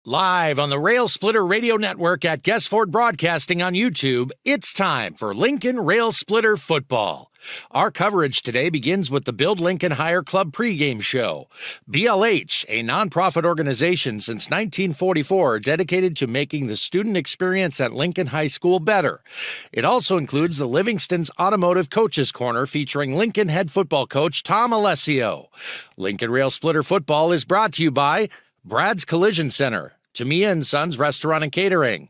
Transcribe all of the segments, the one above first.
Live on the Railsplitter Radio Network at Guestford Broadcasting on YouTube, it's time for Lincoln Railsplitter Football. Our coverage today begins with the Build Lincoln Hire Club pregame show. BLH, a nonprofit organization since 1944 dedicated to making the student experience at Lincoln High School better. It also includes the Livingston's Automotive Coaches Corner featuring Lincoln head football coach Tom Alessio. Lincoln Railsplitter Football is brought to you by Brad's Collision Center, Jamia & Sons Restaurant and Catering,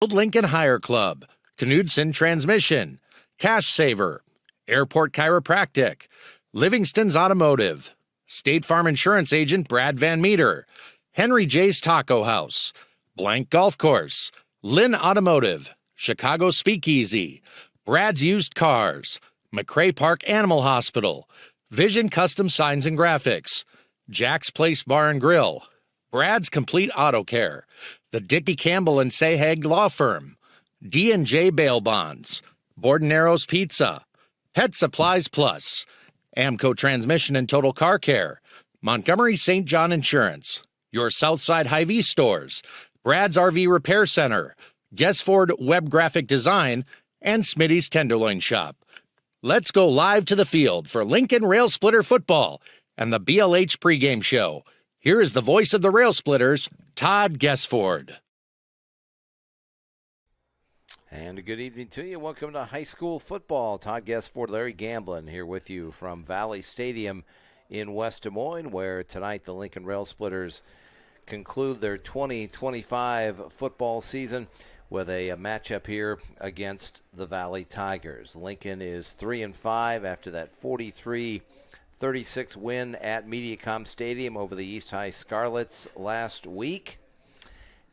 Old Lincoln Hire Club, Knudsen Transmission, Cash Saver, Airport Chiropractic, Livingston's Automotive, State Farm Insurance Agent Brad Van Meter, Henry J's Taco House, Blank Golf Course, Lynn Automotive, Chicago Speakeasy, Brad's Used Cars, McCray Park Animal Hospital, Vision Custom Signs and Graphics, Jack's Place Bar and Grill, Brad's Complete Auto Care, the Dickey Campbell and Sahag Law Firm, D&J Bail Bonds, Bordenero's Pizza, Pet Supplies Plus, Amco Transmission and Total Car Care, Montgomery St. John Insurance, your Southside Hy-Vee stores, Brad's RV Repair Center, Guestford Web Graphic Design, and Smitty's Tenderloin Shop. Let's go live to the field for Lincoln Railsplitter Football and the BLH pregame show. Here is the voice of the Railsplitters, Todd Guestford. And a good evening to you. Welcome to high school football. Todd Guestford, Larry Gamblin here with you from Valley Stadium in West Des Moines, where tonight the Lincoln Railsplitters conclude their 2025 football season with a matchup here against the Valley Tigers. Lincoln is 3-5 after that 43-36 win at Mediacom Stadium over the East High Scarlets last week.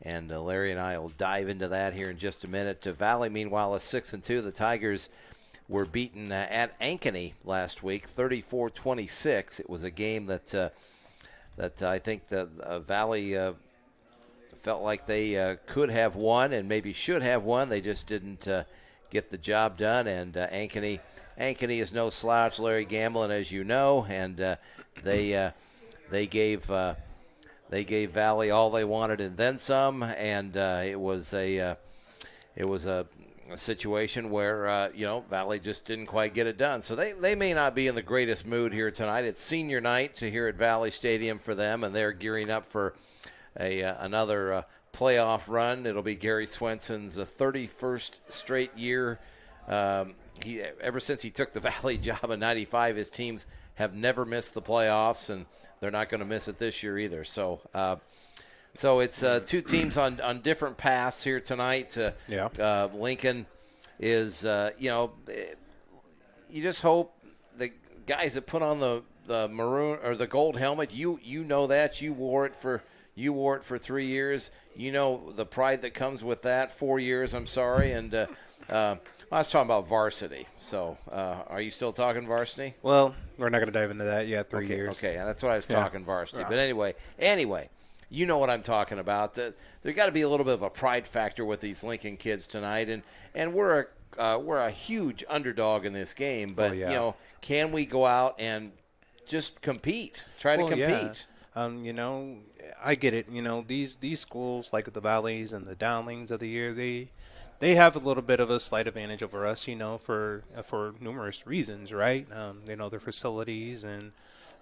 And Larry and I will dive into that here in just a minute. Valley, meanwhile, is 6-2. The Tigers were beaten at Ankeny last week, 34-26. It was a game that I think the Valley felt like they could have won and maybe should have won. They just didn't get the job done. And Ankeny is no slouch, Larry Gamblin, as you know, and they gave Valley all they wanted and then some. And it was a situation where Valley just didn't quite get it done. So they may not be in the greatest mood here tonight. It's senior night here at Valley Stadium for them, and they're gearing up for another playoff run. It'll be Gary Swenson's 31st straight year. Ever since he took the Valley job in '95, his teams have never missed the playoffs, and they're not going to miss it this year either. So it's two teams on different paths here tonight. Lincoln is, you just hope the guys that put on the maroon or the gold helmet, you know that you wore it for 3 years. You know the pride that comes with that. 4 years, I'm sorry. And I was talking about varsity. So are you still talking varsity? Well, we're not going to dive into that yet. 3 years. Okay, that's what I was talking varsity. Right. But anyway, you know what I'm talking about. There got to be a little bit of a pride factor with these Lincoln kids tonight. And we're a huge underdog in this game. But, can we go out and just compete, try to compete? Yeah. I get it. These schools like the Valleys and the Downlings of the year, they have a little bit of a slight advantage over us, for numerous reasons, right? Their facilities and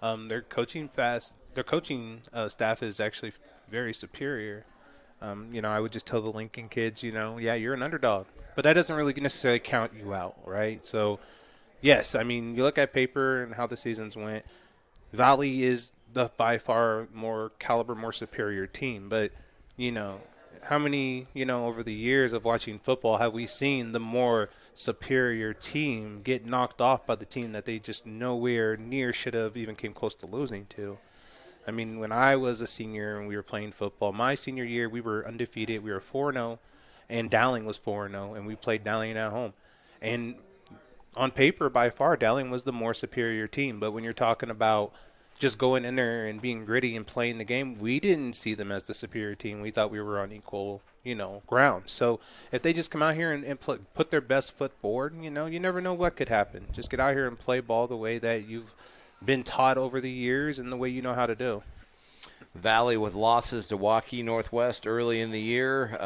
their coaching staff is actually very superior. I would just tell the Lincoln kids, you're an underdog, but that doesn't really necessarily count you out, right? So, yes, you look at paper and how the seasons went. Valley is the by far more caliber, more superior team. But, how many, over the years of watching football have we seen the more superior team get knocked off by the team that they just nowhere near should have even came close to losing to? When I was a senior and we were playing football, my senior year, we were undefeated. We were 4-0, and Dowling was 4-0, and we played Dowling at home. And on paper, by far, Dowling was the more superior team. But when you're talking about just going in there and being gritty and playing the game, we didn't see them as the superior team. We thought we were on equal, ground. So if they just come out here and put their best foot forward, you never know what could happen. Just get out here and play ball the way that you've been taught over the years and the way you know how to do. Valley with losses to Waukee Northwest early in the year.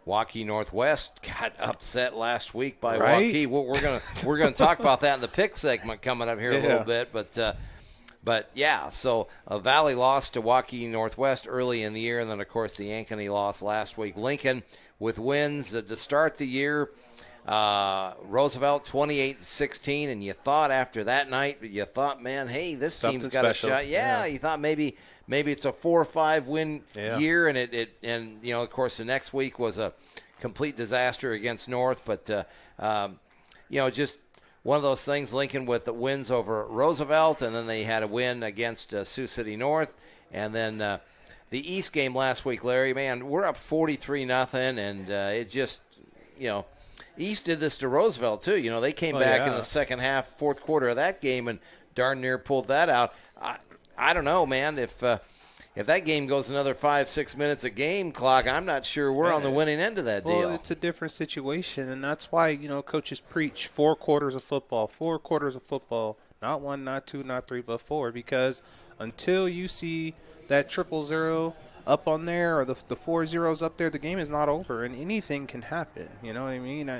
Waukee Northwest got upset last week by Waukee. We're gonna talk about that in the pick segment coming up here a little bit, but yeah. So Valley lost to Waukee Northwest early in the year, and then of course the Ankeny lost last week. Lincoln with wins to start the year. Roosevelt 28-16, and you thought after that night, man, hey, this team's got special. A shot. Yeah, you thought maybe it's a 4 or 5 win year, and of course the next week was a complete disaster against North, but just one of those things. Lincoln with the wins over Roosevelt, and then they had a win against Sioux City North, and then the East game last week, Larry, man, we're up 43-0, and it just, East did this to Roosevelt too. They came back in the second half, fourth quarter of that game, and darn near pulled that out. I don't know, man. If that game goes another 5-6 minutes a game clock, I'm not sure we're on the winning end of that deal. Well, it's a different situation, and that's why coaches preach 4 quarters of football, 4 quarters of football, not 1, not 2, not 3, but 4. Because until you see that 000 up on there or the 4 zeros up there, the game is not over, and anything can happen. You know what I mean?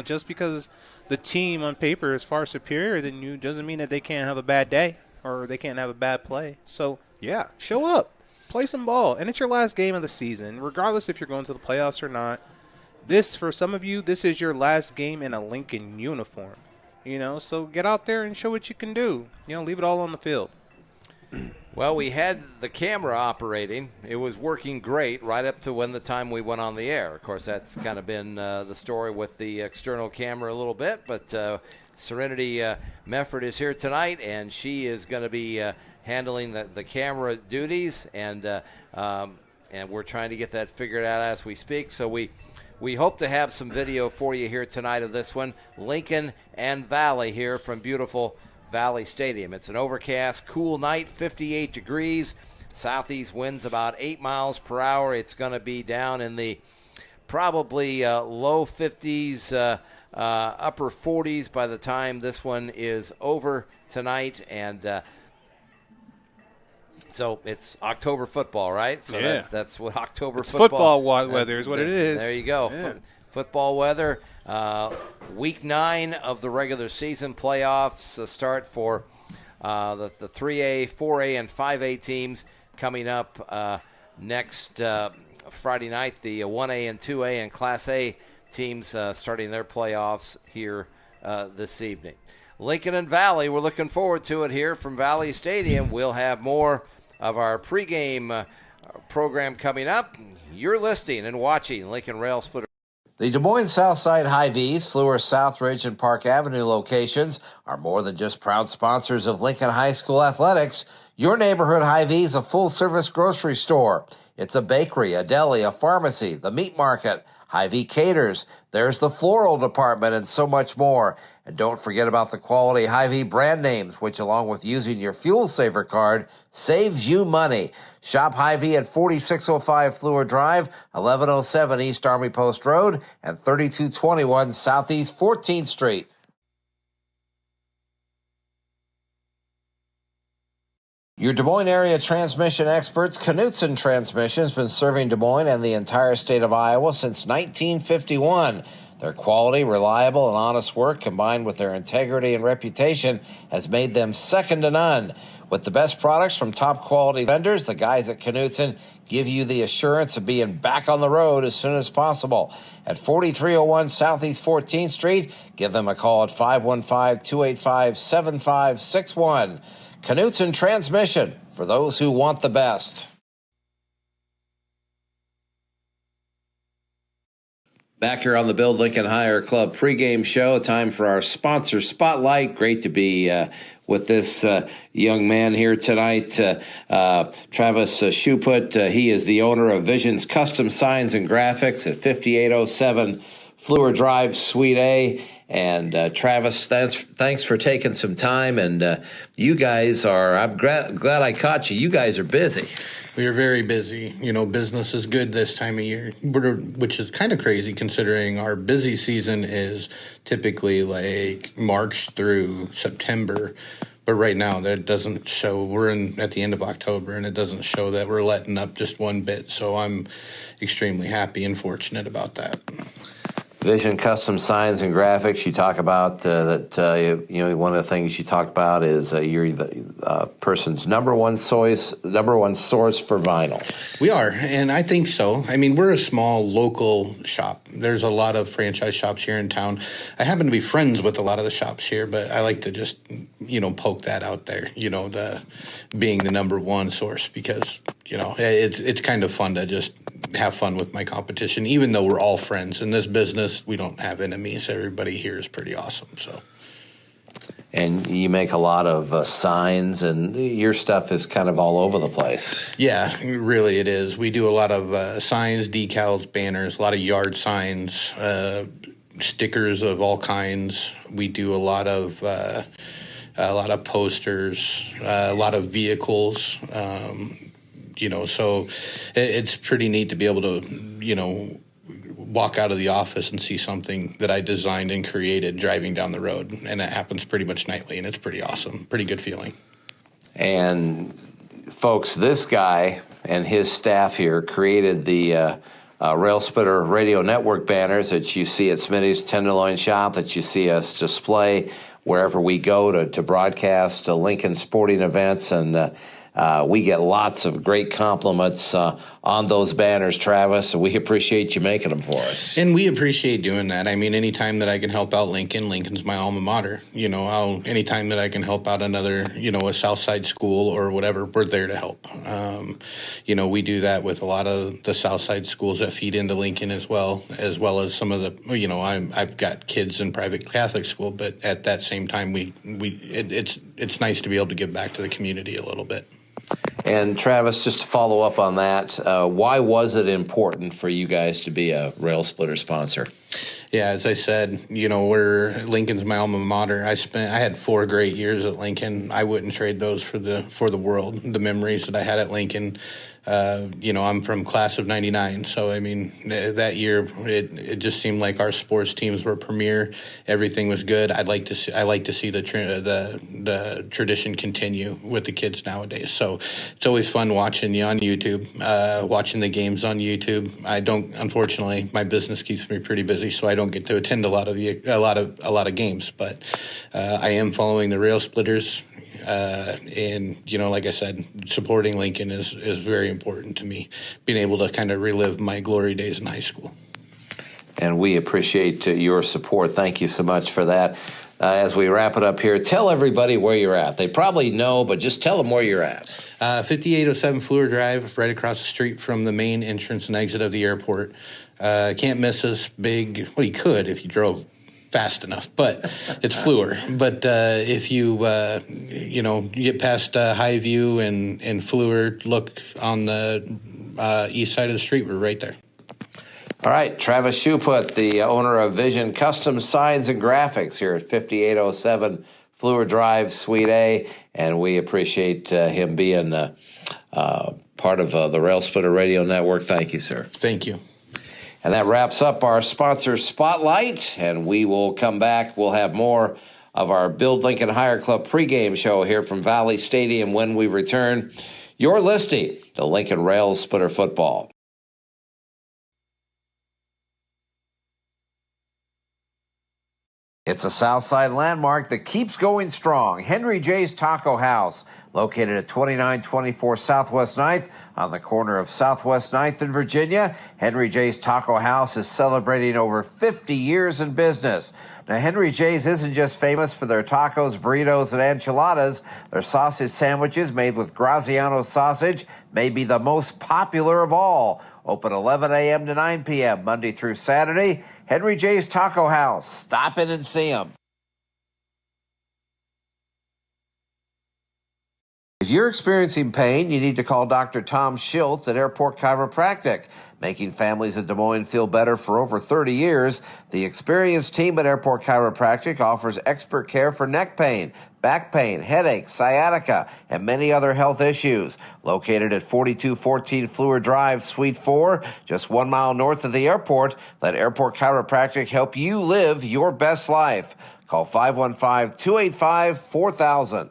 Just because the team on paper is far superior than you doesn't mean that they can't have a bad day or they can't have a bad play. So, yeah, show up. Play some ball. And it's your last game of the season, regardless if you're going to the playoffs or not. For some of you, this is your last game in a Lincoln uniform. So get out there and show what you can do. Leave it all on the field. Well, we had the camera operating. It was working great right up to the time we went on the air. Of course, that's kind of been the story with the external camera a little bit. But Serenity Mefford is here tonight, and she is going to be handling the camera duties. And we're trying to get that figured out as we speak. So we hope to have some video for you here tonight of this one. Lincoln and Valley here from beautiful Valley Stadium. It's an overcast, cool night, 58 degrees. Southeast winds about 8 miles per hour. It's going to be down in the probably low 50s, upper 40s by the time this one is over tonight. And so it's October football, right? So that's what October football weather is what it is. There you go. Yeah. Football weather. Week 9 of the regular season playoffs start for the 3A, 4A, and 5A teams coming up next Friday night. The 1A and 2A and Class A teams starting their playoffs here this evening. Lincoln and Valley, we're looking forward to it here from Valley Stadium. We'll have more of our pregame program coming up. You're listening and watching Lincoln Railsplitters. The Des Moines Southside Hy-Vees, Fluor, Southridge, and Park Avenue locations are more than just proud sponsors of Lincoln High School athletics. Your neighborhood Hy-Vee is a full-service grocery store. It's a bakery, a deli, a pharmacy, the meat market. Hy-Vee caters. There's the floral department and so much more. And don't forget about the quality Hy-Vee brand names, which along with using your Fuel Saver card, saves you money. Shop Hy-Vee at 4605 Fluor Drive, 1107 East Army Post Road, and 3221 Southeast 14th Street. Your Des Moines area transmission experts, Knutson Transmission, has been serving Des Moines and the entire state of Iowa since 1951. Their quality, reliable, and honest work, combined with their integrity and reputation, has made them second to none. With the best products from top quality vendors, the guys at Knutson give you the assurance of being back on the road as soon as possible. At 4301 Southeast 14th Street, give them a call at 515-285-7561. Knutson Transmission, for those who want the best. Back here on the Build Lincoln Higher Club pregame show, time for our sponsor spotlight. Great to be with this young man here tonight, Travis Shuput. He is the owner of Visions Custom Signs and Graphics at 5807 Fluor Drive, Suite A. And Travis, thanks for taking some time. And you guys I'm glad I caught you. You guys are busy. We are very busy. Business is good this time of year, which is kind of crazy considering our busy season is typically like March through September. But right now, that doesn't show. We're at the end of October, and it doesn't show that we're letting up just one bit. So I'm extremely happy and fortunate about that. Vision Custom Signs and Graphics. You talk about one of the things you talk about is you're the person's number one source for vinyl. We are, and I think so. I mean, we're a small local shop. There's a lot of franchise shops here in town. I happen to be friends with a lot of the shops here, but I like to just poke that out there. The being the number one source, because it's kind of fun to just have fun with my competition, even though we're all friends in this business. We don't have enemies. Everybody here is pretty awesome. So, and you make a lot of signs, and your stuff is kind of all over the place. Yeah, really it is. We do a lot of signs, decals, banners, a lot of yard signs, stickers of all kinds. We do a lot of posters, a lot of vehicles. So it's pretty neat to be able to, walk out of the office and see something that I designed and created driving down the road. And that happens pretty much nightly, and it's pretty awesome. Pretty good feeling. And folks, this guy and his staff here created the Railsplitter Radio Network banners that you see at Smitty's Tenderloin Shop, that you see us display wherever we go to broadcast Lincoln sporting events. And we get lots of great compliments on those banners, Travis. So we appreciate you making them for us. And we appreciate doing that. I mean, anytime that I can help out Lincoln's my alma mater. Anytime that I can help out another, a Southside school or whatever, we're there to help. We do that with a lot of the Southside schools that feed into Lincoln as well as some of the, I've got kids in private Catholic school, but at that same time, it's nice to be able to give back to the community a little bit. And Travis, just to follow up on that, why was it important for you guys to be a Railsplitter sponsor? Yeah, as I said, Lincoln's my alma mater. I had 4 great years at Lincoln. I wouldn't trade those for the world. The memories that I had at Lincoln. I'm from class of '99, so I mean that year it just seemed like our sports teams were premier. Everything was good. I like to see the tradition continue with the kids nowadays. So it's always fun watching you on YouTube, watching the games on YouTube. Unfortunately, my business keeps me pretty busy, so I don't get to attend a lot of games. But I am following the Railsplitters. And like I said, supporting Lincoln is very important to me, being able to kind of relive my glory days in high school. And we appreciate your support. Thank you so much for that. As we wrap it up here, tell everybody where you're at. They probably know, but just tell them where you're at. 5807 Fleur Drive, right across the street from the main entrance and exit of the airport. Can't miss us. Well, you could if you drove fast enough, but it's Fleur. But if you get past Highview and Fleur, look on the east side of the street. We're right there. All right, Travis Shuput, the owner of Vision Custom Signs and Graphics here at 5807 Fleur Drive, Suite A, and we appreciate him being part of the Railsplitter Radio Network. Thank you, sir. Thank you. And that wraps up our sponsor spotlight, and we will come back. We'll have more of our Build Lincoln Hire Club pregame show here from Valley Stadium when we return. You're listening to Lincoln Railsplitter Football. It's a Southside landmark that keeps going strong. Henry J's Taco House, located at 2924 Southwest 9th on the corner of Southwest 9th and Virginia. Henry J's Taco House is celebrating over 50 years in business. Now, Henry J's isn't just famous for their tacos, burritos, and enchiladas. Their sausage sandwiches made with Graziano sausage may be the most popular of all. Open 11 a.m. to 9 p.m. Monday through Saturday. Henry J's Taco House. Stop in and see them. If you're experiencing pain, you need to call Dr. Tom Schultz at Airport Chiropractic. Making families in Des Moines feel better for over 30 years, the experienced team at Airport Chiropractic offers expert care for neck pain, back pain, headaches, sciatica, and many other health issues. Located at 4214 Fleur Drive, Suite 4, just 1 mile north of the airport, let Airport Chiropractic help you live your best life. Call 515-285-4000.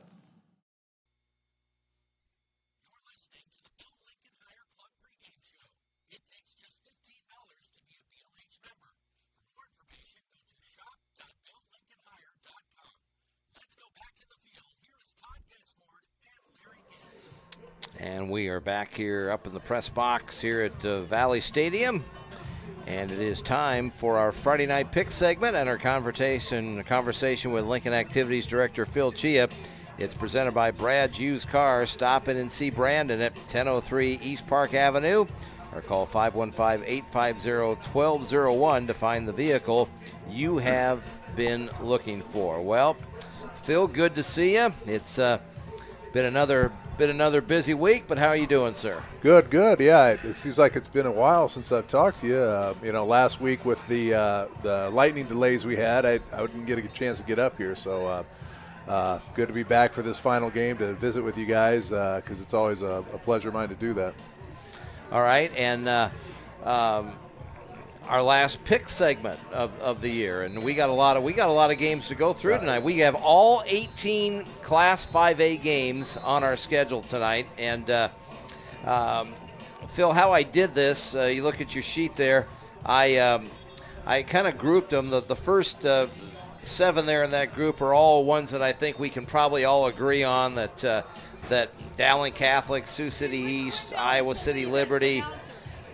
And we are back here up in the press box here at Valley Stadium. And it is time for our Friday Night Pick segment and our conversation with Lincoln Activities Director Phil Chia. It's presented by Brad's Used Cars. Stop in and see Brandon at 1003 East Park Avenue, or call 515-850-1201 to find the vehicle you have been looking for. Well, Phil, good to see you. It's been another busy week, but how are you doing, sir? Good. Yeah, it seems like it's been a while since I've talked to you. Last week with the lightning delays we had, I didn't get a chance to get up here. So good to be back for this final game to visit with you guys, because it's always a pleasure of mine to do that. All right, and our last pick segment of the year, and we got a lot of games to go through tonight. We have all 18 Class 5A games on our schedule tonight, and Phil, how I did this, you look at your sheet there. I kind of grouped them. The first 7 there in that group are all ones that I think we can probably all agree on, that Dowling Catholic, Sioux City East, Iowa City Liberty,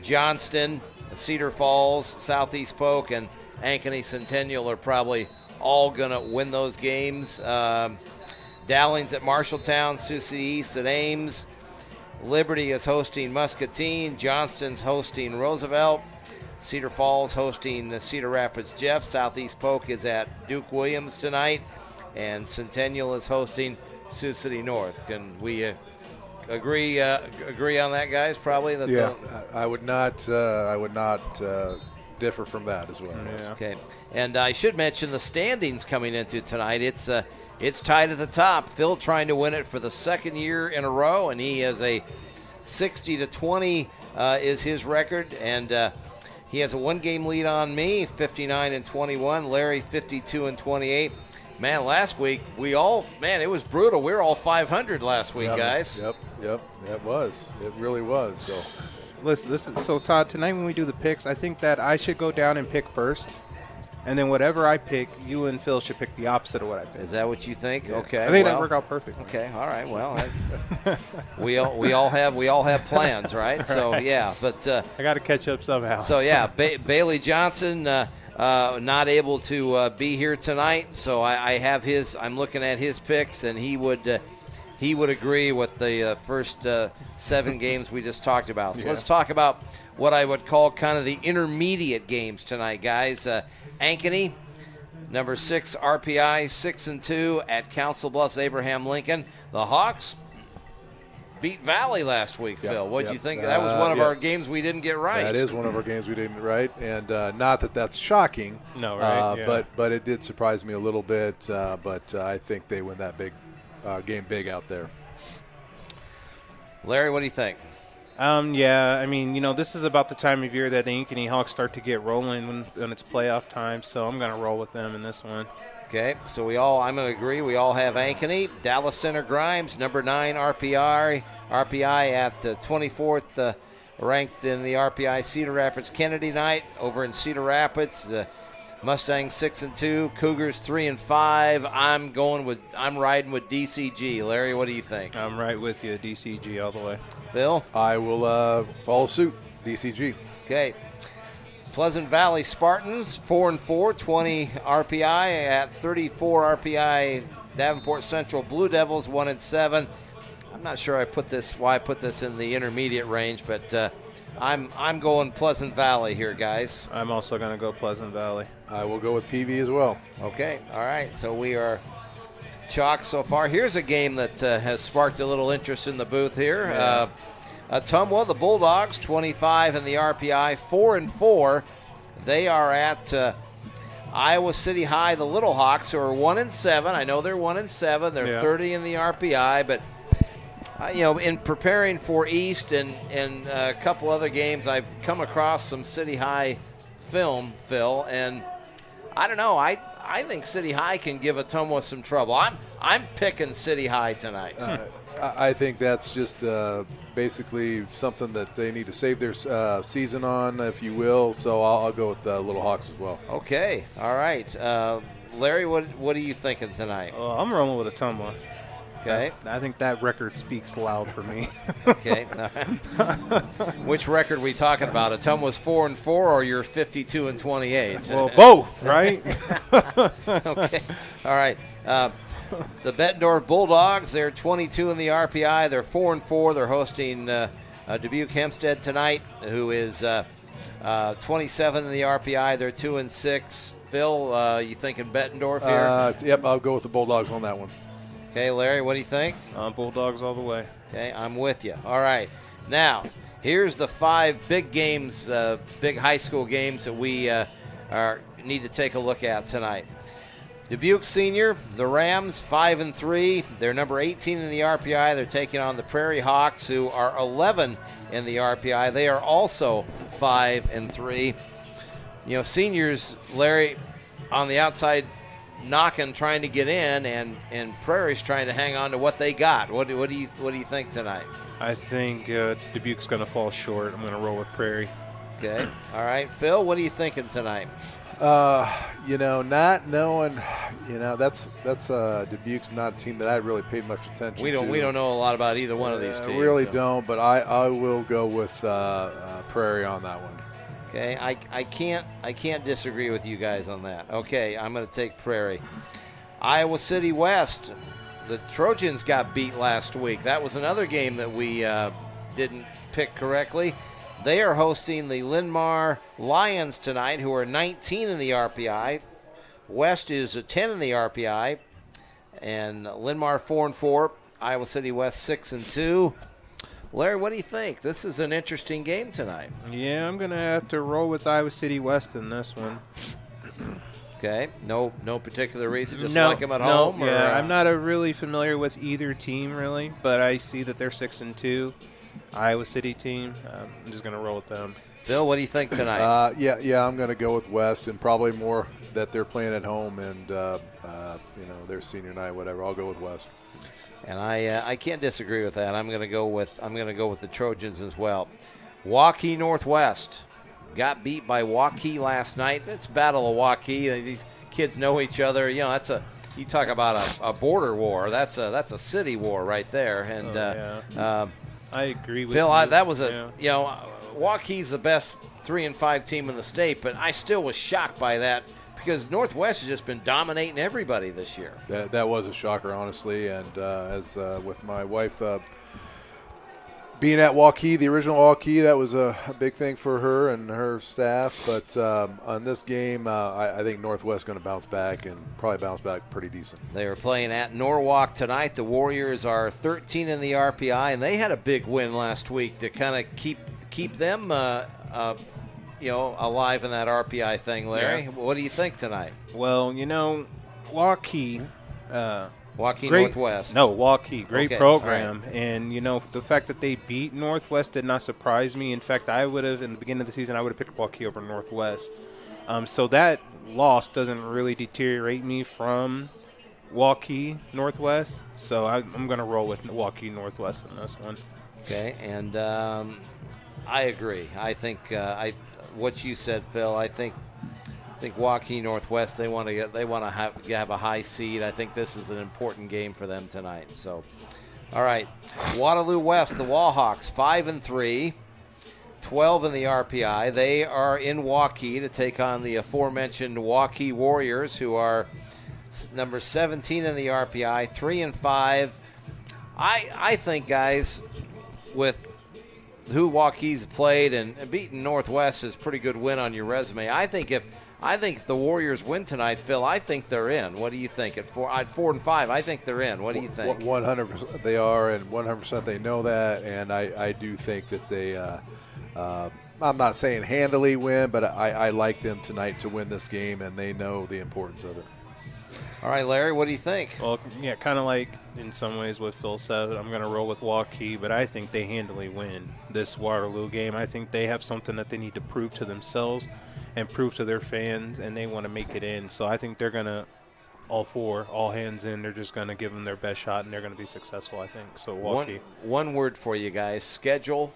Johnston, Cedar Falls, Southeast Polk, and Ankeny Centennial are probably all going to win those games. Dowling's at Marshalltown, Sioux City East at Ames. Liberty is hosting Muscatine. Johnston's hosting Roosevelt. Cedar Falls hosting Cedar Rapids Jeff. Southeast Polk is at Duke Williams tonight. And Centennial is hosting Sioux City North. Can we agree on that, guys? Probably. I would not differ from that as well. Yeah. Okay, and I should mention the standings coming into tonight. It's tied at the top. Phil trying to win it for the second year in a row, and he has a 60-20 is his record, and he has a 1-game lead on me, 59-21. Larry 52-28. Man, last week it was brutal. We were all 500 last week, guys. Yep, it was. It really was. So, Listen. So Todd, tonight when we do the picks, I think that I should go down and pick first, and then whatever I pick, you and Phil should pick the opposite of what I pick. Is that what you think? Yeah. Okay, I think that work out perfect. Okay, all right. Well, we all have plans, right? So yeah, but I got to catch up somehow. So yeah, Bailey Johnson not able to be here tonight. So I have his. I'm looking at his picks, and he would agree with the first 7 games we just talked about. So let's talk about what I would call kind of the intermediate games tonight, guys. Ankeny, number 6 RPI, 6-2 at Council Bluffs Abraham Lincoln. The Hawks beat Valley last week, Phil. What did you think? That was one of our games we didn't get right. That is one of our games we didn't right, and not that that's shocking. No, right? But it did surprise me a little bit. But I think they win that game big out there. Larry, what do you think? Yeah, I mean, this is about the time of year that the Ankeny Hawks start to get rolling when it's playoff time, so I'm going to roll with them in this one. Okay, so I'm going to agree. We all have Ankeny. Dallas Center Grimes, number 9 RPI at 24th, ranked in the RPI Cedar Rapids Kennedy night over in Cedar Rapids. Mustangs 6-2, Cougars 3-5. I'm riding with DCG. Larry, what do you think? I'm right with you, DCG all the way. Phil? I will follow suit, DCG. Okay. Pleasant Valley Spartans 4-4, 20 RPI at 34 RPI. Davenport Central Blue Devils 1-7. I'm not sure why I put this in the intermediate range, but I'm going Pleasant Valley here, guys. I'm also going to go Pleasant Valley. I will go with PV as well. Okay, all right. So we are chalk so far. Here's a game that has sparked a little interest in the booth here. Yeah. Ottumwa, the Bulldogs, 25 in the RPI, 4-4. They are at Iowa City High, the Little Hawks, who are 1-7. I know they're 1-7. They're 30 in the RPI, but in preparing for East and a couple other games, I've come across some City High film, Phil, and I don't know. I think City High can give Ottumwa some trouble. I'm picking City High tonight. I think that's just basically something that they need to save their season on, if you will. So I'll go with the Little Hawks as well. Okay, all right. Larry, what are you thinking tonight? I'm rolling with Ottumwa. Okay. I think that record speaks loud for me. Okay. Which record are we talking about? Ottumwa's 4-4 or your 52-28? Well, both, right? Okay. All right. The Bettendorf Bulldogs, they're 22 in the RPI. They're 4-4. They're hosting Dubuque Hempstead tonight, who is 27 in the RPI. They're 2-6. Phil, you thinking Bettendorf here? Yep, I'll go with the Bulldogs on that one. Okay, Larry, what do you think? Bulldogs all the way. Okay, I'm with you. All right. Now, here's the 5 big games, big high school games that we need to take a look at tonight. Dubuque Senior, the Rams, 5-3. They're number 18 in the RPI. They're taking on the Prairie Hawks, who are 11 in the RPI. They are also 5-3. You know, seniors, Larry, on the outside, knocking, trying to get in, and Prairie's trying to hang on to what they got. What do you think tonight? I think Dubuque's going to fall short. I'm going to roll with Prairie. Okay. All right. Phil, what are you thinking tonight? Not knowing, that's Dubuque's not a team that I really paid much attention to. We don't know a lot about either one of these teams. I really don't, but I will go with Prairie on that one. Okay, I can't disagree with you guys on that. Okay, I'm going to take Prairie. Iowa City West, the Trojans got beat last week. That was another game that we didn't pick correctly. They are hosting the Linn-Mar Lions tonight, who are 19 in the RPI. West is 10 in the RPI, and Linn-Mar 4-4. Iowa City West 6-2. Larry, what do you think? This is an interesting game tonight. Yeah, I'm going to have to roll with Iowa City West in this one. Okay. No particular reason? Just like them at home? No, yeah, I'm not really familiar with either team, really, but I see that they're 6-2. Iowa City team. I'm just going to roll with them. Phil, what do you think tonight? Yeah, I'm going to go with West, and probably more that they're playing at home and, their senior night, whatever. I'll go with West. And I can't disagree with that. I'm going to go with the Trojans as well. Waukee Northwest got beat by Waukee last night. It's Battle of Waukee. These kids know each other. You know, you talk about a border war. That's a city war right there. And I agree with Phil. you. That was Waukee's the best 3-5 team in the state, but I still was shocked by that. Because Northwest has just been dominating everybody this year. That was a shocker, honestly. And as with my wife being at Waukee, the original Waukee, that was a big thing for her and her staff. But on this game, I think Northwest is going to bounce back and probably bounce back pretty decent. They are playing at Norwalk tonight. The Warriors are 13 in the RPI, and they had a big win last week to kind of keep them alive in that RPI thing, Larry. Yeah. What do you think tonight? Well, Waukee. Waukee Northwest. No, Waukee. Great program. Right. And, the fact that they beat Northwest did not surprise me. In fact, in the beginning of the season, I would have picked Waukee over Northwest. So that loss doesn't really deteriorate me from Waukee Northwest. So I'm going to roll with Waukee Northwest in this one. Okay, and I agree. I think what you said, Phil. I think Waukee Northwest, they want to have a high seed. I think this is an important game for them tonight. So, all right, Waterloo West, the Wallhawks, 5-3, 12 in the RPI. They are in Waukee to take on the aforementioned Waukee Warriors, who are number 17 in the RPI, 3-5. I think, guys, with who Waukee's played and beating Northwest is a pretty good win on your resume. I think if the Warriors win tonight, Phil, I think they're in. What do you think? At 4-5, I think they're in. What do you think? 100% they are, and 100% they know that. And I do think that they. I'm not saying handily win, but I like them tonight to win this game, and they know the importance of it. All right, Larry, what do you think? Well, yeah, kind of like in some ways what Phil said. I'm going to roll with Waukee, but I think they handily win this Waterloo game. I think they have something that they need to prove to themselves and prove to their fans, and they want to make it in. So I think they're going to all hands in. They're just going to give them their best shot, and they're going to be successful, I think. So Waukee. One word for you guys: schedule.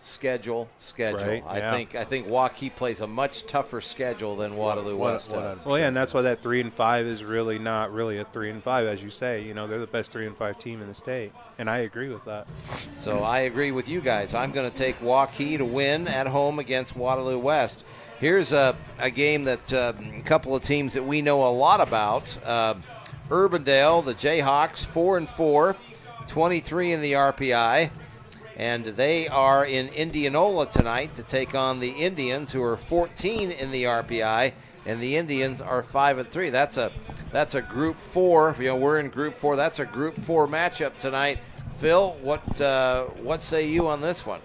Right, yeah. I think Waukee plays a much tougher schedule than Waterloo West does. Well, yeah, and that's why that 3-5 is really not really a 3-5, as you say. You know, they're the best 3-5 team in the state, and I agree with that. So I agree with you guys. I'm going to take Waukee to win at home against Waterloo West. Here's a game that a couple of teams that we know a lot about. Urbandale, the Jayhawks, 4-4, 23 in the RPI. And they are in Indianola tonight to take on the Indians, who are 14 in the RPI, and the Indians are 5-3. That's a Group 4. You know, we're in Group 4. That's a Group 4 matchup tonight. Phil, what say you on this one?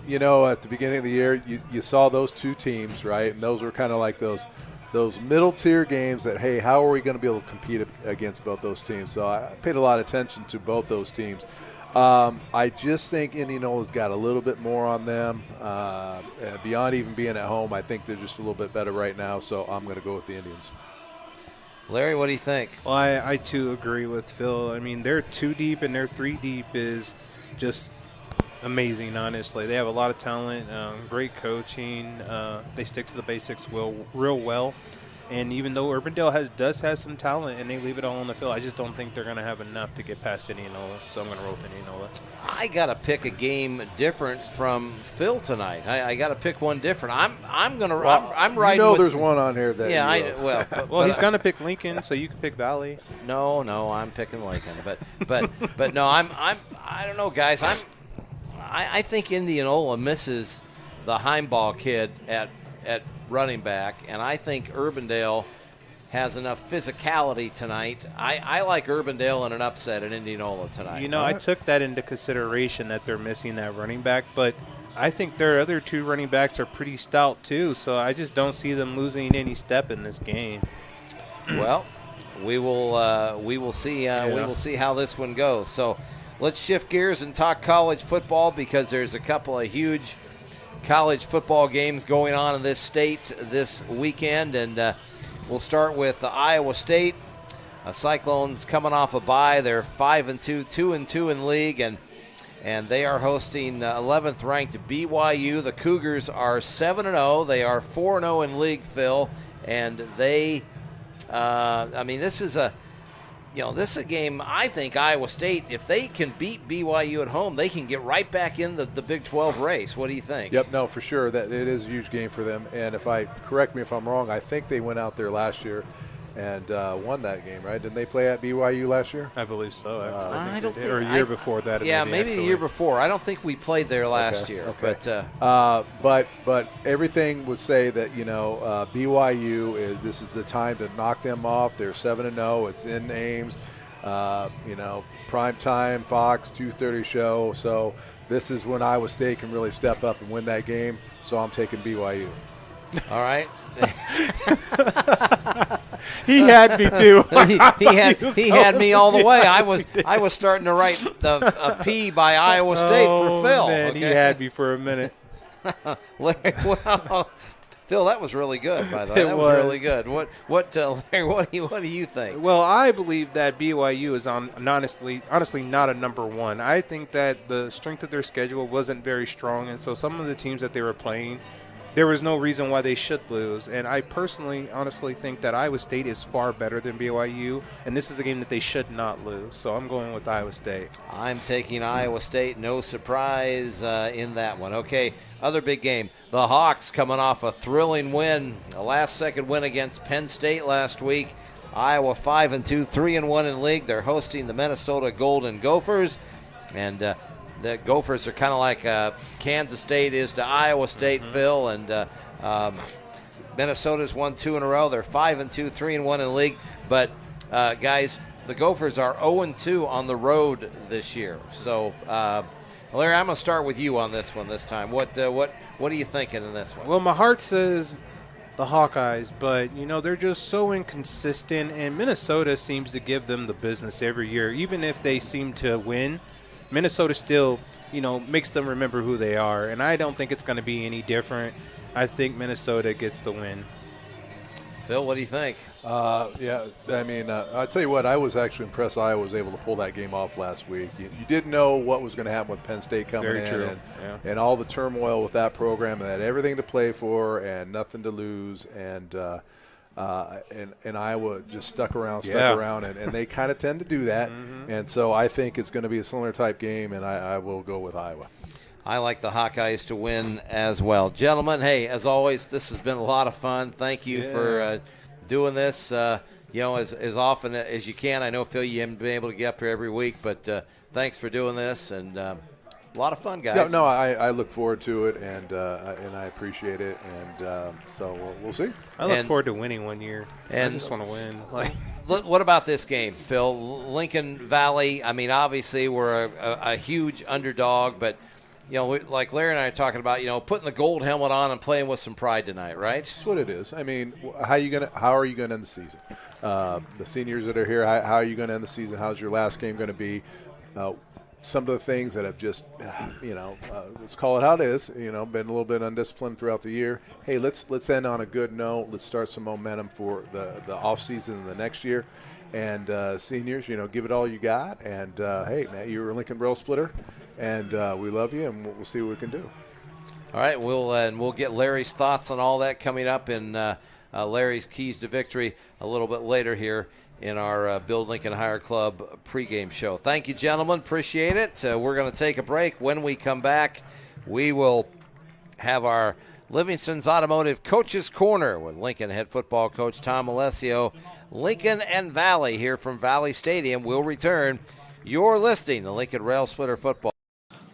You know, at the beginning of the year, you saw those two teams, right? And those were kind of like those middle tier games that, hey, how are we going to be able to compete against both those teams? So I paid a lot of attention to both those teams. I just think Indianola's got a little bit more on them. Beyond even being at home, I think they're just a little bit better right now, so I'm going to go with the Indians. Larry, what do you think? Well, I too agree with Phil. I mean, their 2 deep and their 3 deep is just amazing, honestly. They have a lot of talent, great coaching. They stick to the basics real well. And even though Urbandale does have some talent and they leave it all on the field, I just don't think they're going to have enough to get past Indianola. So I'm going to roll with Indianola. I got to pick a game different from Phil tonight. I got to pick one different. I'm going to. I'm riding. You know, with, there's one on here that. Yeah, well, he's going to pick Lincoln, so you can pick Valley. No, I'm picking Lincoln. But no, I don't know, guys. I think Indianola misses the Heimball kid at running back, and I think Urbandale has enough physicality tonight. I like Urbandale in an upset at Indianola tonight. You know, I took that into consideration that they're missing that running back, but I think their other 2 running backs are pretty stout too, so I just don't see them losing any step in this game. Well, we will see. We will see how this one goes. So let's shift gears and talk college football, because there's a couple of huge college football games going on in this state this weekend, and we'll start with Iowa State. Cyclones coming off a bye. They're 5-2, 2-2 in league, and they are hosting 11th ranked BYU. The Cougars are 7-0. They are 4-0 in league, Phil, and they. This is a game. I think Iowa State, if they can beat BYU at home, they can get right back in the Big 12 race. What do you think? Yep, no, for sure. That it is a huge game for them. And correct me if I'm wrong, I think they went out there last year and won that game, right? Didn't they play at BYU last year? I believe so. I don't think, or a year before that. Yeah, maybe the year before. I don't think we played there last year. Okay. But everything would say that, BYU this is the time to knock them off. They're 7-0. It's in Ames. Prime time, Fox 2:30 show. So this is when Iowa State can really step up and win that game. So I'm taking BYU. All right. He had me too. he had me all the way. I was starting to write a P by Iowa State for Phil. Man, okay? he had me for a minute. Well, Phil, that was really good. By the way, that was really good. Larry, what do you think? Well, I believe that BYU is honestly not a number 1. I think that the strength of their schedule wasn't very strong, and so some of the teams that they were playing, there was no reason why they should lose. And I personally, honestly think that Iowa State is far better than BYU, and this is a game that they should not lose. So I'm going with Iowa State. I'm taking Iowa State. No surprise in that one. Okay, other big game. The Hawks coming off a thrilling win, a last-second win against Penn State last week. Iowa 5-2, 3-1 in league. They're hosting the Minnesota Golden Gophers, and the Gophers are kind of like Kansas State is to Iowa State, Phil, and Minnesota's won 2 in a row. They're 5-2, 3-1 in league. But guys, the Gophers are 0-2 on the road this year. So, Larry, I'm going to start with you on this one this time. What are you thinking in this one? Well, my heart says the Hawkeyes, but they're just so inconsistent, and Minnesota seems to give them the business every year, even if they seem to win. Minnesota still, makes them remember who they are, and I don't think it's going to be any different. I think Minnesota gets the win. Phil, what do you think? Yeah, I mean, I'll tell you what, I was actually impressed Iowa was able to pull that game off last week. You didn't know what was going to happen with Penn State coming Very in true. and, Yeah. and all the turmoil with that program, and had everything to play for and nothing to lose. And Iowa just stuck around, and they kind of tend to do that. And so I think it's going to be a similar type game, and I will go with Iowa. I like the Hawkeyes to win as well. Gentlemen, hey, as always, this has been a lot of fun. Thank you for doing this, as often as you can. I know, Phil, you haven't been able to get up here every week, but thanks for doing this, and a lot of fun, guys. Yeah, no, I look forward to it, and I appreciate it, and so we'll see. I look forward to winning one year. I just want to win. What about this game, Phil? Lincoln Valley, I mean, obviously we're a huge underdog, but like Larry and I are talking about, putting the gold helmet on and playing with some pride tonight, right? That's what it is. I mean, how are you going to end the season? The seniors that are here, how are you going to end the season? How's your last game going to be? Some of the things that have just, let's call it how it is, been a little bit undisciplined throughout the year. Hey, let's end on a good note. Let's start some momentum for the off season and the next year. And seniors, give it all you got. And hey, Matt, you're a Lincoln Railsplitter. And we love you, and we'll see what we can do. All right, we'll get Larry's thoughts on all that coming up in Larry's Keys to Victory a little bit later here in our Build Lincoln Hire Club pregame show. Thank you, gentlemen. Appreciate it. We're going to take a break. When we come back, we will have our Livingston's Automotive Coaches Corner with Lincoln head football coach Tom Alessio. Lincoln and Valley here from Valley Stadium will return. You're listening to Lincoln Railsplitter Football.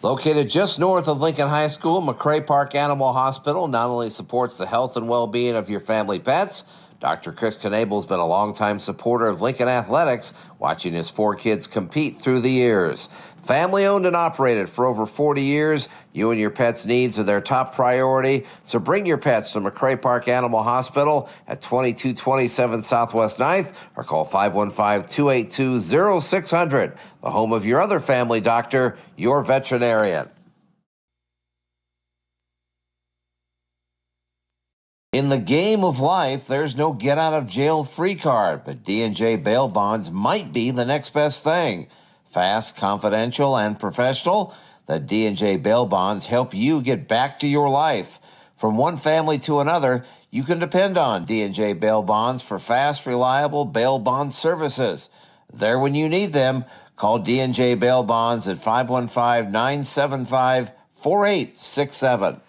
Located just north of Lincoln High School, McCray Park Animal Hospital not only supports the health and well-being of your family pets, Dr. Chris Knabel has been a longtime supporter of Lincoln athletics, watching his 4 kids compete through the years. Family owned and operated for over 40 years, you and your pet's needs are their top priority, so bring your pets to McCray Park Animal Hospital at 2227 Southwest 9th or call 515-282-0600, the home of your other family doctor, your veterinarian. In the game of life, there's no get-out-of-jail-free card, but D&J bail bonds might be the next best thing. Fast, confidential, and professional, the D&J bail bonds help you get back to your life. From one family to another, you can depend on D&J bail bonds for fast, reliable bail bond services. There when you need them, call D&J bail bonds at 515-975-4867.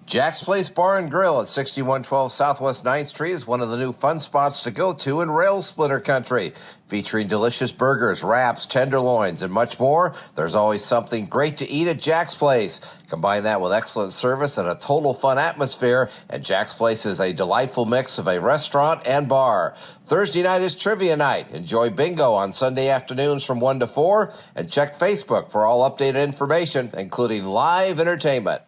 Jack's Place Bar and Grill at 6112 Southwest 9th Street is one of the new fun spots to go to in Rail Splitter country. Featuring delicious burgers, wraps, tenderloins, and much more, there's always something great to eat at Jack's Place. Combine that with excellent service and a total fun atmosphere, and Jack's Place is a delightful mix of a restaurant and bar. Thursday night is trivia night. Enjoy bingo on Sunday afternoons from 1 to 4, and check Facebook for all updated information, including live entertainment.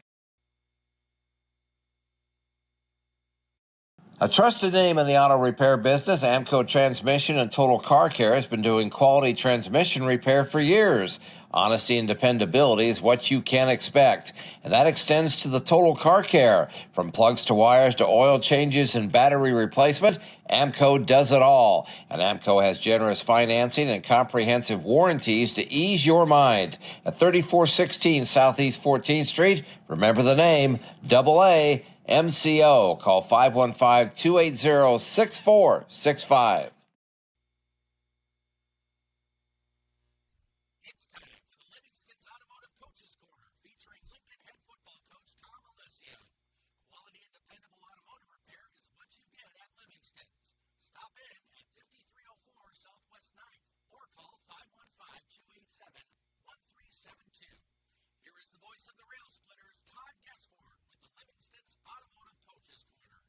A trusted name in the auto repair business, Amco Transmission and Total Car Care has been doing quality transmission repair for years. Honesty and dependability is what you can expect, and that extends to the Total Car Care. From plugs to wires to oil changes and battery replacement, Amco does it all. And Amco has generous financing and comprehensive warranties to ease your mind. At 3416 Southeast 14th Street, remember the name, AA MCO. Call 515-280-6465. It's time for the Livingston's Automotive Coaches Corner, featuring Lincoln head football coach Tom Alessio. Quality and dependable automotive repair is what you get at Livingston's. Stop in at 5304 Southwest 9th or call 515-287-1372. Here is the voice of the Rail Splitters, Todd Gesford, with the Livingston's Automotive Coaches Corner.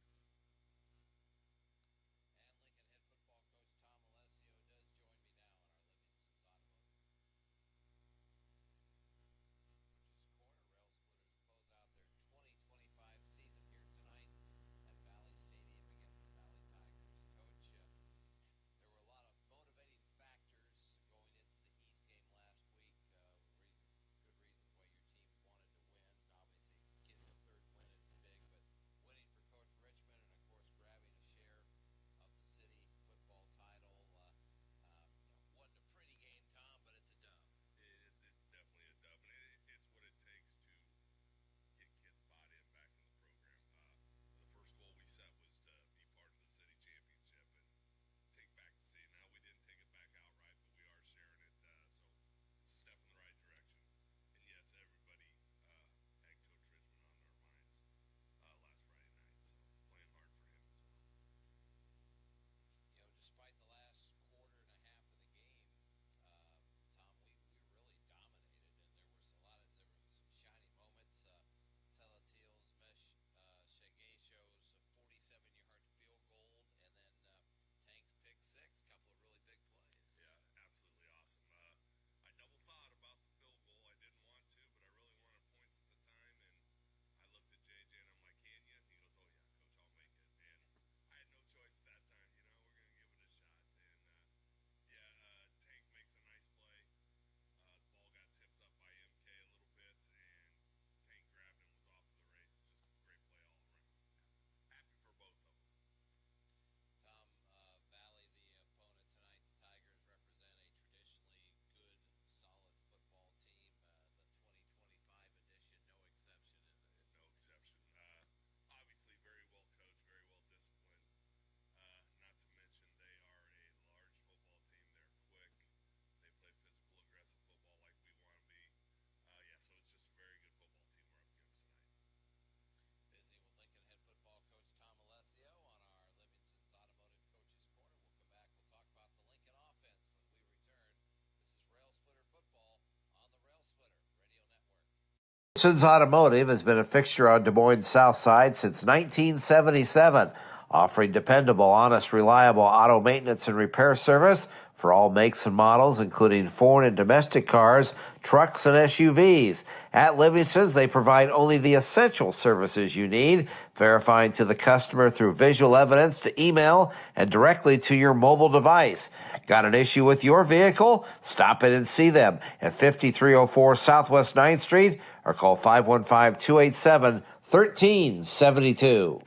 Robinson's Automotive has been a fixture on Des Moines' South Side since 1977, offering dependable, honest, reliable auto maintenance and repair service for all makes and models, including foreign and domestic cars, trucks, and SUVs. At Livingston's, they provide only the essential services you need, verifying to the customer through visual evidence to email and directly to your mobile device. Got an issue with your vehicle? Stop in and see them at 5304 Southwest 9th Street or call 515-287-1372.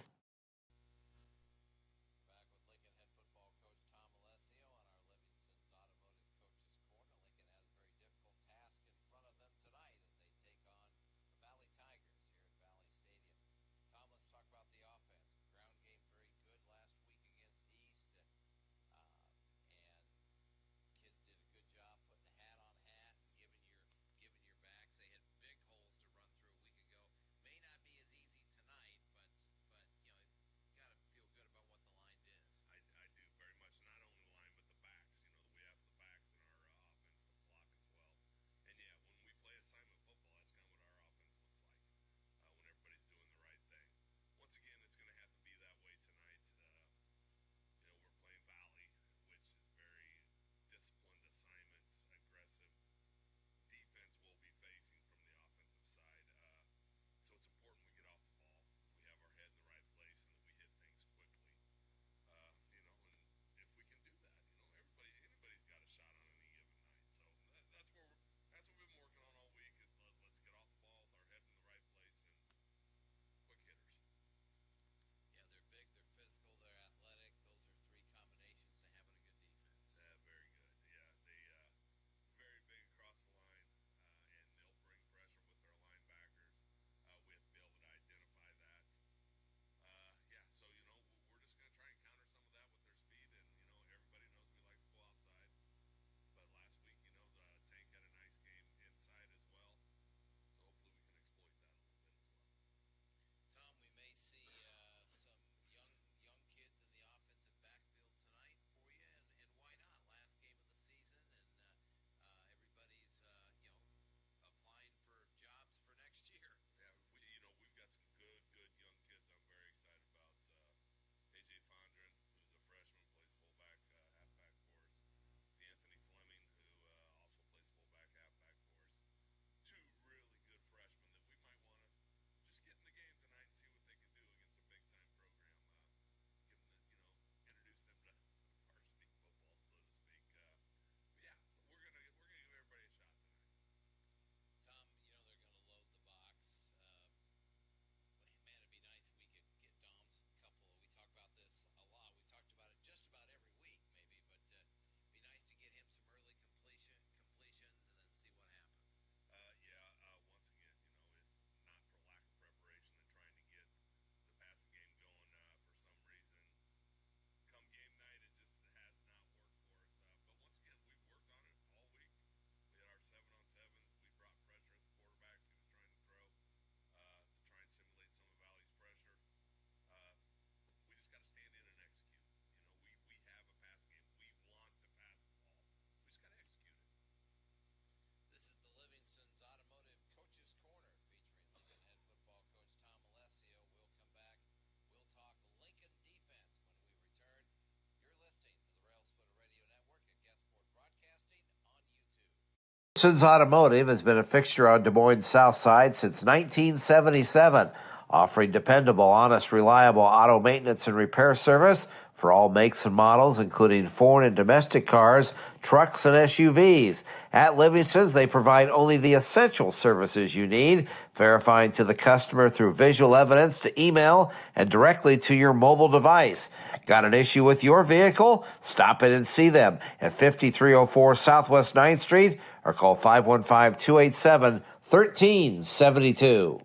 Robinson's Automotive has been a fixture on Des Moines' South Side since 1977, offering dependable, honest, reliable auto maintenance and repair service for all makes and models, including foreign and domestic cars, trucks, and SUVs. At Livingston's, they provide only the essential services you need, verifying to the customer through visual evidence to email and directly to your mobile device. Got an issue with your vehicle? Stop in and see them at 5304 Southwest 9th Street or call 515-287-1372.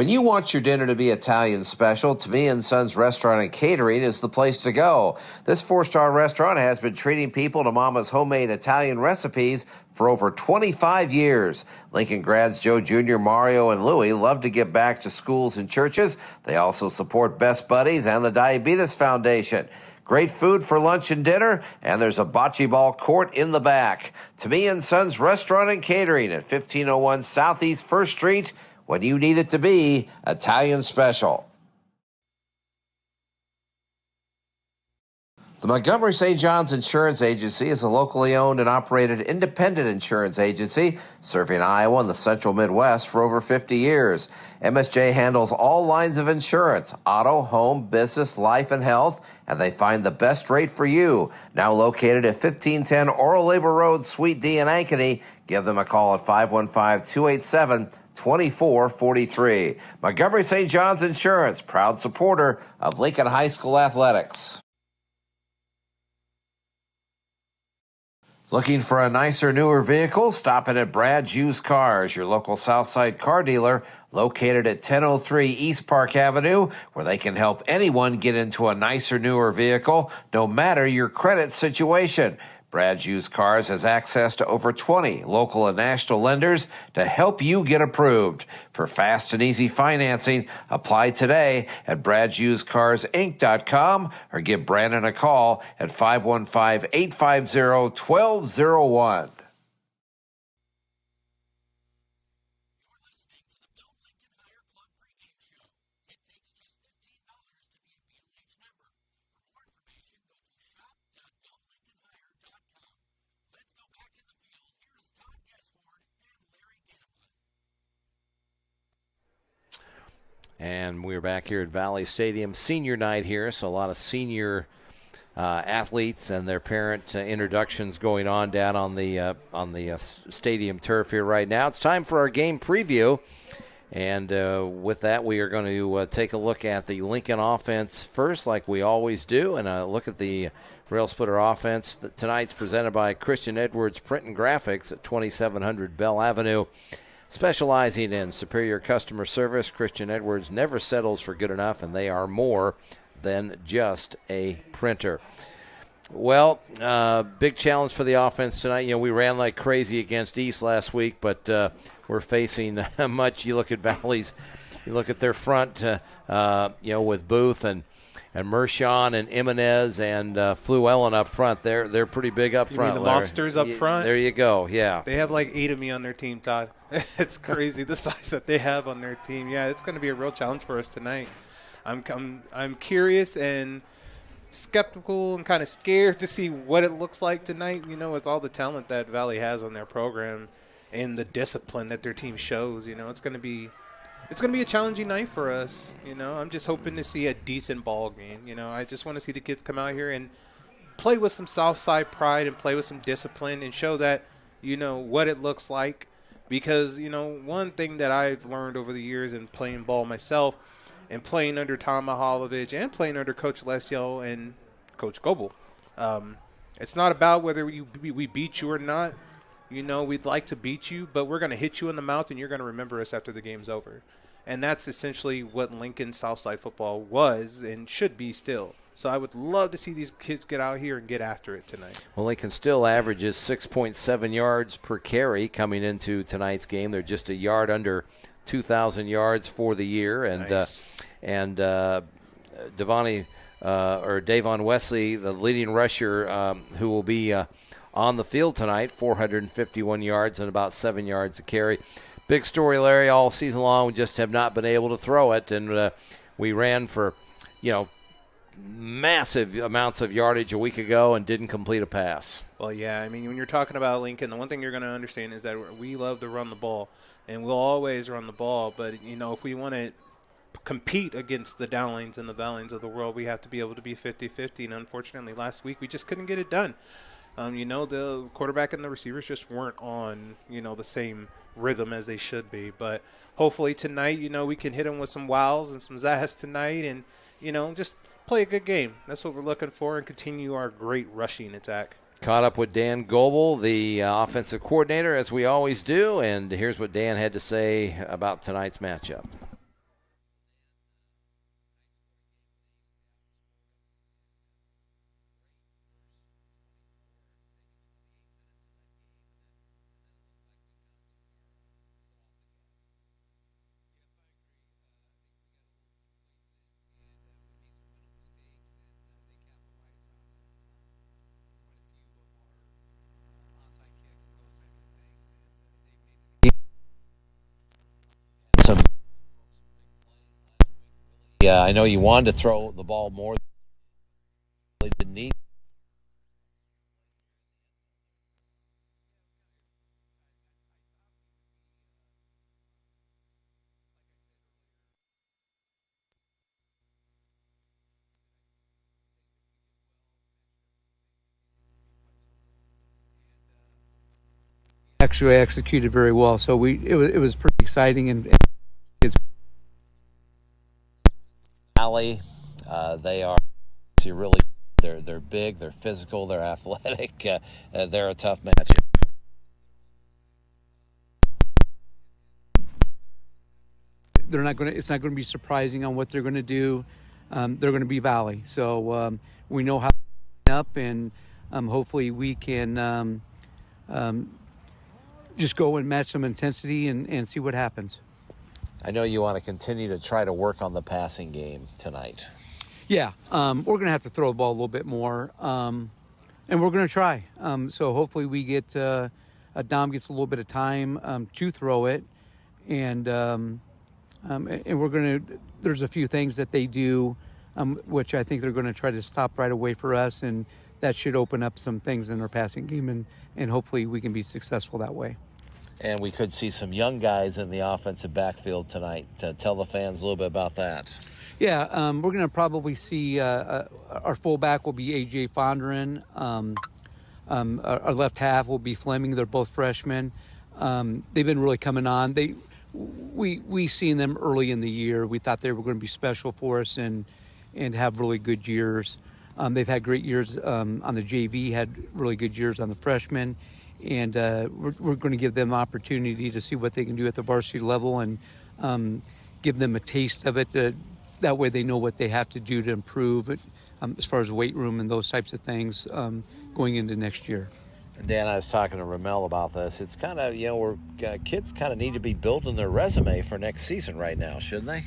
When you want your dinner to be Italian special, To Me and Sons Restaurant and Catering is the place to go. This 4-star restaurant has been treating people to Mama's homemade Italian recipes for over 25 years. Lincoln grads Joe Jr., Mario, and Louie love to give back to schools and churches. They also support Best Buddies and the Diabetes Foundation. Great food for lunch and dinner, and there's a bocce ball court in the back. To Me and Sons Restaurant and Catering at 1501 Southeast 1st Street. When you need it to be Italian special. The Montgomery St. John's Insurance Agency is a locally owned and operated independent insurance agency serving Iowa and the central Midwest for over 50 years. MSJ handles all lines of insurance, auto, home, business, life, and health, and they find the best rate for you. Now located at 1510 Oral Labor Road, Suite D in Ankeny. Give them a call at 515-287-2443. Montgomery St. John's Insurance, proud supporter of Lincoln High School athletics. Looking for a nicer, newer vehicle? Stop in at Brad's Used Cars, your local Southside car dealer, located at 1003 East Park Avenue, where they can help anyone get into a nicer, newer vehicle, no matter your credit situation. Brad's Used Cars has access to over 20 local and national lenders to help you get approved. For fast and easy financing, apply today at bradsusedcarsinc.com or give Brandon a call at 515-850-1201. And we're back here at Valley Stadium, senior night here, so a lot of senior athletes and their parent introductions going on down on the stadium turf here right now. It's time for our game preview, and with that, we are going to take a look at the Lincoln offense first, like we always do, and look at the Railsplitter offense. Tonight's presented by Christian Edwards Print and Graphics at 2700 Bell Avenue. Specializing in superior customer service, Christian Edwards never settles for good enough, and they are more than just a printer. Well, big challenge for the offense tonight. You know, we ran like crazy against East last week, but we're facing much. You look at Valley's, you look at their front, with Booth and Mershon and Jimenez and Fluellen up front. They're pretty big up front. You mean the monsters up front? There you go, yeah. They have like 8 of me on their team, Todd. It's crazy the size that they have on their team. Yeah, it's going to be a real challenge for us tonight. I'm curious and skeptical and kind of scared to see what it looks like tonight, you know, with all the talent that Valley has on their program and the discipline that their team shows. You know, it's going to be a challenging night for us. You know, I'm just hoping to see a decent ball game. You know, I just want to see the kids come out here and play with some Southside pride and play with some discipline and show that, you know, what it looks like. Because, you know, one thing that I've learned over the years in playing ball myself and playing under Tom Mihalovich and playing under Coach Lesio and Coach Goebel, it's not about whether we beat you or not. You know, we'd like to beat you, but we're going to hit you in the mouth and you're going to remember us after the game's over. And that's essentially what Lincoln Southside football was and should be still. So I would love to see these kids get out here and get after it tonight. Well, Lincoln still averages 6.7 yards per carry coming into tonight's game. They're just a yard under 2,000 yards for the year. And nice. Davon Wesley, the leading rusher, who will be on the field tonight, 451 yards and about 7 yards a carry. Big story, Larry, all season long. We just have not been able to throw it. And we ran for, massive amounts of yardage a week ago and didn't complete a pass. Well, yeah, I mean, when you're talking about Lincoln, the one thing you're going to understand is that we love to run the ball, and we'll always run the ball. But, you know, if we want to compete against the downlanes and the valleys of the world, we have to be able to be 50-50. And unfortunately, last week we just couldn't get it done. The quarterback and the receivers just weren't on, the same rhythm as they should be. But hopefully tonight, we can hit them with some wows and some zahs tonight and, just play a good game. That's what we're looking for and continue our great rushing attack. Caught up with Dan Goebel, the offensive coordinator, as we always do, and here's what Dan had to say about tonight's matchup. Yeah, I know you wanted to throw the ball more than you didn't need. Actually executed very well, so it was pretty exciting, and it's Valley, they are really they're big, they're physical, they're athletic, they're a tough matchup. it's not going to be surprising on what they're going to do. They're going to be Valley, so we know how to line up, and hopefully we can just go and match some intensity and see what happens. I know you want to continue to try to work on the passing game tonight. Yeah, we're going to have to throw the ball a little bit more, and we're going to try. So hopefully we get Dom gets a little bit of time to throw it, and we're going to. There's a few things that they do, which I think they're going to try to stop right away for us, and that should open up some things in our passing game, and hopefully we can be successful that way. And we could see some young guys in the offensive backfield tonight. Tell the fans a little bit about that. Yeah, we're going to probably see our fullback will be A.J. Fondren. Our left half will be Fleming. They're both freshmen. They've been really coming on. We seen them early in the year. We thought they were going to be special for us and have really good years. They've had great years on the JV, had really good years on the freshmen. And we're going to give them opportunity to see what they can do at the varsity level and give them a taste of it. That way they know what they have to do to improve as far as weight room and those types of things going into next year. Dan, I was talking to Ramel about this. It's kind of, kids kind of need to be building their resume for next season right now, shouldn't they?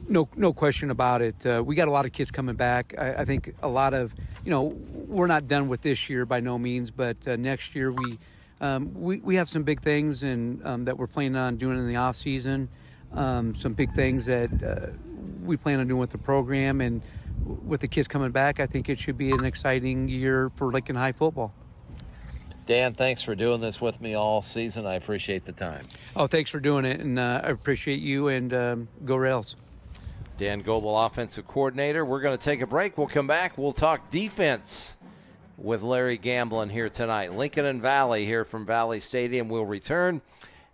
No question about it. We got a lot of kids coming back. I think a lot of, we're not done with this year by no means, but next year we have some big things and that we're planning on doing in the off season. Some big things that we plan on doing with the program, and with the kids coming back, I think it should be an exciting year for Lincoln High football. Dan, thanks for doing this with me all season. I appreciate the time. Oh, thanks for doing it, and I appreciate you, and go Rails. Dan Goebel, offensive coordinator. We're going to take a break. We'll come back. We'll talk defense with Larry Gamblin here tonight. Lincoln and Valley here from Valley Stadium will return,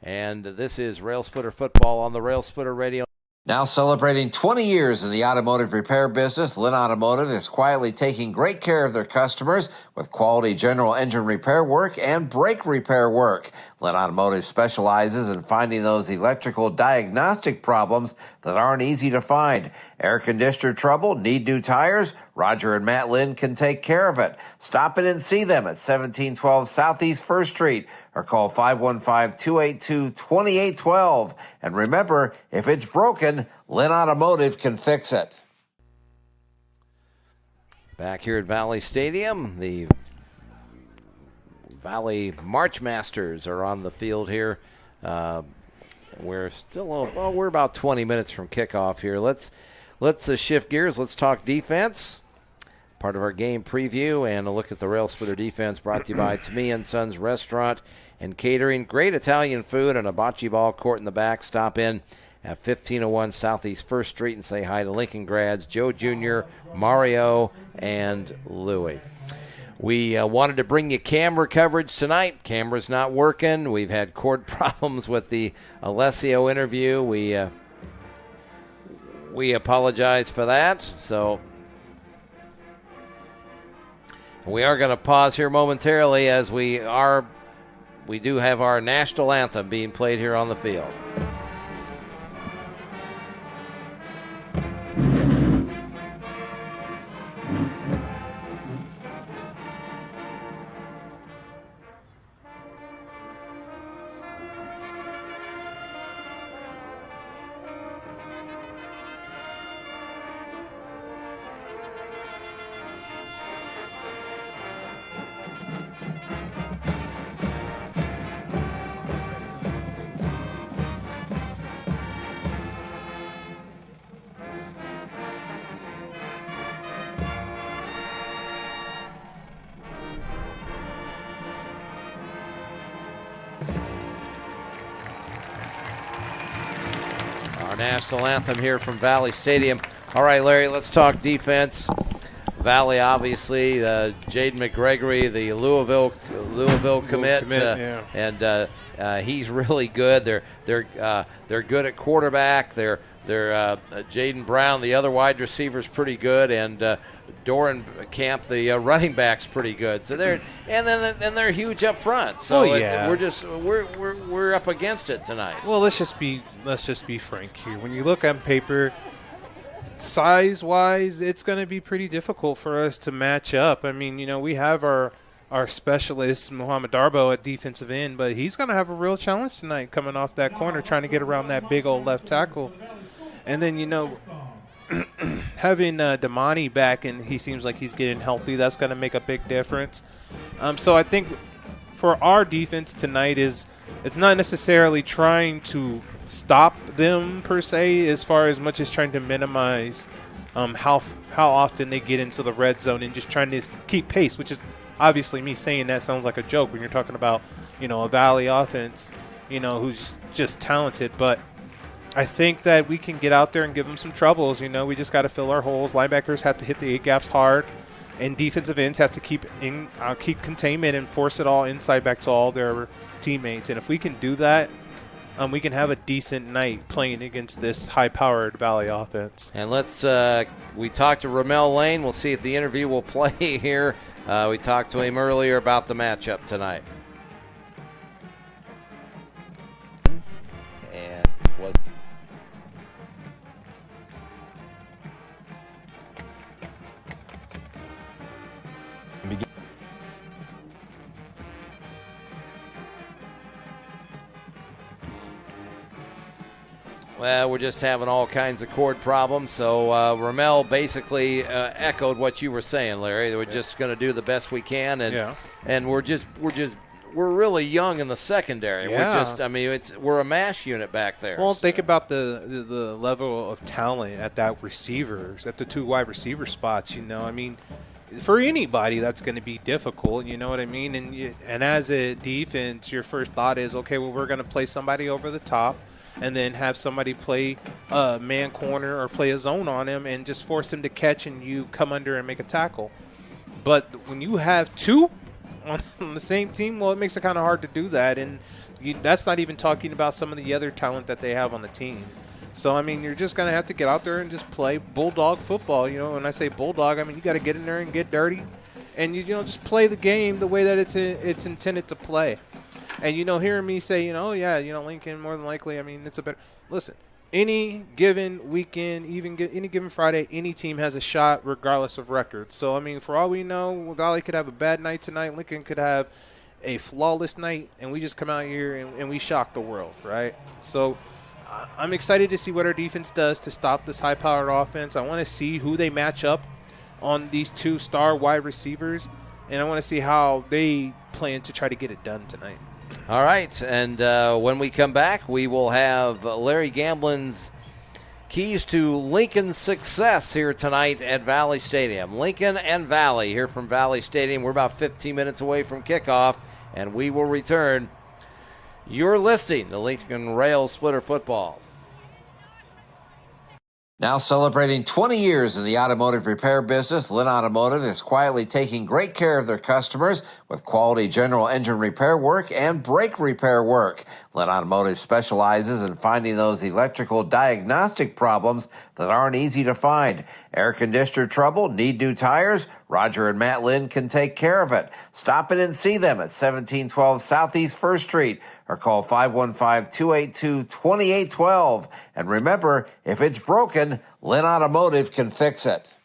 and this is Railsplitter football on the Railsplitter Radio. Now celebrating 20 years in the automotive repair business, Lynn Automotive is quietly taking great care of their customers with quality general engine repair work and brake repair work. Lynn Automotive specializes in finding those electrical diagnostic problems that aren't easy to find. Air conditioner trouble, need new tires? Roger and Matt Lynn can take care of it. Stop in and see them at 1712 Southeast 1st Street or call 515-282-2812. And remember, if it's broken, Lynn Automotive can fix it. Back here at Valley Stadium, the Valley March Masters are on the field here. We're we're about 20 minutes from kickoff here. Let's shift gears. Let's talk defense. Part of our game preview and a look at the Railsplitter defense brought to you by Tamia and Sons Restaurant and Catering. Great Italian food and a bocce ball court in the back. Stop in at 1501 Southeast 1st Street and say hi to Lincoln grads Joe Jr., Mario, and Louie. We wanted to bring you camera coverage tonight. Camera's not working. We've had cord problems with the Alessio interview. We apologize for that. So we are going to pause here momentarily as we do have our national anthem being played here on the field. our national anthem here from Valley Stadium. All right, Larry, let's talk defense. Valley, obviously, Jaden McGregory, the Louisville commit, and he's really good. They're good at quarterback. They're Jaden Brown, the other wide receiver, is pretty good, and Doran Camp, the running back's pretty good. So they're huge up front. So we're up against it tonight. Well, let's just be frank here. When you look on paper, size-wise, it's going to be pretty difficult for us to match up. I mean, we have our specialist, Muhammad Darbo, at defensive end, but he's going to have a real challenge tonight coming off that corner, trying to get around that big old left tackle. And then, having Damani back, and he seems like he's getting healthy, that's going to make a big difference. So I think for our defense tonight it's not necessarily trying to stop them per se, as far as much as trying to minimize how often they get into the red zone and just trying to keep pace, which is obviously me saying that sounds like a joke when you're talking about, a Valley offense, who's just talented. But I think that we can get out there and give them some troubles. We just got to fill our holes. Linebackers have to hit the 8 gaps hard, and defensive ends have to keep containment and force it all inside back to all their teammates. And if we can do that, we can have a decent night playing against this high-powered Valley offense. And we talked to Ramel Lane. We'll see if the interview will play here. We talked to him earlier about the matchup tonight. And was Well, we're just having all kinds of cord problems. So Ramel basically echoed what you were saying, Larry. We're just going to do the best we can, and we're really young in the secondary. Yeah. We're a mash unit back there. Well, think about the level of talent at the 2 wide receiver spots. For anybody, that's going to be difficult. You know what I mean? And as a defense, your first thought is, okay, well, we're going to play somebody over the top, and then have somebody play a man corner or play a zone on him and just force him to catch, and you come under and make a tackle. But when you have 2 on the same team, well, it makes it kind of hard to do that. And that's not even talking about some of the other talent that they have on the team. So, you're just going to have to get out there and just play bulldog football. When I say bulldog, you got to get in there and get dirty. And, just play the game the way that it's intended to play. And, hearing me say, Lincoln, more than likely, it's a better – listen, any given weekend, any given Friday, any team has a shot regardless of record. So, for all we know, Valley could have a bad night tonight. Lincoln could have a flawless night, and we just come out here and we shock the world, right? So, I'm excited to see what our defense does to stop this high-powered offense. I want to see who they match up on these 2 star wide receivers, and I want to see how they plan to try to get it done tonight. All right, and when we come back, we will have Larry Gamblin's keys to Lincoln's success here tonight at Valley Stadium. Lincoln and Valley here from Valley Stadium. We're about 15 minutes away from kickoff, and we will return. You're listening to Lincoln Railsplitter Football. Now celebrating 20 years in the automotive repair business, Lynn Automotive is quietly taking great care of their customers with quality general engine repair work and brake repair work. Lynn Automotive specializes in finding those electrical diagnostic problems that aren't easy to find. Air conditioner trouble, need new tires? Roger and Matt Lynn can take care of it. Stop in and see them at 1712 Southeast 1st Street or call 515-282-2812. And remember, if it's broken, Lynn Automotive can fix it.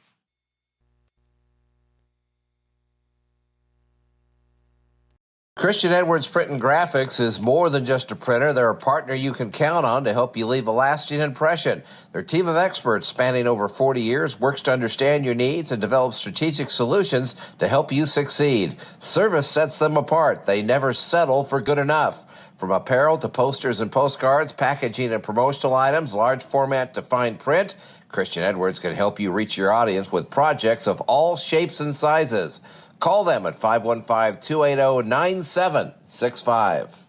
Christian Edwards Print and Graphics is more than just a printer. They're a partner you can count on to help you leave a lasting impression. Their team of experts spanning over 40 years works to understand your needs and develop strategic solutions to help you succeed. Service sets them apart. They never settle for good enough. From apparel to posters and postcards, packaging and promotional items, large format to fine print, Christian Edwards can help you reach your audience with projects of all shapes and sizes. Call them at 515-280-9765.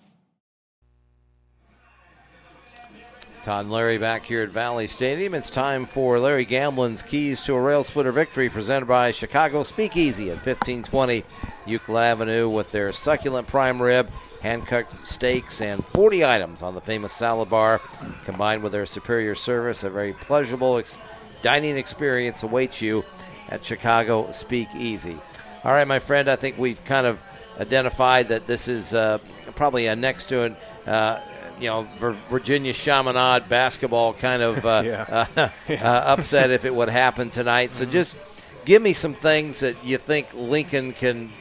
Todd and Larry back here at Valley Stadium. It's time for Larry Gamblin's Keys to a Rail Splitter Victory, presented by Chicago Speakeasy at 1520 Euclid Avenue, with their succulent prime rib, hand-cut steaks, and 40 items on the famous salad bar. Combined with their superior service, a very pleasurable dining experience awaits you at Chicago Speakeasy. All right, my friend, I think we've kind of identified that this is probably a next to an Virginia Chaminade basketball kind of upset if it would happen tonight. So just give me some things that you think Lincoln can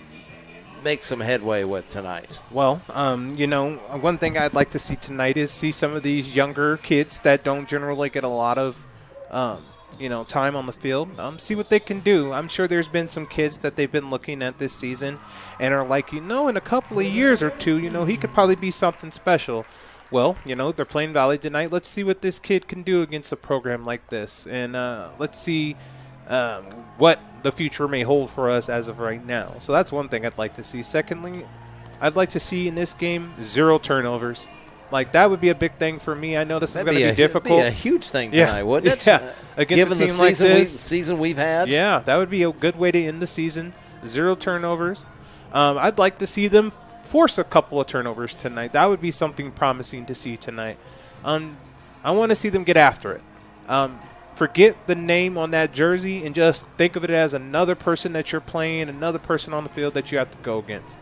make some headway with tonight. Well, one thing I'd like to see tonight is see some of these younger kids that don't generally get a lot of time on the field, see what they can do. I'm sure there's been some kids that they've been looking at this season and are like, in a couple of years or two, he could probably be something special. Well, they're playing Valley tonight. Let's see what this kid can do against a program like this. And let's see what the future may hold for us as of right now. So that's one thing I'd like to see. Secondly, I'd like to see in this game 0 turnovers. Like, that would be a big thing for me. I know this is going to be difficult. That'd be a huge thing tonight, wouldn't it? Yeah, against given a team the like this. season we've had. Yeah, that would be a good way to end the season. 0 turnovers. I'd like to see them force a couple of turnovers tonight. That would be something promising to see tonight. I want to see them get after it. Forget the name on that jersey and just think of it as another person that you're playing, another person on the field that you have to go against.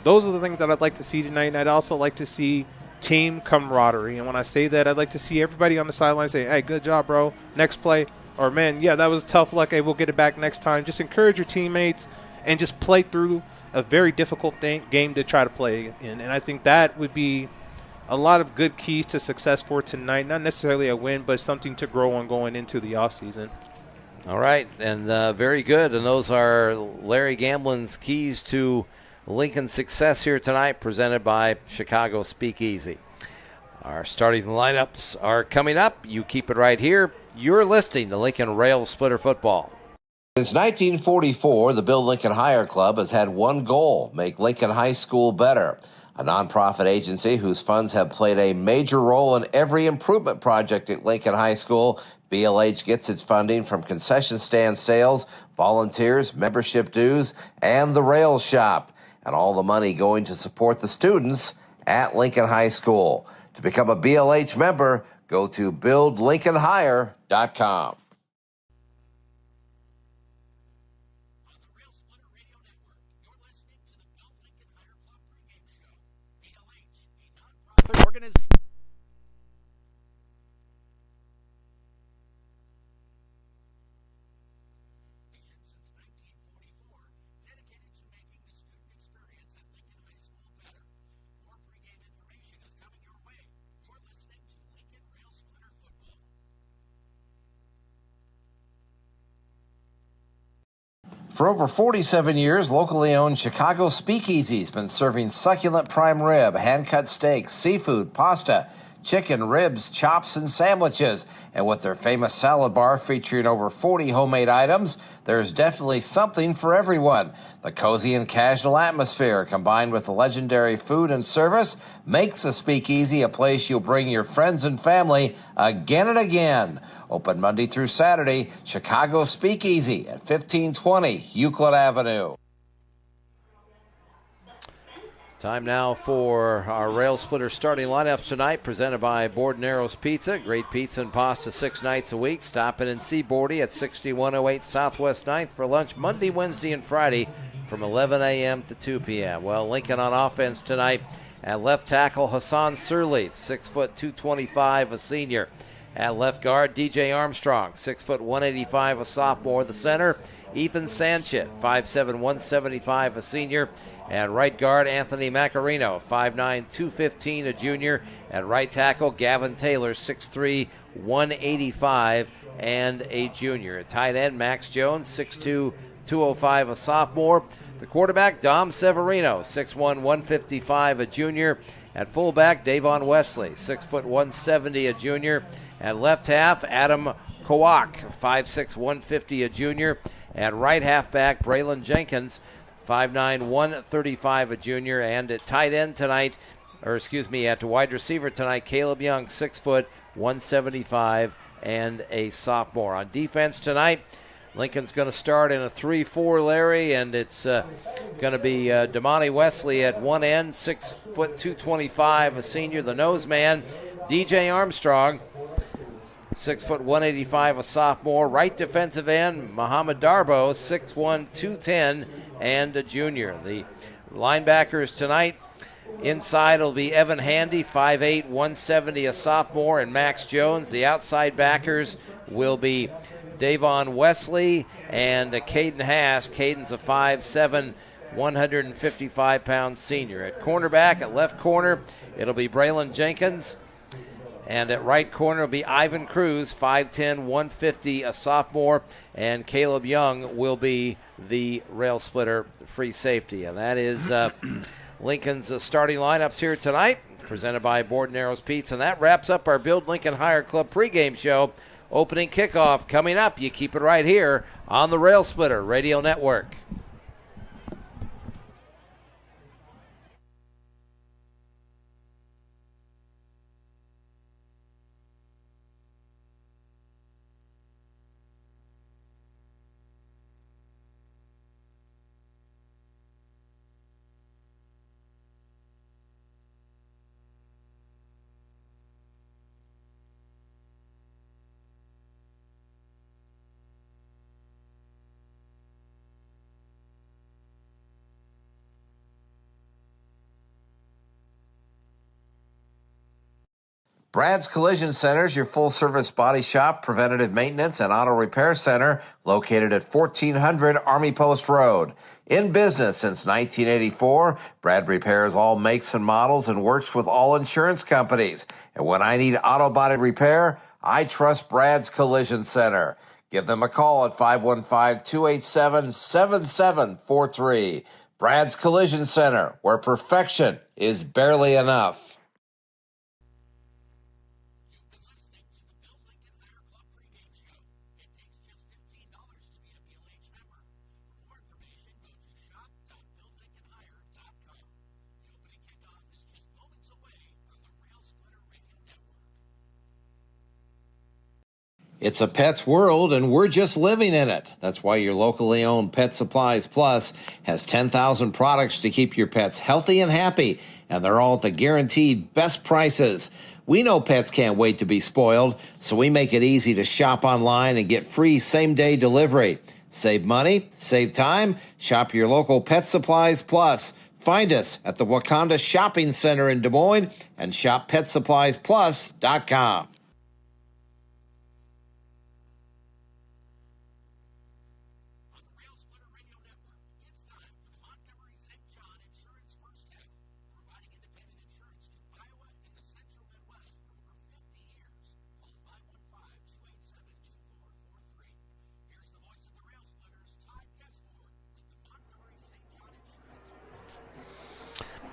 Those are the things that I'd like to see tonight, and I'd also like to see team camaraderie. And when I say that, I'd like to see everybody on the sideline say, hey, good job, bro. Next play. Or, man, yeah, that was tough luck. Hey, we'll get it back next time. Just encourage your teammates and just play through a very difficult game to try to play in. And I think that would be a lot of good keys to success for tonight. Not necessarily a win, but something to grow on going into the offseason. All right, and very good. And those are Larry Gamblin's keys to Lincoln's success here tonight, presented by Chicago Speakeasy. Our starting lineups are coming up. You keep it right here. You're listening to Lincoln Rail Splitter Football. Since 1944, the Build Lincoln Hire Club has had one goal: make Lincoln High School better. A nonprofit agency whose funds have played a major role in every improvement project at Lincoln High School, BLH gets its funding from concession stand sales, volunteers, membership dues, and the rail shop. And all the money going to support the students at Lincoln High School. To become a BLH member, go to buildlincolnhire.com. Organization. Since 1944, dedicated to making the student experience at Lincoln High School better. More pregame information is coming your way. You're listening to Lincoln Rail Splitter Football. For over 47 years, locally owned Chicago Speakeasy's been serving succulent prime rib, hand-cut steaks, seafood, pasta, chicken, ribs, chops, and sandwiches. And with their famous salad bar featuring over 40 homemade items, there's definitely something for everyone. The cozy and casual atmosphere, combined with the legendary food and service, makes a Speakeasy a place you'll bring your friends and family again and again. Open Monday through Saturday, Chicago Speakeasy at 1520 Euclid Avenue. Time now for our Rail Splitter starting lineups tonight, presented by Board & Arrows Pizza. Great pizza and pasta 6 nights a week. Stop in and see Bordy at 6108 Southwest 9th for lunch Monday, Wednesday, and Friday from 11 a.m. to 2 p.m. Well, Lincoln on offense tonight at left tackle, Hassan Sirleaf, 6 foot 225, a senior. At left guard, DJ Armstrong, 6 foot 185, a sophomore. The center, Ethan Sanchez, 5'7", 175, a senior. At right guard, Anthony Macarino, 5'9", 215, a junior. At right tackle, Gavin Taylor, 6'3", 185, and a junior. At tight end, Max Jones, 6'2", 205, a sophomore. The quarterback, Dom Severino, 6'1", 155, a junior. At fullback, Davon Wesley, 6 foot 170, a junior. At left half, Adam Kowak, 5'6", 150, a junior. At right halfback, Braylon Jenkins, 5'9", 135, a junior. And at tight end tonight, at wide receiver tonight, Caleb Young, 6 foot 175, and a sophomore. On defense tonight, Lincoln's going to start in a 3-4, Larry, and it's going to be Damani Wesley at one end, 6 foot 225, a senior, the nose man. DJ Armstrong, 6 foot 185, a sophomore. Right defensive end, Muhammad Darbo, 6'1", 210, and a junior. The linebackers tonight, inside will be Evan Handy, 5'8", 170, a sophomore, and Max Jones. The outside backers will be Davon Wesley and Caden Haas. Caden's a 5'7", 155-pound senior. At cornerback, at left corner, it'll be Braylon Jenkins. And at right corner will be Ivan Cruz, 5'10", 150, a sophomore. And Caleb Young will be the Railsplitter free safety. And that is Lincoln's starting lineups here tonight, presented by Borden Arrows Pizza. And that wraps up our Build Lincoln Higher Club pregame show. Opening kickoff coming up. You keep it right here on the Railsplitter Radio Network. Brad's Collision Center is your full-service body shop, preventative maintenance, and auto repair center located at 1400 Army Post Road. In business since 1984, Brad repairs all makes and models and works with all insurance companies. And when I need auto body repair, I trust Brad's Collision Center. Give them a call at 515-287-7743. Brad's Collision Center, where perfection is barely enough. It's a pet's world, and we're just living in it. That's why your locally owned Pet Supplies Plus has 10,000 products to keep your pets healthy and happy, and they're all at the guaranteed best prices. We know pets can't wait to be spoiled, so we make it easy to shop online and get free same-day delivery. Save money, save time, shop your local Pet Supplies Plus. Find us at the Wakanda Shopping Center in Des Moines and shoppetsuppliesplus.com.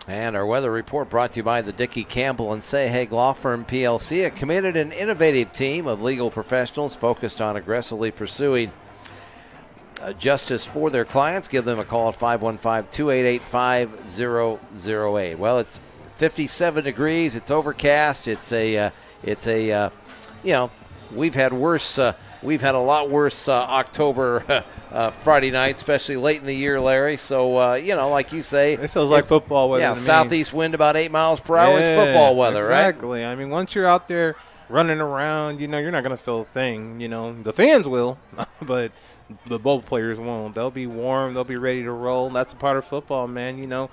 And our weather report brought to you by the Dickey Campbell and Sahag Law Firm PLC, a committed and innovative team of legal professionals focused on aggressively pursuing justice for their clients. Give them a call at 515-288-5008. Well, it's 57 degrees. It's overcast. It's a we've had worse. We've had a lot worse October Friday night, especially late in the year, Larry. So, like you say. It feels like football weather to me. Southeast wind about 8 miles per hour. It's football weather, right? Exactly. I mean, once you're out there running around, you're not going to feel a thing. The fans will, but the ball players won't. They'll be warm. They'll be ready to roll. That's a part of football, man.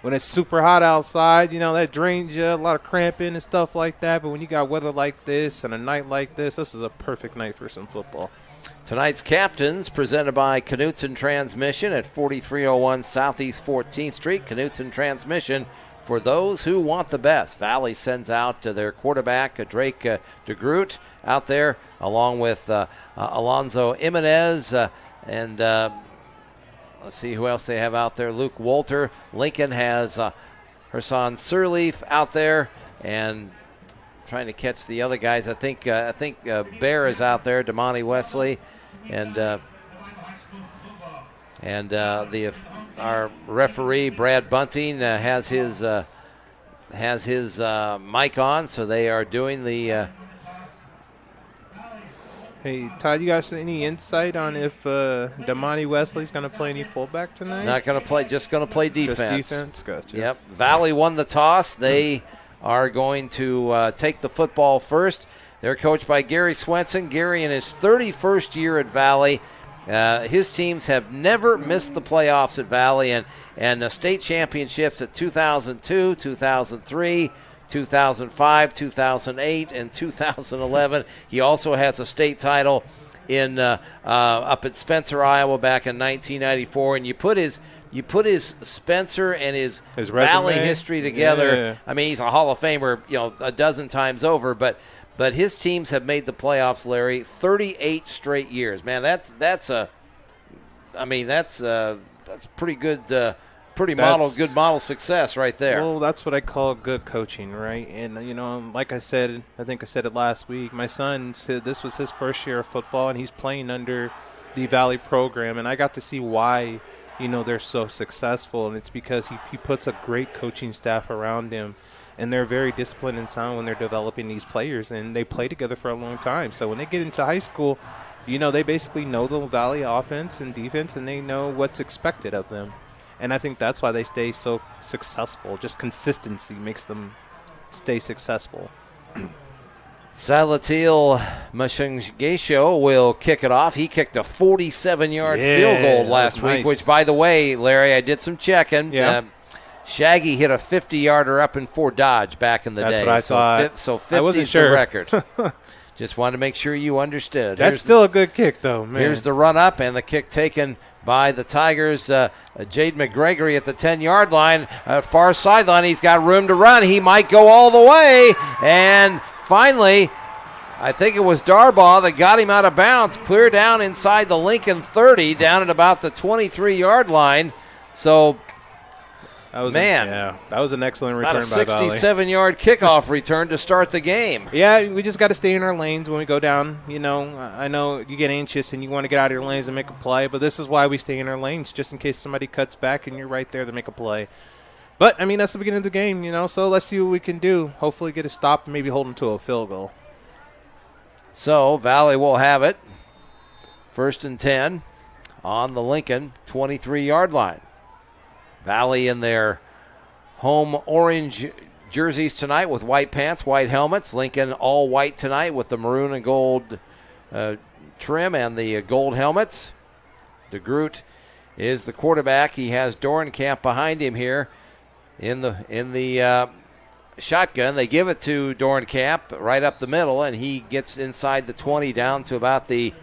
When it's super hot outside, that drains you, a lot of cramping and stuff like that. But when you got weather like this and a night like this is a perfect night for some football. Tonight's captains presented by Knutson Transmission at 4301 Southeast 14th Street. Knutson Transmission, for those who want the best. Valley sends out their quarterback, Drake DeGroot, out there, along with Alonzo Jimenez and let's see who else they have out there. Luke Walter. Lincoln has Hersan Sirleaf out there, and trying to catch the other guys. I think Bear is out there. Damani Wesley, and our referee Brad Bunting has his mic on, so they are doing the Hey, Todd, you guys any insight on if Damani Wesley's going to play any fullback tonight? Not going to play, just going to play defense. Just defense, gotcha. Yep. Valley won the toss. They are going to take the football first. They're coached by Gary Swenson. Gary in his 31st year at Valley. His teams have never missed the playoffs at Valley, and state championships at 2002, 2003, 2005, 2008, and 2011. He also has a state title in up at Spencer, Iowa, back in 1994. And you put his Spencer and his Valley history together. Yeah. I mean, he's a Hall of Famer, a dozen times over. But his teams have made the playoffs, Larry, 38 straight years. Man, that's pretty good. Good model success right there. Well, that's what I call good coaching, right? And, like I said, I think I said it last week, my son, this was his first year of football, and he's playing under the Valley program. And I got to see why, they're so successful. And it's because he puts a great coaching staff around him. And they're very disciplined and sound when they're developing these players. And they play together for a long time. So when they get into high school, they basically know the Valley offense and defense, and they know what's expected of them. And I think that's why they stay so successful. Just consistency makes them stay successful. Salatil Mashangesho will kick it off. He kicked a 47-yard field goal last week, nice. which, by the way, Larry, I did some checking. Yeah. Shaggy hit a 50-yarder up in Fort Dodge back in the day. That's what I thought. So 50 I wasn't is sure. the record. Just wanted to make sure you understood. That's still a good kick, though, man. Here's the run-up and the kick taken by the Tigers. Jade McGregory at the 10-yard line. Far sideline, he's got room to run. He might go all the way. And finally, I think it was Darbaugh that got him out of bounds. Clear down inside the Lincoln 30, down at about the 23-yard line. So, that was an excellent return about by Valley. a 67-yard kickoff return to start the game. Yeah, we just got to stay in our lanes when we go down. I know you get anxious and you want to get out of your lanes and make a play, but this is why we stay in our lanes, just in case somebody cuts back and you're right there to make a play. But, that's the beginning of the game, so let's see what we can do. Hopefully get a stop and maybe hold them to a field goal. So, Valley will have it. 1st and 10 on the Lincoln 23-yard line. Valley in their home orange jerseys tonight with white pants, white helmets. Lincoln all white tonight with the maroon and gold trim and the gold helmets. DeGroot is the quarterback. He has Dorenkamp behind him here in the shotgun. They give it to Dorenkamp right up the middle, and he gets inside the 20 down to about the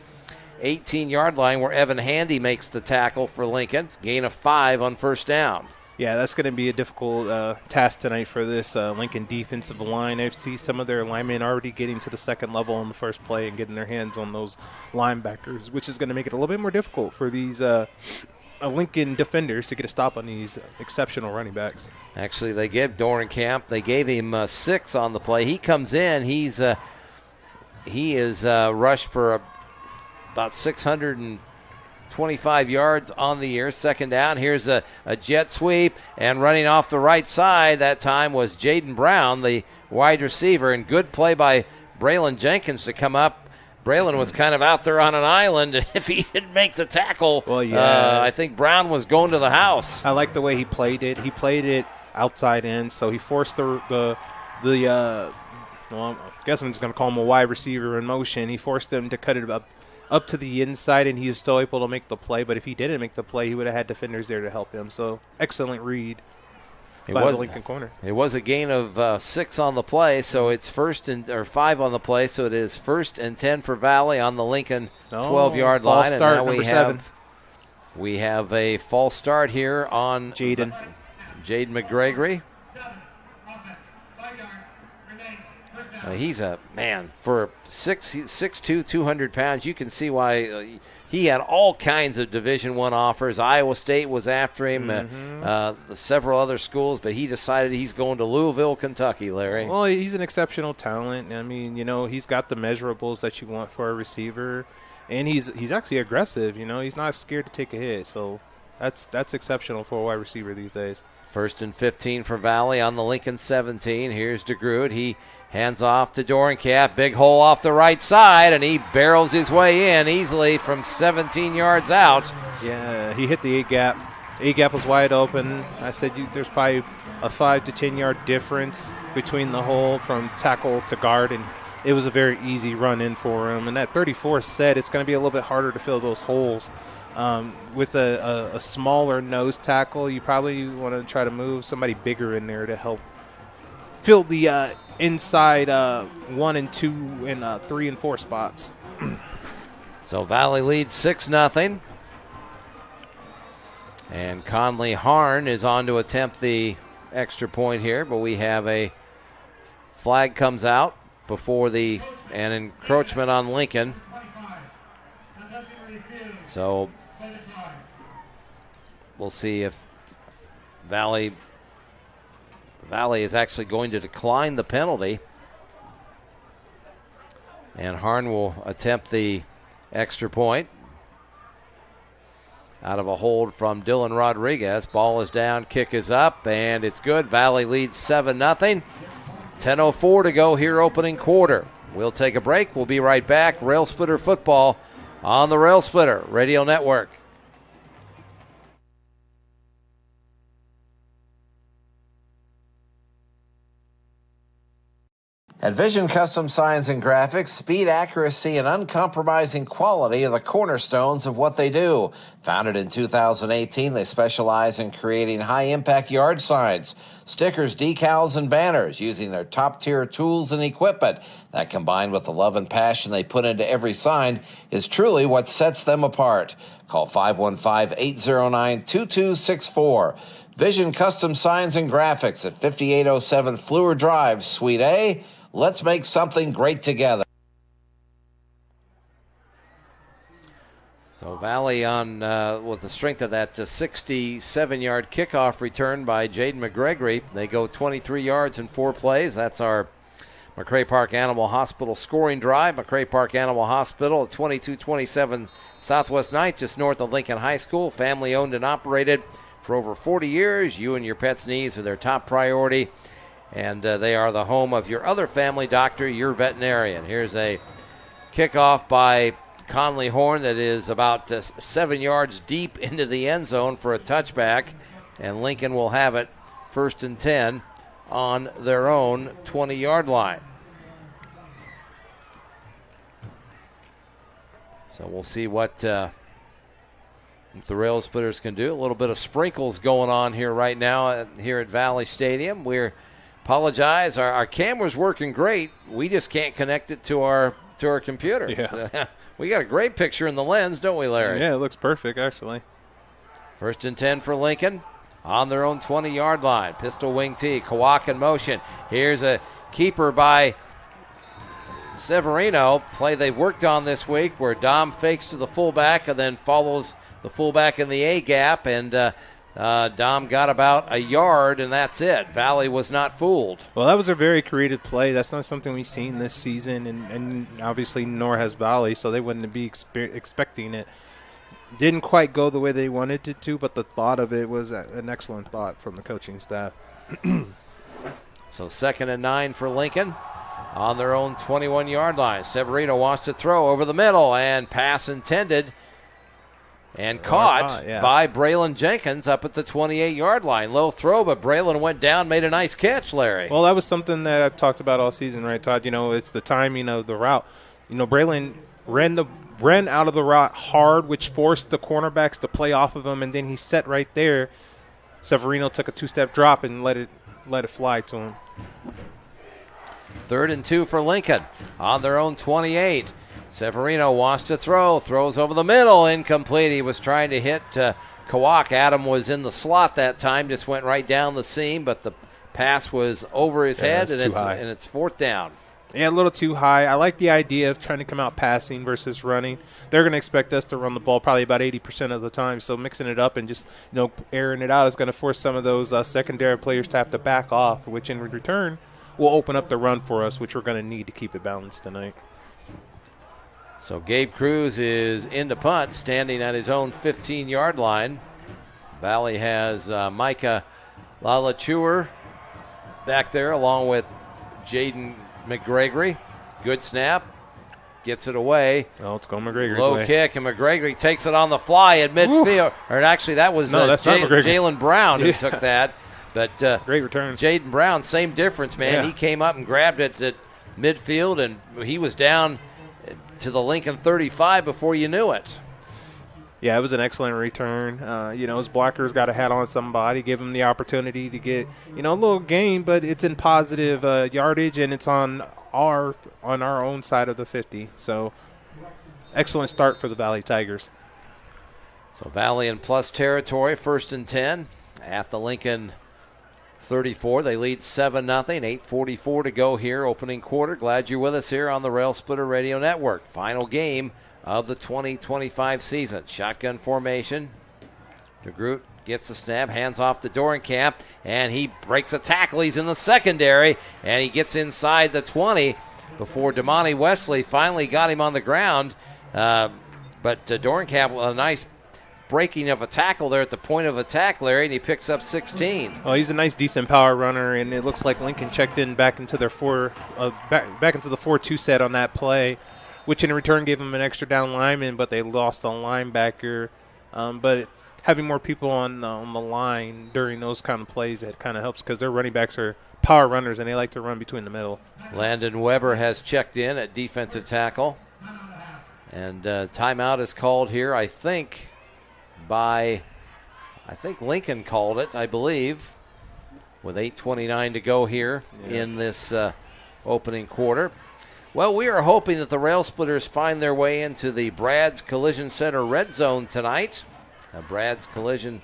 18-yard line where Evan Handy makes the tackle for Lincoln. Gain of 5 on first down. Yeah, that's going to be a difficult task tonight for this Lincoln defensive line. I see some of their linemen already getting to the second level on the first play and getting their hands on those linebackers, which is going to make it a little bit more difficult for these Lincoln defenders to get a stop on these exceptional running backs. Actually, they gave Dorenkamp, they gave him 6 on the play. He comes in, he is rushed for about 625 yards on the year. Second down. Here's a jet sweep, and running off the right side that time was Jaden Brown, the wide receiver, and good play by Braylon Jenkins to come up. Braylon was kind of out there on an island, and if he didn't make the tackle, I think Brown was going to the house. I like the way he played it. He played it outside in, so he forced I guess I'm just going to call him a wide receiver in motion. He forced them to cut it up to the inside, and he was still able to make the play. But if he didn't make the play, he would have had defenders there to help him. So excellent read by the Lincoln corner. It was a gain of 6 on the play, so it's 5 on the play. So it is 1st and 10 for Valley on the Lincoln 12-yard line. And now we have a false start here on Jaden McGregory. He's a man for 6'2", 200 pounds. You can see why he had all kinds of Division I offers. Iowa State was after him, several other schools, but he decided he's going to Louisville, Kentucky, Larry. Well, he's an exceptional talent. I mean, he's got the measurables that you want for a receiver, and he's actually aggressive. He's not scared to take a hit, so that's exceptional for a wide receiver these days. 1st and 15 for Valley on the Lincoln 17. Here's DeGroot. Hands off to Dorenkamp. Big hole off the right side, and he barrels his way in easily from 17 yards out. Yeah, he hit the A-gap. A-gap was wide open. I said there's probably a 5 to 10 yard difference between the hole from tackle to guard, and it was a very easy run in for him. And that 34 set, it's going to be a little bit harder to fill those holes. With a smaller nose tackle, you probably want to try to move somebody bigger in there to help fill the inside 1 and 2 and 3 and 4 spots. So Valley leads 6-0. And Conley Harn is on to attempt the extra point here, but we have a flag comes out before an encroachment on Lincoln. So we'll see if Valley is actually going to decline the penalty. And Harn will attempt the extra point out of a hold from Dylan Rodriguez. Ball is down, kick is up, and it's good. Valley leads 7-0. 10:04 to go here, opening quarter. We'll take a break. We'll be right back. Railsplitter football on the Railsplitter Radio Network. At Vision Custom Signs and Graphics, speed, accuracy, and uncompromising quality are the cornerstones of what they do. Founded in 2018, they specialize in creating high-impact yard signs, stickers, decals, and banners using their top-tier tools and equipment. That, combined with the love and passion they put into every sign, is truly what sets them apart. Call 515-809-2264. Vision Custom Signs and Graphics at 5807 Fleur Drive, Suite A. Let's make something great together. So Valley on with the strength of that 67-yard kickoff return by Jaden McGregory. They go 23 yards in 4 plays. That's our McRae Park Animal Hospital scoring drive. McRae Park Animal Hospital at 2227 Southwest 9th, just north of Lincoln High School. Family owned and operated for over 40 years. You and your pet's needs are their top priority. And they are the home of your other family doctor, your veterinarian. Here's a kickoff by Conley Horn that is about 7 yards deep into the end zone for a touchback. And Lincoln will have it 1st and 10 on their own 20-yard line. So we'll see what the Railsplitters can do. A little bit of sprinkles going on here right now here at Valley Stadium. We're apologize. Our camera's working great. We just can't connect it to our computer. Yeah. We got a great picture in the lens, don't we, Larry? Yeah, it looks perfect, actually. 1st and 10 for Lincoln on their own 20-yard line. Pistol wing T. Kawak in motion. Here's a keeper by Severino. Play they've worked on this week where Dom fakes to the fullback and then follows the fullback in the A-gap, and Dom got about a yard, and that's it. Valley was not fooled. Well, that was a very creative play. That's not something we've seen this season, and obviously nor has Valley, so they wouldn't be expecting it. Didn't quite go the way they wanted it to, but the thought of it was an excellent thought from the coaching staff. So 2nd and 9 for Lincoln on their own 21-yard line. Severino wants to throw over the middle, and pass intended. And caught by Braylon Jenkins up at the 28-yard line. Low throw, but Braylon went down, made a nice catch, Larry. Well, that was something that I've talked about all season, right, Todd? You know, it's the timing of the route. You know, Braylon ran out of the route hard, which forced the cornerbacks to play off of him, and then he set right there. Severino took a 2-step drop and let it fly to him. 3rd and 2 for Lincoln on their own 28. Severino wants to throws over the middle, incomplete. He was trying to hit Kawak. Adam was in the slot that time, just went right down the seam, but the pass was over his head, and it's 4th down. Yeah, a little too high. I like the idea of trying to come out passing versus running. They're going to expect us to run the ball probably about 80% of the time, so mixing it up and just airing it out is going to force some of those secondary players to have to back off, which in return will open up the run for us, which we're going to need to keep it balanced tonight. So Gabe Cruz is in to punt, standing at his own 15-yard line. Valley has Micah Lalachur back there, along with Jaden McGregory. Good snap. Gets it away. Oh, it's going McGregor's Low way. kick, and McGregory takes it on the fly at midfield. Or actually, that was that's not McGregor. Jalen Brown who took that. But Great return. Jaden Brown, same difference, man. Yeah. He came up and grabbed it at midfield, and he was down to the Lincoln 35 before you knew it. Yeah, it was an excellent return. His blockers got a hat on somebody, give him the opportunity to get, a little gain, but it's in positive yardage, and it's on our own side of the 50. So, excellent start for the Valley Tigers. So Valley in plus territory, 1st and 10 at the Lincoln 34. They lead 7-0, 8:44 to go here, opening quarter. Glad you're with us here on the Rail Splitter Radio Network. Final game of the 2025 season. Shotgun formation. DeGroot gets a snap, hands off to Dorenkamp, and he breaks a tackle. He's in the secondary, and he gets inside the 20 before Damani Wesley finally got him on the ground. But Dorenkamp, a nice breaking of a tackle there at the point of attack, Larry, and he picks up 16. Oh, he's a nice, decent power runner, and it looks like Lincoln checked in back into their back into the 4-2 set on that play, which in return gave them an extra down lineman, but they lost a linebacker. But having more people on the line during those kind of plays, that kind of helps because their running backs are power runners, and they like to run between the middle. Landon Weber has checked in at defensive tackle. And timeout is called here, I think Lincoln called it, I believe, with 8:29 to go here in this opening quarter. Well, we are hoping that the Rail Splitters find their way into the Brad's Collision Center red zone tonight. Brad's Collision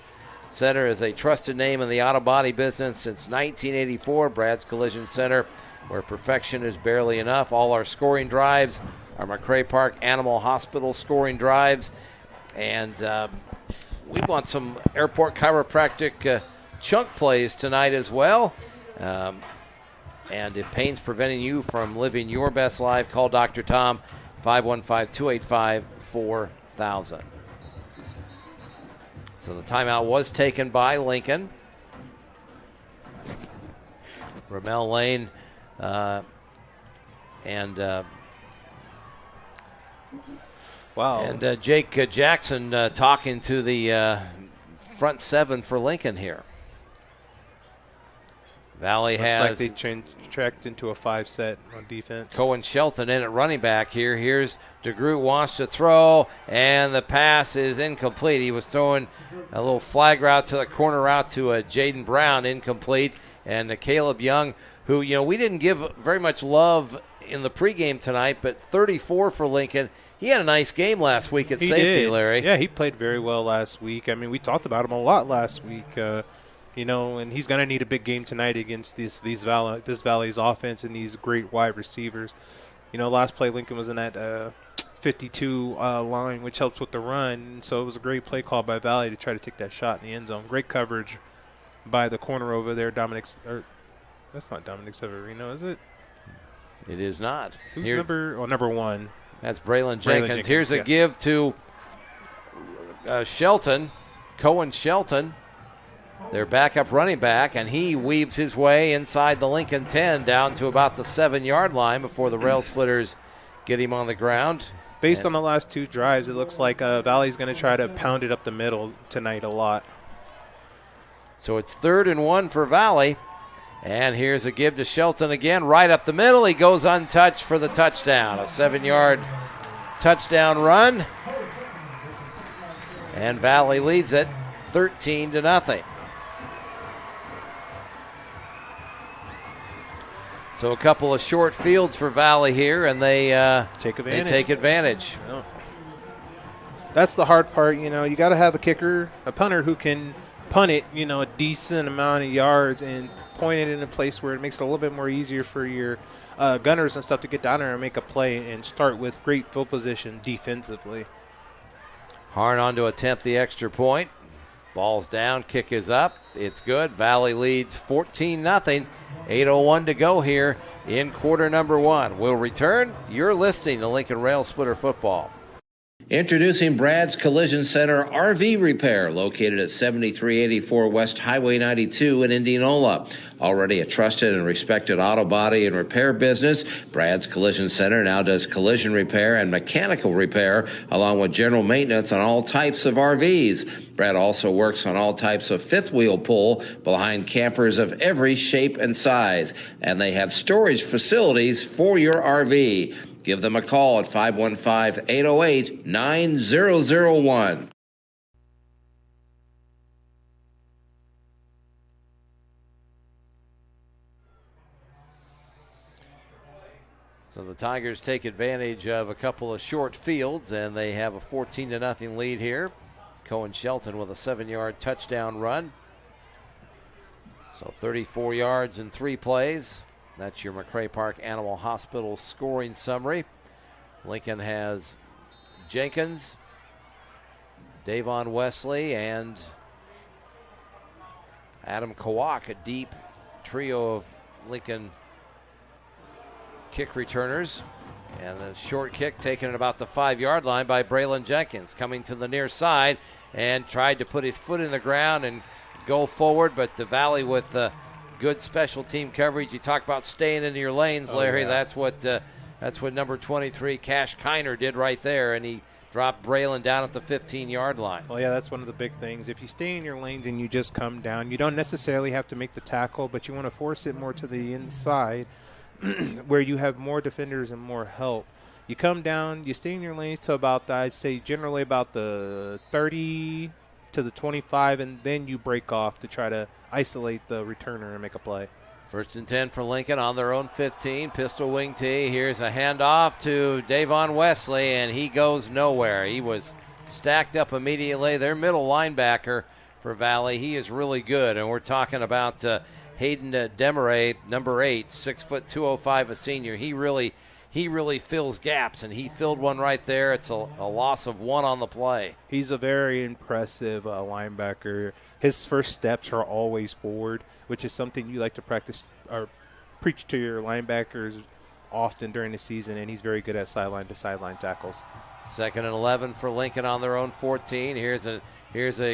Center is a trusted name in the auto body business since 1984. Brad's Collision Center, where perfection is barely enough. All our scoring drives are McCray Park Animal Hospital scoring drives. And we want some airport chiropractic chunk plays tonight as well. And if pain's preventing you from living your best life, call Dr. Tom, 515-285-4000. So the timeout was taken by Lincoln. Ramel Lane Wow. And Jake Jackson talking to the front seven for Lincoln here. Valley Looks has like they tracked into a 5-set on defense. Cohen Shelton in at running back here. Here's DeGroot wants to throw, and the pass is incomplete. He was throwing a little flag route to the corner route to Jaden Brown, incomplete. And Caleb Young, who, we didn't give very much love in the pregame tonight, but 34 for Lincoln. He had a nice game last week at safety, did. Larry. Yeah, he played very well last week. I mean, we talked about him a lot last week. And he's going to need a big game tonight against this Valley's offense and these great wide receivers. Last play Lincoln was in that 52 line, which helps with the run. So it was a great play call by Valley to try to take that shot in the end zone. Great coverage by the corner over there, that's not Dominic Severino, is it? It is not. Who's number one? That's Braylon Jenkins. Here's a give to Shelton, Cohen Shelton, their backup running back, and he weaves his way inside the Lincoln 10 down to about the 7-yard line before the Rail Splitters get him on the ground. Based on the last two drives, it looks like Valley's going to try to pound it up the middle tonight a lot. So it's 3rd and 1 for Valley. And here's a give to Shelton again, right up the middle. He goes untouched for the touchdown. A 7-yard touchdown run. And Valley leads it 13-0. So a couple of short fields for Valley here, and they take advantage. Oh. That's the hard part. You got to have a kicker, a punter who can punt it, a decent amount of yards and point it in a place where it makes it a little bit more easier for your gunners and stuff to get down there and make a play and start with great field position defensively. Harn on to attempt the extra point. Ball's down, kick is up. It's good. Valley leads 14-0. 8:01 to go here in quarter number 1. We'll return. You're listening to Lincoln Rail Splitter Football. Introducing Brad's Collision Center RV Repair, located at 7384 West Highway 92 in Indianola. Already a trusted and respected auto body and repair business, Brad's Collision Center now does collision repair and mechanical repair, along with general maintenance on all types of RVs. Brad also works on all types of fifth wheel pull behind campers of every shape and size. And they have storage facilities for your RV. Give them a call at 515-808-9001. So the Tigers take advantage of a couple of short fields, and they have a 14-0 lead here. Cohen Shelton with a 7-yard touchdown run. So 34 yards in 3 plays. That's your McRae Park Animal Hospital scoring summary. Lincoln has Jenkins, Davon Wesley, and Adam Kowak, a deep trio of Lincoln kick returners. And the short kick taken at about the 5-yard line by Braylon Jenkins, coming to the near side and tried to put his foot in the ground and go forward, but the Valley with good special team coverage. You talk about staying in your lanes, Larry. Oh, yeah. That's what number 23, Cash Kiner, did right there, and he dropped Braylon down at the 15-yard line. Well, yeah, that's one of the big things. If you stay in your lanes and you just come down, you don't necessarily have to make the tackle, but you want to force it more to the inside where you have more defenders and more help. You come down, you stay in your lanes to about, I'd say, generally about the 30 to the 25, and then you break off to try to isolate the returner and make a play. 1st and 10 for Lincoln on their own 15. Pistol wing tee. Here's a handoff to Davon Wesley, and he goes nowhere. He was stacked up immediately. Their middle linebacker for Valley, he is really good, and we're talking about Hayden Demaray, number 8, 6 foot 205, a senior. He really fills gaps, and he filled one right there. It's a loss of 1 on the play. He's a very impressive linebacker. His first steps are always forward, which is something you like to practice or preach to your linebackers often during the season, and he's very good at sideline-to-sideline tackles. 2nd and 11 for Lincoln on their own 14. Here's a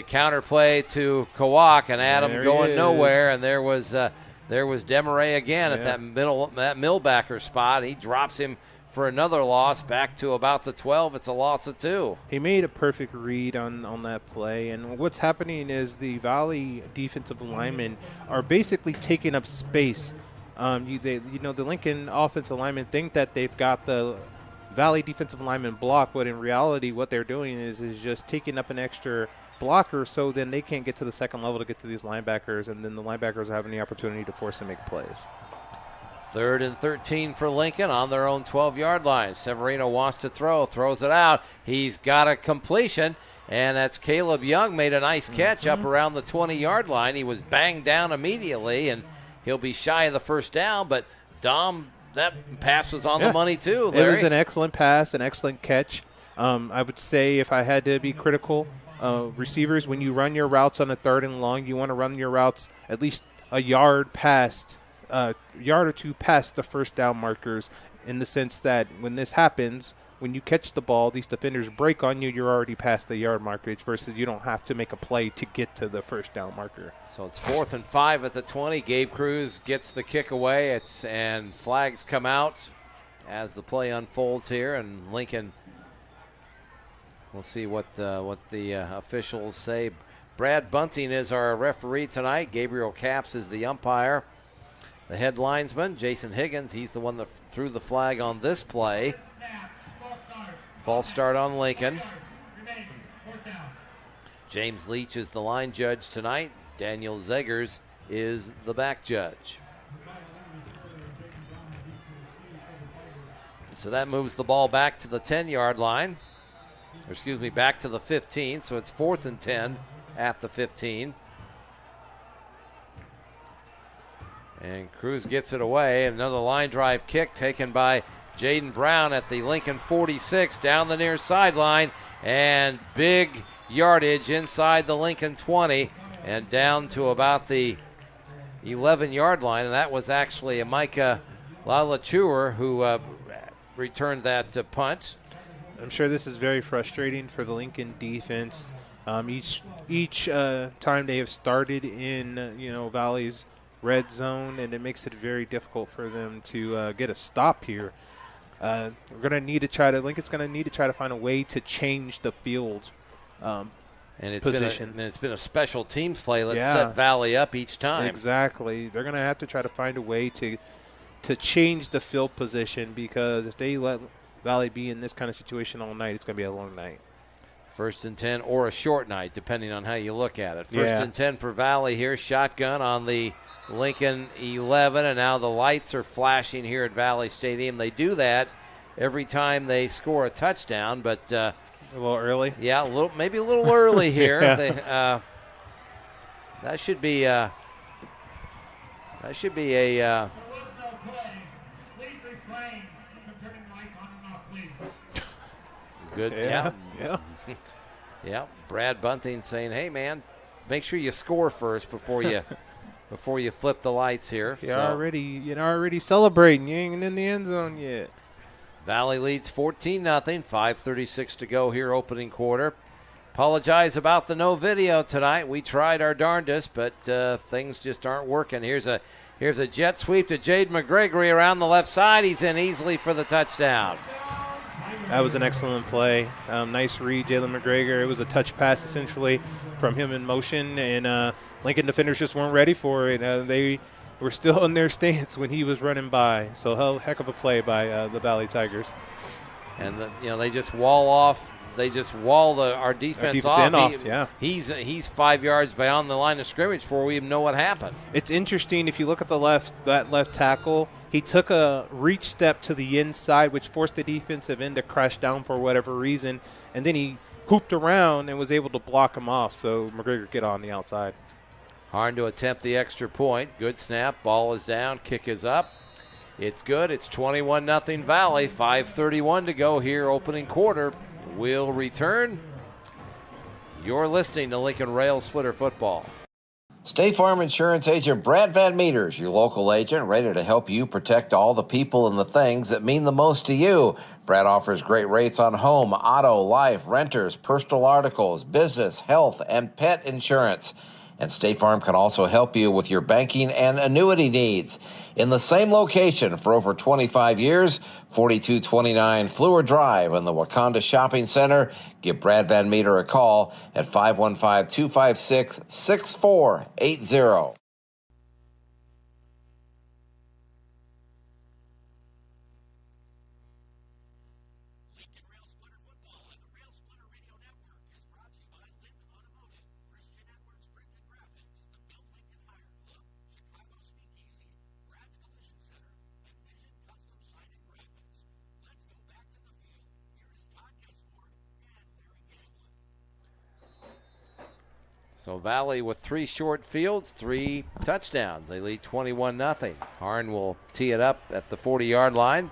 counter play to Kowak, and Adam going nowhere, and there was Demaray again at that millbacker spot. He drops him for another loss back to about the 12. It's a loss of 2. He made a perfect read on that play, and what's happening is the Valley defensive linemen are basically taking up space. The Lincoln offensive linemen think that they've got the Valley defensive lineman block, but in reality what they're doing is just taking up an extra blocker, so then they can't get to the second level to get to these linebackers, and then the linebackers are having the opportunity to force them to make plays. 3rd and 13 for Lincoln on their own 12-yard line. Severino wants to throws it out. He's got a completion, and that's Caleb Young made a nice catch up around the 20-yard line. He was banged down immediately, and he'll be shy of the first down, but Dom, that pass was on the money too, Larry. It was an excellent pass, an excellent catch. I would say if I had to be critical, receivers, when you run your routes on a 3rd and long, you want to run your routes at least a yard or two past the first down markers, in the sense that when this happens, when you catch the ball, these defenders break on you, you're already past the yard markage, versus you don't have to make a play to get to the first down marker. So it's 4th and 5 at the 20. Gabe Cruz gets the kick away, and flags come out as the play unfolds here, and Lincoln, we'll see what the officials say. Brad Bunting is our referee tonight. Gabriel Capps is the umpire. The head linesman, Jason Higgins, he's the one that threw the flag on this play. False start on Lincoln. James Leach is the line judge tonight. Daniel Zegers is the back judge. So that moves the ball back to the 10-yard line. Back to the 15. So it's 4th and 10 at the 15. And Cruz gets it away. Another line drive kick taken by Jaden Brown at the Lincoln 46 down the near sideline. And big yardage inside the Lincoln 20 and down to about the 11-yard line. And that was actually a Micah Lalachur who returned that punt. I'm sure this is very frustrating for the Lincoln defense. Each time they have started in Valley's red zone, and it makes it very difficult for them to get a stop here. Lincoln's going to need to try to find a way to change the field position. It's been a special teams play. Let's set Valley up each time. Exactly. They're going to have to try to find a way to change the field position, because if they let Valley be in this kind of situation all night, it's going to be a long night. 1st and 10 or a short night, depending on how you look at it. 1st and 10 for Valley here. Shotgun on the Lincoln 11, and now the lights are flashing here at Valley Stadium. They do that every time they score a touchdown, but a little early. Yeah, maybe a little early here. Yeah. That should be a good. Yeah. Yeah. Brad Bunting saying, "Hey man, make sure you score first before you flip the lights here." You're already celebrating. You ain't in the end zone yet. Valley leads 14-0. 5:36 to go here, opening quarter. Apologize about the no video tonight. We tried our darndest, but things just aren't working. Here's a jet sweep to Jaden McGregory around the left side. He's in easily for the touchdown. That was an excellent play. Nice read, Jalen McGregor. It was a touch pass essentially from him in motion, and Lincoln defenders just weren't ready for it. They were still in their stance when he was running by. So heck of a play by the Valley Tigers. And they just wall off. They just wall our defense off. He's 5 yards beyond the line of scrimmage before we even know what happened. It's interesting if you look at that left tackle. He took a reach step to the inside, which forced the defensive end to crash down for whatever reason, and then he hooped around and was able to block him off. So McGregor get on the outside. Harn to attempt the extra point. Good snap. Ball is down. Kick is up. It's good. It's 21-0 Valley. 5:31 to go here, opening quarter. We'll return. You're listening to Lincoln Railsplitter Football. State Farm Insurance Agent Brad Van Meters, your local agent, ready to help you protect all the people and the things that mean the most to you. Brad offers great rates on home, auto, life, renters, personal articles, business, health, and pet insurance. And State Farm can also help you with your banking and annuity needs. In the same location for over 25 years, 4229 Fleur Drive in the Wakanda Shopping Center. Give Brad Van Meter a call at 515-256-6480. Lincoln Railsplitter Football on the Railsplitter Radio Network is brought to you by Lincoln Automotive, Christian Edwards Print and Graphics, the Bill Lincoln Hire Club, Chicago Speakeasy, Brad's Collision Center, and Vision Custom Sign and Graphics. Let's go back to the field. Here is Todd Gesford and Larry Gamlin. So Valley with 3 short fields, 3 touchdowns. They lead 21-0. Harn will tee it up at the 40-yard line.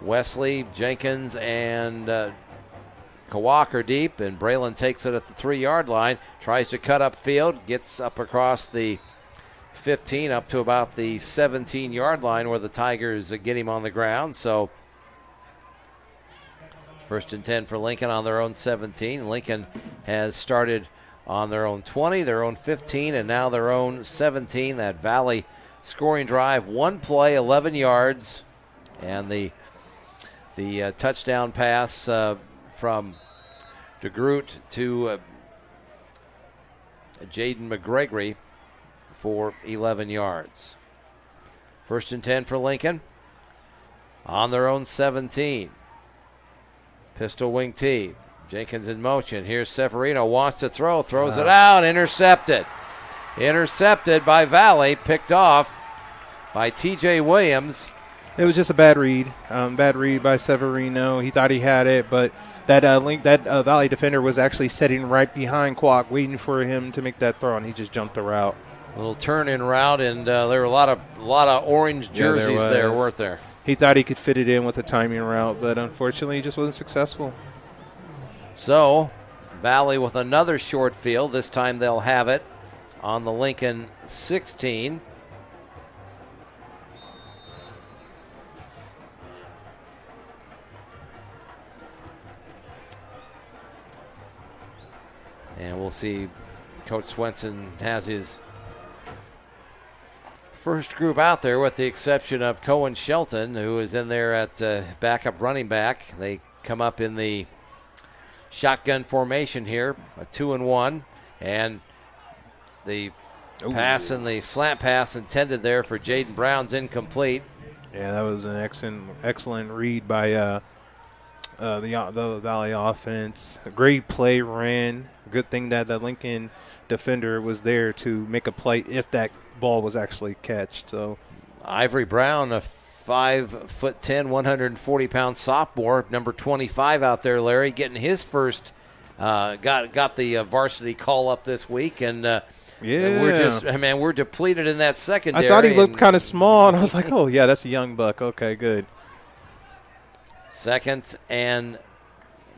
Wesley, Jenkins, and Kawak are deep, and Braylon takes it at the 3-yard line, tries to cut upfield, gets up across the 15 up to about the 17-yard line where the Tigers get him on the ground. So 1st and 10 for Lincoln on their own 17. Lincoln has started on their own 20, their own 15, and now their own 17. That Valley scoring drive, 1 play, 11 yards, and the touchdown pass from DeGroot to Jaden McGregory for 11 yards. 1st and 10 for Lincoln on their own 17. Pistol wing tee. Jenkins in motion. Here's Severino, wants to throws it out, intercepted. Intercepted by Valley, picked off by T.J. Williams. It was just a bad read. Bad read by Severino. He thought he had it, but that Valley defender was actually sitting right behind Kwok, waiting for him to make that throw, and he just jumped the route. A little turn-in route, and there were a lot of orange jerseys there, weren't there? He thought he could fit it in with a timing route, but unfortunately, he just wasn't successful. So, Valley with another short field. This time they'll have it on the Lincoln 16. And we'll see Coach Swenson has his first group out there with the exception of Cohen Shelton, who is in there at backup running back. They come up in the shotgun formation here, a 2-1. And the pass and the slant pass intended there for Jaden Brown's incomplete. Yeah, that was an excellent read by the Valley offense. A great play ran. Good thing that the Lincoln defender was there to make a play if that ball was actually catched. So Ivory Brown, a 5'10", 140-pound sophomore, number 25 out there, Larry, getting his first. Got the varsity call up this week, and we're depleted in that secondary. I thought he looked kind of small, and I was like, oh yeah, that's a young buck. Okay, good. 2nd and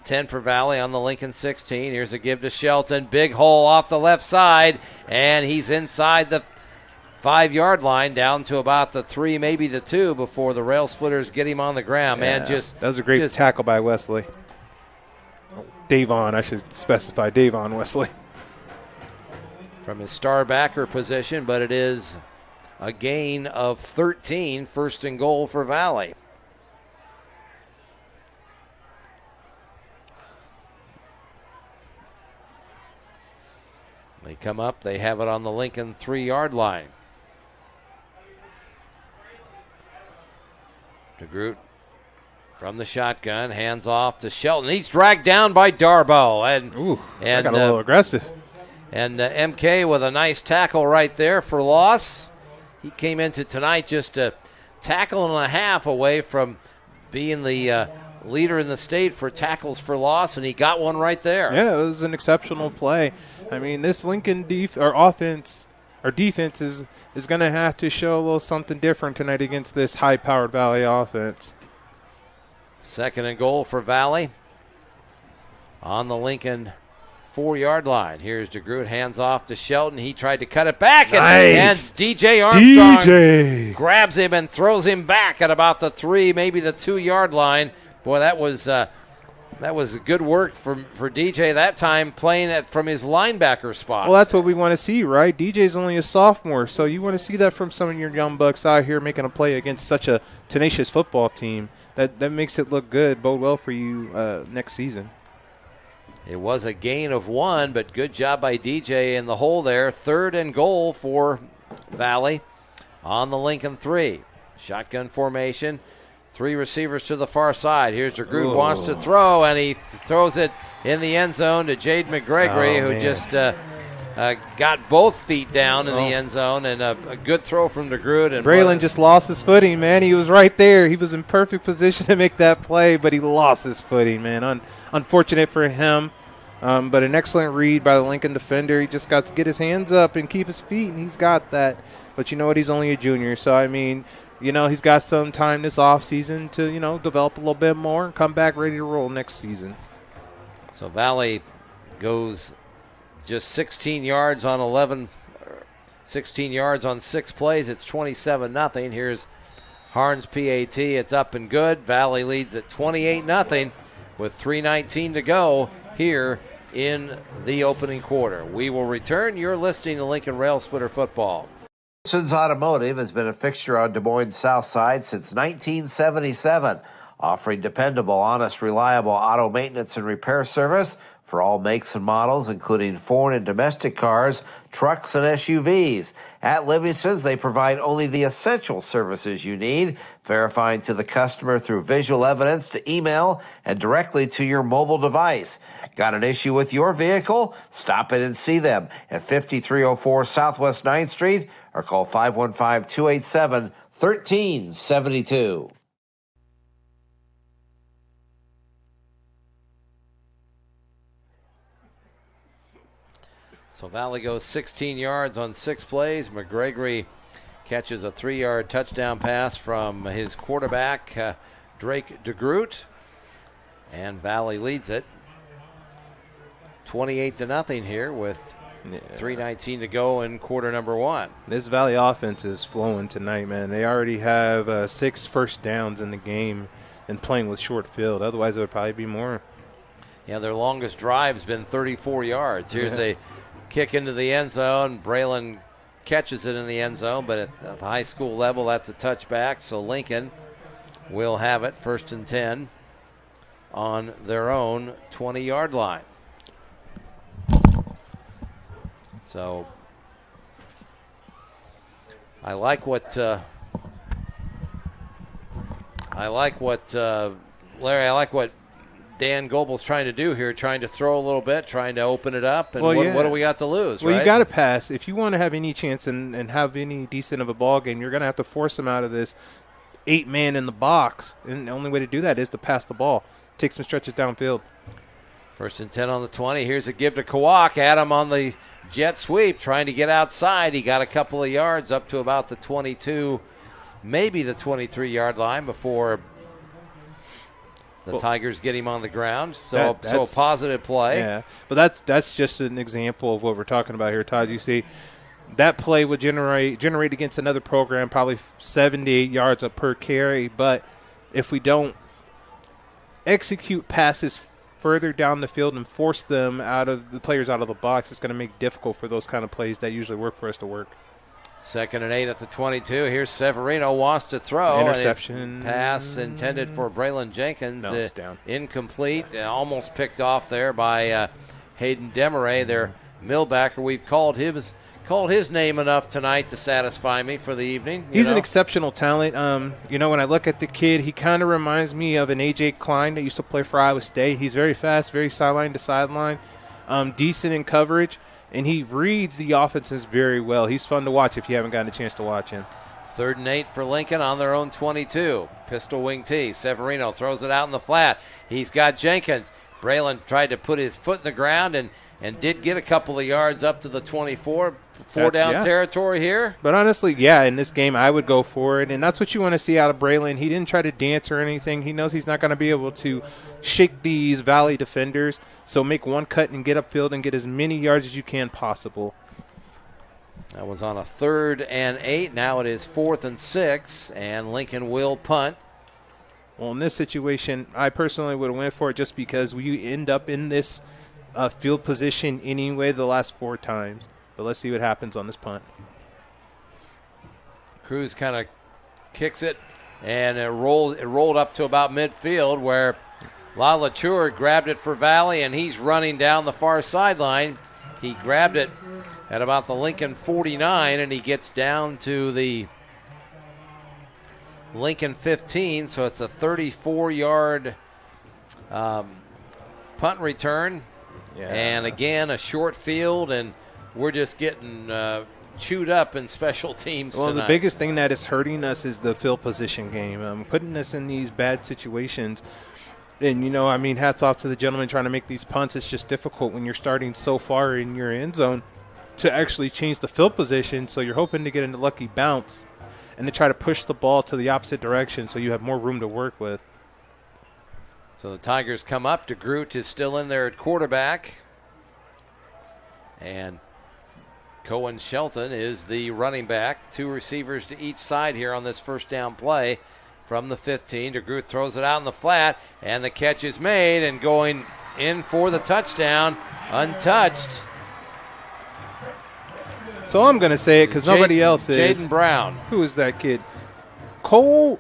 10 for Valley on the Lincoln 16. Here's a give to Shelton. Big hole off the left side, and he's inside the 5-yard line down to about the 3, maybe the 2 before the Railsplitters get him on the ground. Yeah, Man, that was a great tackle by Wesley. Davon, I should specify Davon Wesley. From his star backer position, but it is a gain of 13, 1st and goal for Valley. They come up, they have it on the Lincoln 3-yard line. DeGroot from the shotgun, hands off to Shelton. He's dragged down by Darbo. That got a little aggressive. And MK with a nice tackle right there for loss. He came into tonight just a tackle and a half away from being the leader in the state for tackles for loss, and he got one right there. Yeah, it was an exceptional play. I mean, this Lincoln defense is going to have to show a little something different tonight against this high-powered Valley offense. 2nd and goal for Valley on the Lincoln 4-yard line. Here's DeGroot, hands off to Shelton. He tried to cut it back, and DJ Armstrong grabs him and throws him back at about the 3, maybe the 2-yard line. Boy, that was good work for DJ that time, playing from his linebacker spot. Well, that's what we want to see, right? DJ's only a sophomore, so you want to see that from some of your young bucks out here making a play against such a tenacious football team. That makes it look good, bode well for you next season. It was a gain of 1, but good job by DJ in the hole there. 3rd and goal for Valley on the Lincoln 3. Shotgun formation. 3 receivers to the far side. Here's DeGroot, wants to throw, and he throws it in the end zone to Jade McGregory, who just got both feet down in the end zone, and a good throw from DeGroot. And Braylon just lost his footing, man. He was right there. He was in perfect position to make that play, but he lost his footing, man. Unfortunate for him, but an excellent read by the Lincoln defender. He just got to get his hands up and keep his feet, and he's got that. But you know what? He's only a junior, so, I mean, he's got some time this offseason to, develop a little bit more and come back ready to roll next season. So Valley goes just 16 yards on 6 plays. It's 27-0. Here's Harns PAT. It's up and good. Valley leads at 28-0 with 3:19 to go here in the opening quarter. We will return. You're listening to Lincoln Railsplitter Football. Robinson's Automotive has been a fixture on Des Moines' South Side since 1977, offering dependable, honest, reliable auto maintenance and repair service for all makes and models, including foreign and domestic cars, trucks, and SUVs. At Livingston's, they provide only the essential services you need, verifying to the customer through visual evidence to email and directly to your mobile device. Got an issue with your vehicle? Stop in and see them at 5304 Southwest 9th Street or call 515-287-1372. So Valley goes 16 yards on 6 plays. McGregory catches a 3-yard touchdown pass from his quarterback, Drake DeGroot. And Valley leads it 28-0 here with 3:19 to go in quarter number 1. This Valley offense is flowing tonight, man. They already have 6 first downs in the game and playing with short field. Otherwise, it would probably be more. Yeah, their longest drive's been 34 yards. Here's a kick into the end zone. Braylon catches it in the end zone, but at the high school level, that's a touchback. So Lincoln will have it 1st and 10 on their own 20-yard line. So I like what Larry. I like what Dan Goebel's trying to do here, trying to throw a little bit, trying to open it up. And what do we got to lose, Well, right? you got to pass. If you want to have any chance and have any decent of a ball game, you're going to have to force them out of this 8-man in the box. And the only way to do that is to pass the ball. Take some stretches downfield. 1st and 10 on the 20. Here's a give to Kawak. Adam on the jet sweep, trying to get outside. He got a couple of yards up to about the 22, maybe the 23-yard line before the Tigers get him on the ground. So a positive play. Yeah, but that's just an example of what we're talking about here, Todd. You see, that play would generate against another program probably 7 to 8 yards per carry. But if we don't execute passes further down the field and force them the players out of the box, it's going to make it difficult for those kind of plays that usually work for us to work. 2nd and 8 at the 22. Here's Severino wants to throw. Interception. Pass intended for Braylon Jenkins. No, it's down. Incomplete. Almost picked off there by Hayden Demaray, their millbacker. We've called his name enough tonight to satisfy me for the evening. He's an exceptional talent. When I look at the kid, he kind of reminds me of an A.J. Klein that used to play for Iowa State. He's very fast, very sideline to sideline, decent in coverage. And he reads the offenses very well. He's fun to watch if you haven't gotten a chance to watch him. 3rd and 8 for Lincoln on their own 22. Pistol wing T. Severino throws it out in the flat. He's got Jenkins. Braylon tried to put his foot in the ground and did get a couple of yards up to the 24. Territory here. But honestly, in this game, I would go for it. And that's what you want to see out of Braylon. He didn't try to dance or anything. He knows he's not going to be able to shake these Valley defenders. So make one cut and get upfield and get as many yards as you can possible. That was on a 3rd and 8. Now it is 4th and 6, and Lincoln will punt. Well, in this situation, I personally would have went for it just because we end up in this field position anyway the last 4 times. But let's see what happens on this punt. Cruz kind of kicks it, and it rolled up to about midfield where La Latour grabbed it for Valley, and he's running down the far sideline. He grabbed it at about the Lincoln 49, and he gets down to the Lincoln 15, so it's a 34-yard punt return. Yeah. And again, a short field, and we're just getting chewed up in special teams tonight. The biggest thing that is hurting us is the field position game. Putting us in these bad situations. And, hats off to the gentleman trying to make these punts. It's just difficult when you're starting so far in your end zone to actually change the field position. So you're hoping to get a lucky bounce and to try to push the ball to the opposite direction so you have more room to work with. So the Tigers come up. DeGroot is still in there at quarterback. And Cohen Shelton is the running back. 2 receivers to each side here on this first down play. From the 15, DeGroot throws it out in the flat, and the catch is made, and going in for the touchdown, untouched. So I'm going to say it because nobody else is. Jaden Brown. Who is that kid? Cole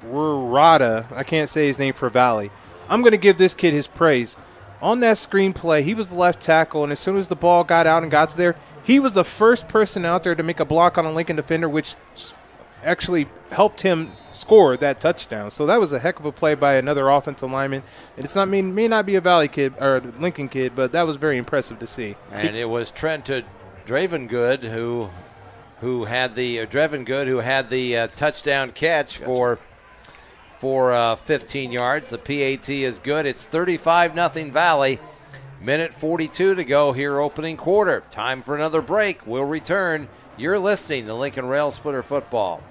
Rurata. I can't say his name for Valley. I'm going to give this kid his praise. On that screen play, he was the left tackle, and as soon as the ball got out and got there, he was the first person out there to make a block on a Lincoln defender, which actually helped him score that touchdown. So that was a heck of a play by another offensive lineman. May not be a Valley kid or a Lincoln kid, but that was very impressive to see. And it was Trent Dravengood who had the touchdown catch for 15 yards. The PAT is good. It's 35-0 Valley. Minute 42 to go here, opening quarter. Time for another break. We'll return. You're listening to Lincoln Railsplitter Football.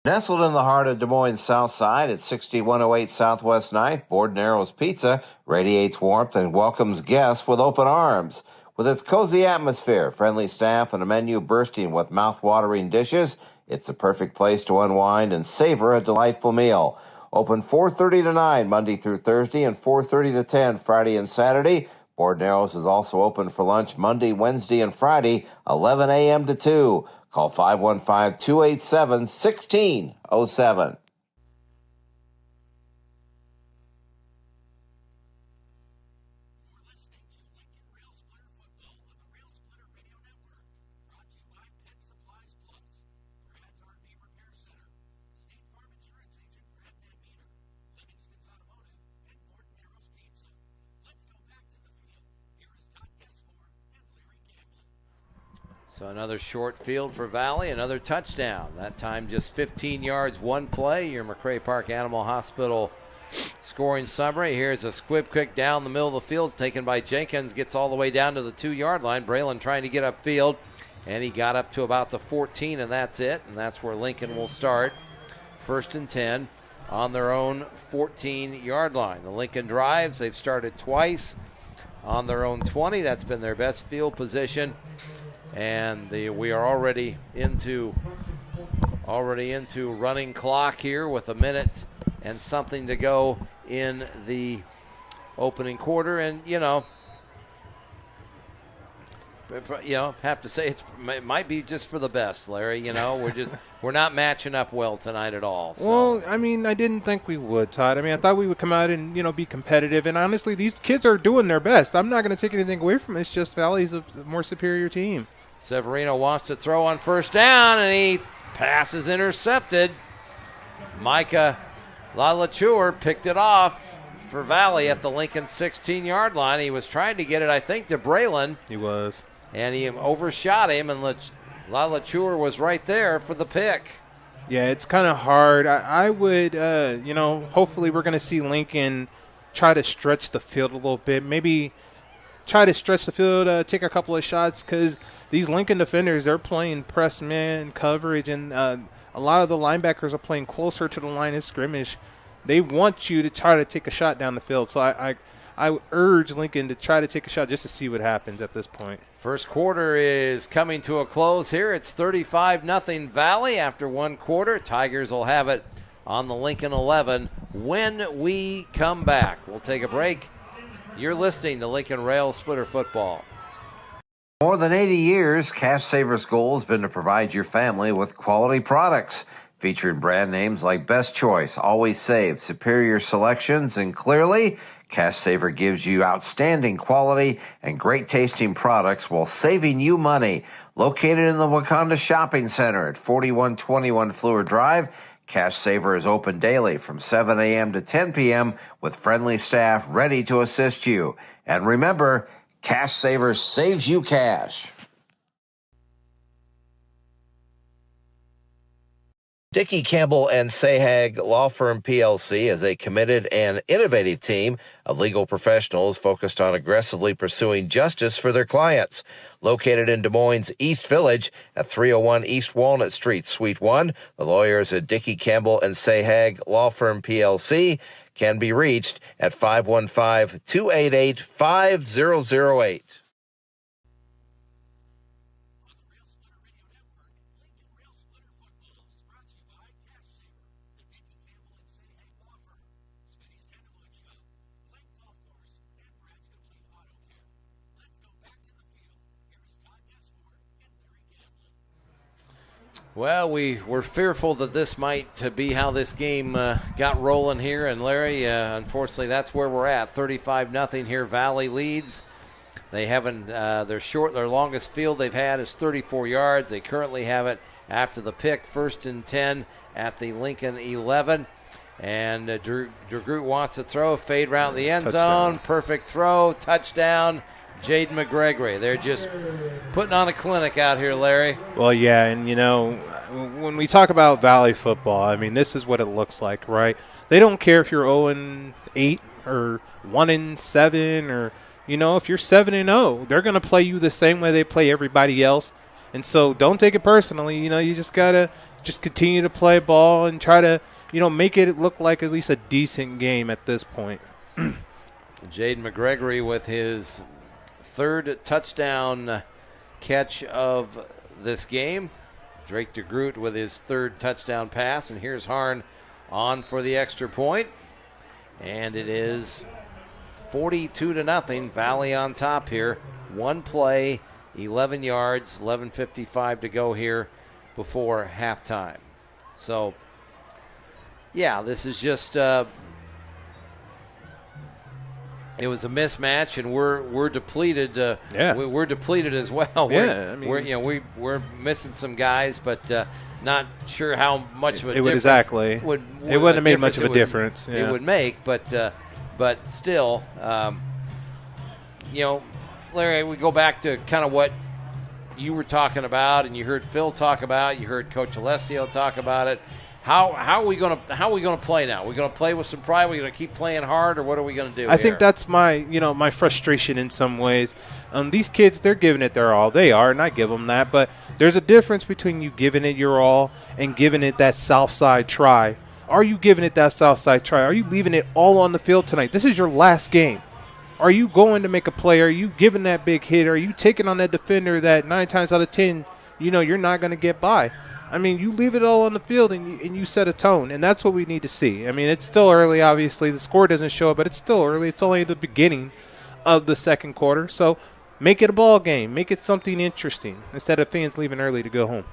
Nestled in the heart of Des Moines' South Side at 6108 Southwest 9th, Board and Arrows Pizza radiates warmth and welcomes guests with open arms. With its cozy atmosphere, friendly staff, and a menu bursting with mouth-watering dishes, it's the perfect place to unwind and savor a delightful meal. Open 4:30 to 9 Monday through Thursday and 4:30 to 10 Friday and Saturday. Board Narrows is also open for lunch Monday, Wednesday, and Friday, 11 a.m. to 2. Call 515-287-1607. You're listening to Lincoln Railsplitter Football on the Railsplitter Radio Network. Brought to you by Pet Supplies Plus, Brad's RV Repair Center, State Farm Insurance Agent Brad Van Meter, Livingston's Automotive, and Gordon Narrows Pizza. Let's go back to the field. Here is Todd Gesform and Larry Gamblin. So another short field for Valley, another touchdown. That time just 15 yards, one play. Your McRae Park Animal Hospital scoring summary. Here's a squib kick down the middle of the field taken by Jenkins. Gets all the way down to the 2-yard line. Braylon trying to get upfield, and he got up to about the 14, and that's it. And that's where Lincoln will start. 1st and 10 on their own 14-yard line. The Lincoln drives, they've started twice on their own 20. That's been their best field position. And we are already into running clock here with a minute and something to go in the opening quarter. And have to say it might be just for the best, Larry. We're not matching up well tonight at all. So. Well, I mean, I didn't think we would, Todd. I mean, I thought we would come out and be competitive. And honestly, these kids are doing their best. I'm not going to take anything away from it. It's just Valley's a more superior team. Severino wants to throw on 1st down, and he passes intercepted. Micah LaLatour picked it off for Valley at the Lincoln 16-yard line. He was trying to get it, I think, to Braylon. He was. And he overshot him, and LaLatour was right there for the pick. Yeah, it's kind of hard. I would, hopefully we're going to see Lincoln try to stretch the field a little bit. Maybe try to stretch the field, take a couple of shots, because these Lincoln defenders, they're playing press man coverage, and a lot of the linebackers are playing closer to the line of scrimmage. They want you to try to take a shot down the field. So I urge Lincoln to try to take a shot just to see what happens at this point. First quarter is coming to a close here. It's 35-0 Valley after one quarter. Tigers will have it on the Lincoln 11 when we come back. We'll take a break. You're listening to Lincoln Railsplitter Football. More than 80 years, Cash Saver's goal has been to provide your family with quality products. Featuring brand names like Best Choice, Always Save, Superior Selections, and Clearly, Cash Saver gives you outstanding quality and great tasting products while saving you money. Located in the Wakanda Shopping Center at 4121 Fleur Drive, Cash Saver is open daily from 7 a.m. to 10 p.m. with friendly staff ready to assist you. And remember, Cash Saver saves you cash. Dickey Campbell and Sahag Law Firm PLC is a committed and innovative team of legal professionals focused on aggressively pursuing justice for their clients. Located in Des Moines East Village at 301 East Walnut Street, Suite 1, the lawyers at Dickey Campbell and Sahag Law Firm PLC can be reached at 515-288-5008. Well, we were fearful that this might be how this game got rolling here. And, Larry, unfortunately, that's where we're at. 35-0 here. Valley leads. They haven't their longest field they've had is 34 yards. They currently have it after the pick, 1st and 10 at the Lincoln 11. And Drew Groot wants to throw, fade round the end zone. Perfect throw, touchdown. Jaden McGregory. They're just putting on a clinic out here, Larry. Well, yeah, and, when we talk about Valley football, I mean, this is what it looks like, right? They don't care if you're 0-8 or 1-7 or, if you're 7-0, they're going to play you the same way they play everybody else. And so don't take it personally. You just got to just continue to play ball and try to, make it look like at least a decent game at this point. Jaden McGregory with his third touchdown catch of this game. Drake DeGroot with his third touchdown pass. And here's Harn on for the extra point, and it is 42-0. Valley on top here. One play, 11 yards, 11:55 to go here before halftime. So, yeah, this is just it was a mismatch, and we're depleted. We're depleted as well. Yeah, we're missing some guys, but not sure how much of a difference it wouldn't have made much of a difference. It would make, but still, Larry, we go back to kind of what you were talking about, and you heard Phil talk about. You heard Coach Alessio talk about it. How are we going to play now? We're going to play with some pride. We're going to keep playing hard, or what are we going to do? I think that's my frustration in some ways. These kids, they're giving it their all. They are, and I give them that. But there's a difference between you giving it your all and giving it that south side try. Are you giving it that south side try? Are you leaving it all on the field tonight? This is your last game. Are you going to make a play? Are you giving that big hit? Are you taking on that defender that 9 times out of 10, you're not going to get by? I mean, you leave it all on the field and you set a tone, and that's what we need to see. I mean, it's still early, obviously. The score doesn't show it, but it's still early. It's only the beginning of the second quarter. So make it a ball game. Make it something interesting instead of fans leaving early to go home.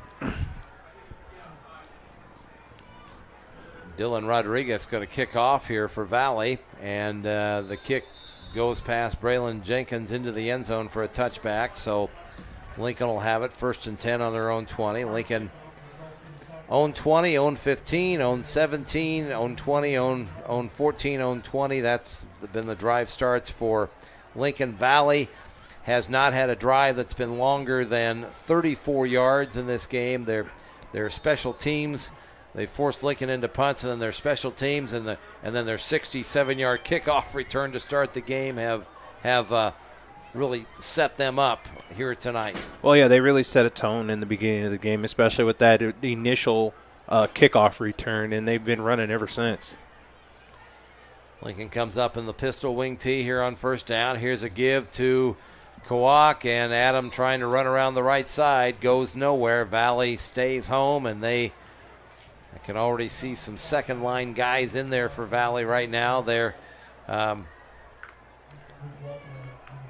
Dylan Rodriguez going to kick off here for Valley, and the kick goes past Braylon Jenkins into the end zone for a touchback. So Lincoln will have it 1st and 10 on their own 20. Lincoln own 20, own 15, own 17, own 20, own 14, own 20. That's been the drive starts for Lincoln. Valley has not had a drive that's been longer than 34 yards in this game. Their special teams, they forced Lincoln into punts, and then their special teams and then their 67-yard kickoff return to start the game have really set them up here tonight. Well, yeah, they really set a tone in the beginning of the game, especially with that initial kickoff return, and they've been running ever since. Lincoln comes up in the pistol wing tee here on 1st down. Here's a give to Kawak, and Adam trying to run around the right side, goes nowhere. Valley stays home, and I can already see some second-line guys in there for Valley right now. They're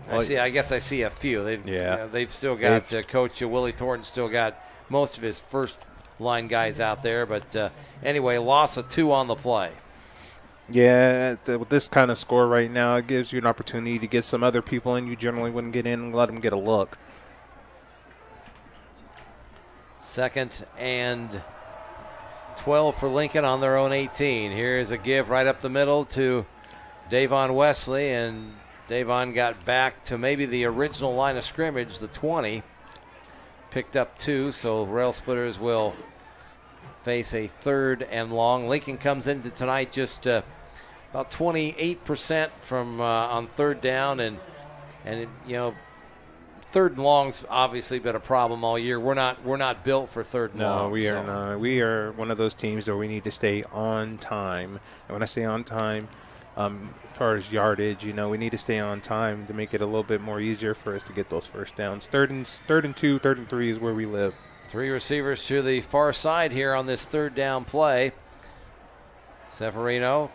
I guess I see a few. They've still got Coach Willie Thornton still got most of his first-line guys out there. But anyway, loss of 2 on the play. Yeah, with this kind of score right now, it gives you an opportunity to get some other people in you generally wouldn't get in and let them get a look. 2nd and 12 for Lincoln on their own 18. Here's a give right up the middle to Davon Wesley, and Davon got back to maybe the original line of scrimmage, the 20. Picked up 2, so Railsplitters will face a 3rd and long. Lincoln comes into tonight just about 28% from on 3rd down, and 3rd and long's obviously been a problem all year. We're not built for 3rd and long. No, we are not. We are one of those teams where we need to stay on time. And when I say on time, as far as yardage, we need to stay on time to make it a little bit more easier for us to get those first downs. 3rd and 2, 3rd and 3 is where we live. 3 receivers to the far side here on this 3rd down play. Severino.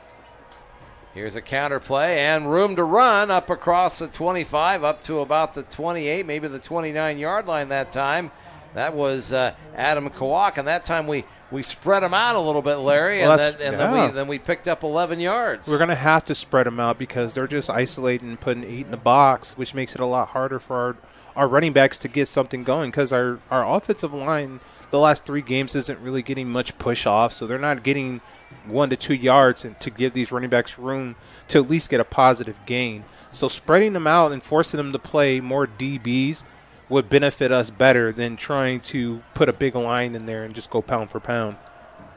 Here's a counter play and room to run up across the 25, up to about the 28, maybe the 29-yard line that time. That was Adam Kawak, and that time we spread them out a little bit, Larry, then we picked up 11 yards. We're going to have to spread them out because they're just isolating and putting 8 in the box, which makes it a lot harder for our running backs to get something going because our offensive line the last 3 games isn't really getting much push off, so they're not getting 1 to 2 yards and to give these running backs room to at least get a positive gain. So spreading them out and forcing them to play more DBs would benefit us better than trying to put a big line in there and just go pound for pound.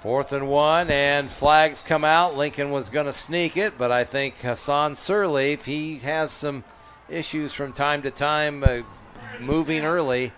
4th and 1, and flags come out. Lincoln was going to sneak it, but I think Hassan Sirleaf, he has some issues from time to time moving early.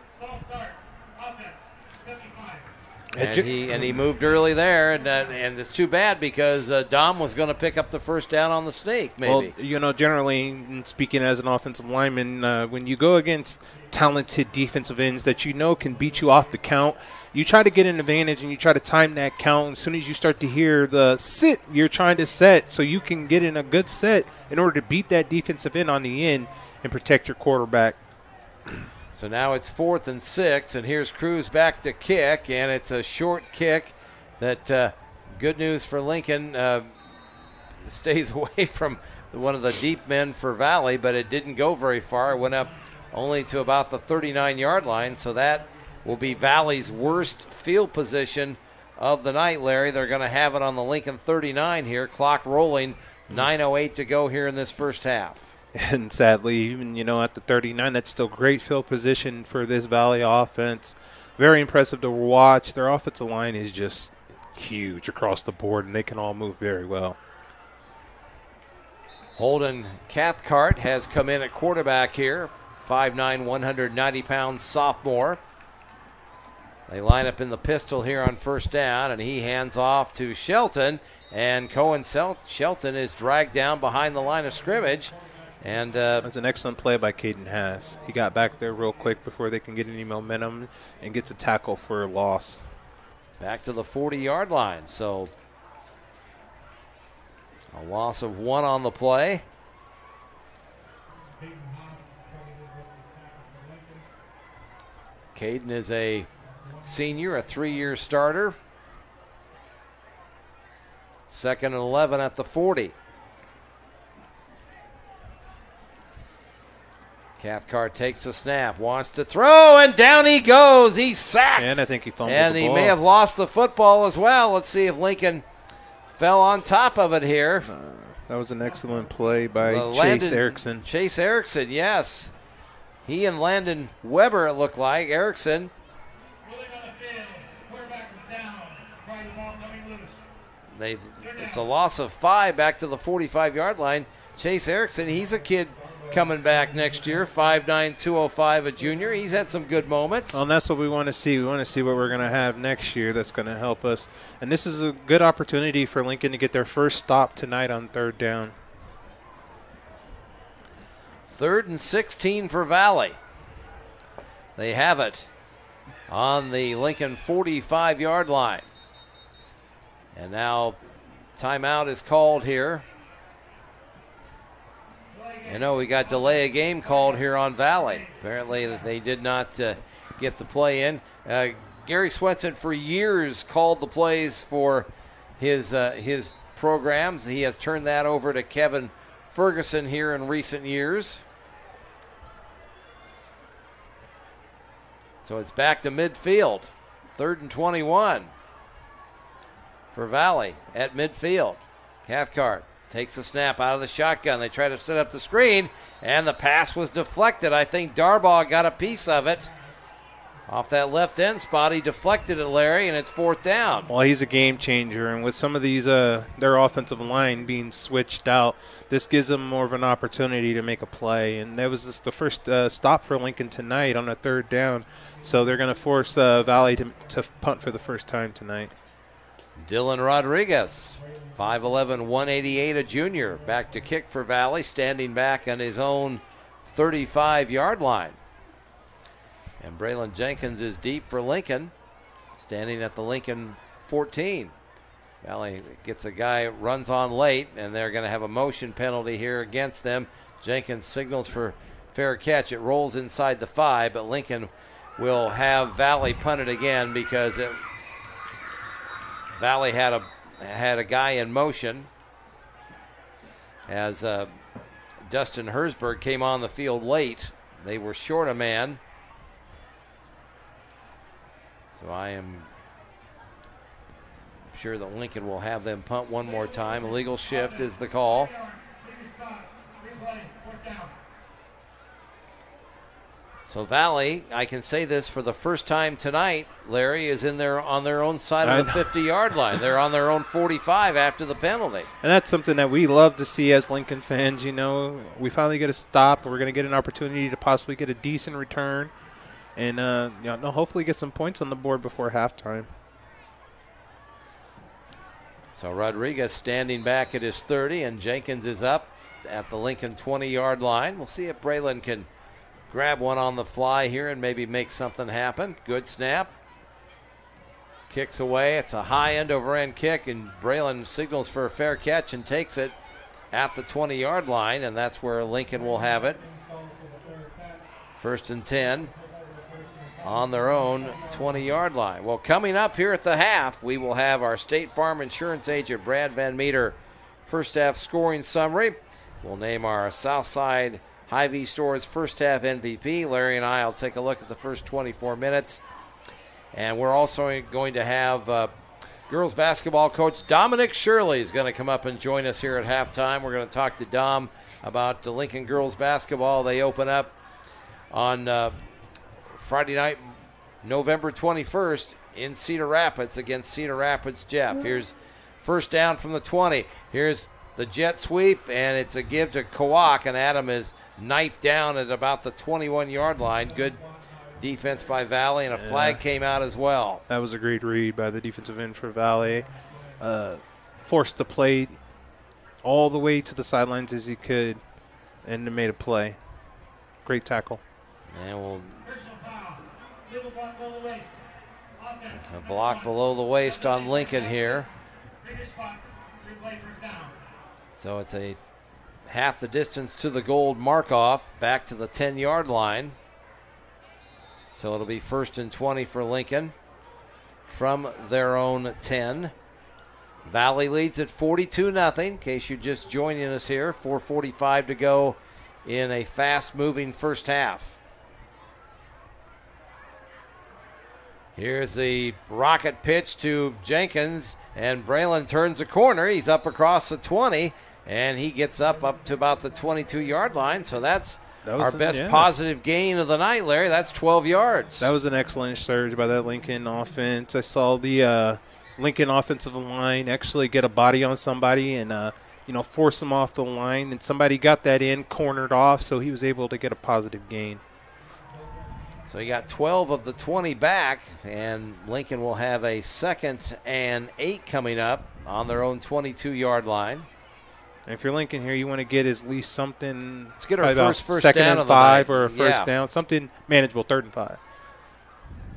And he moved early there, and it's too bad because Dom was going to pick up the first down on the sneak, maybe. Well, generally, speaking as an offensive lineman, when you go against talented defensive ends that can beat you off the count, you try to get an advantage and you try to time that count. As soon as you start to hear the sit, you're trying to set so you can get in a good set in order to beat that defensive end on the end and protect your quarterback. So now it's 4th and 6, and here's Cruz back to kick, and it's a short kick that, good news for Lincoln, stays away from one of the deep men for Valley, but it didn't go very far. It went up only to about the 39-yard line, so that will be Valley's worst field position of the night, Larry. They're going to have it on the Lincoln 39 here, clock rolling, 9:08 to go here in this first half. And sadly, even, at the 39, that's still great field position for this Valley offense. Very impressive to watch. Their offensive line is just huge across the board, and they can all move very well. Holden Cathcart has come in at quarterback here, 5'9", 190-pound sophomore. They line up in the pistol here on first down, and he hands off to Shelton, and Cohen Shelton is dragged down behind the line of scrimmage. And that's an excellent play by Caden Haas. He got back there real quick before they can get any momentum and gets a tackle for a loss. Back to the 40-yard line. So a loss of 1 on the play. Caden is a senior, a 3-year starter. 2nd and 11 at the 40. Cathcart takes a snap, wants to throw, and down he goes. He's sacked. And I think he fumbled and the he ball. may have lost the football as well. Let's see if Lincoln fell on top of it here. That was an excellent play by Chase Erickson. Chase Erickson, yes. He and Landon Weber, it looked like. Erickson. It's a loss of 5 back to the 45-yard line. Chase Erickson, he's a kid coming back next year, 5'9", 205, a junior. He's had some good moments. Well, and that's what we want to see. We want to see what we're going to have next year that's going to help us. And this is a good opportunity for Lincoln to get their first stop tonight on 3rd down. 3rd and 16 for Valley. They have it on the Lincoln 45-yard line. And now timeout is called here. We got delay of game called here on Valley. Apparently they did not get the play in. Gary Swenson for years called the plays for his programs. He has turned that over to Kevin Ferguson here in recent years. So it's back to midfield. 3rd and 21 for Valley at midfield. Cathcart takes a snap out of the shotgun. They try to set up the screen, and the pass was deflected. I think Darbaugh got a piece of it. Off that left end spot, he deflected it, Larry, and it's 4th down. Well, he's a game changer, and with some of these, their offensive line being switched out, this gives them more of an opportunity to make a play. And that was just the first stop for Lincoln tonight on a 3rd down. So they're going to force Valley to punt for the first time tonight. Dylan Rodriguez, 5'11", 188, a junior. Back to kick for Valley, standing back on his own 35-yard line. And Braylon Jenkins is deep for Lincoln, standing at the Lincoln 14. Valley gets a guy, runs on late, and they're going to have a motion penalty here against them. Jenkins signals for fair catch. It rolls inside the 5, but Lincoln will have Valley punt it again because Valley had a guy in motion as Dustin Hersberg came on the field late. They were short a man. So I am sure that Lincoln will have them punt one more time. Illegal shift is the call. So Valley, I can say this for the first time tonight, Larry, is on their own side of the 50-yard line. They're on their own 45 after the penalty. And that's something that we love to see as Lincoln fans. We finally get a stop. We're going to get an opportunity to possibly get a decent return and hopefully get some points on the board before halftime. So Rodriguez standing back at his 30, and Jenkins is up at the Lincoln 20-yard line. We'll see if Braylon can grab one on the fly here and maybe make something happen. Good snap. Kicks away. It's a high end-over-end kick, and Braylon signals for a fair catch and takes it at the 20-yard line, and that's where Lincoln will have it. 1st and 10 on their own 20-yard line. Well, coming up here at the half, we will have our State Farm Insurance agent, Brad Van Meter, first half scoring summary. We'll name our Southside Hy-Vee Stores first half MVP. Larry and I will take a look at the first 24 minutes. And we're also going to have girls basketball coach Dominic Shirley is going to come up and join us here at halftime. We're going to talk to Dom about the Lincoln girls basketball. They open up on Friday night, November 21st in Cedar Rapids against Cedar Rapids Jeff. Here's first down from the 20. Here's the jet sweep, and it's a give to Kowak, and Adam is knifed down at about the 21-yard line. Good defense by Valley, and a flag came out as well. That was a great read by the defensive end for Valley. Forced the play all the way to the sidelines as he could, and made a play. Great tackle. And we'll a block below the waist on Lincoln here. So it's a half the distance to the gold mark-off, back to the 10-yard line. So it'll be 1st and 20 for Lincoln from their own 10. Valley leads at 42-0, in case you're just joining us here. 4:45 to go in a fast-moving first half. Here's the rocket pitch to Jenkins, and Braylon turns the corner. He's up across the 20, and he gets up to about the 22-yard line. So that's our best positive gain of the night, Larry. That's 12 yards. That was an excellent surge by that Lincoln offense. I saw the Lincoln offensive line actually get a body on somebody and force him off the line, and somebody got that in, cornered off, so he was able to get a positive gain. So you got 12 of the 20 back, and Lincoln will have a 2nd and 8 coming up on their own 22-yard line. And if you're Lincoln here, you want to get at least something. Let's get our first 2nd down and 5 or a first down, something manageable, 3rd and 5.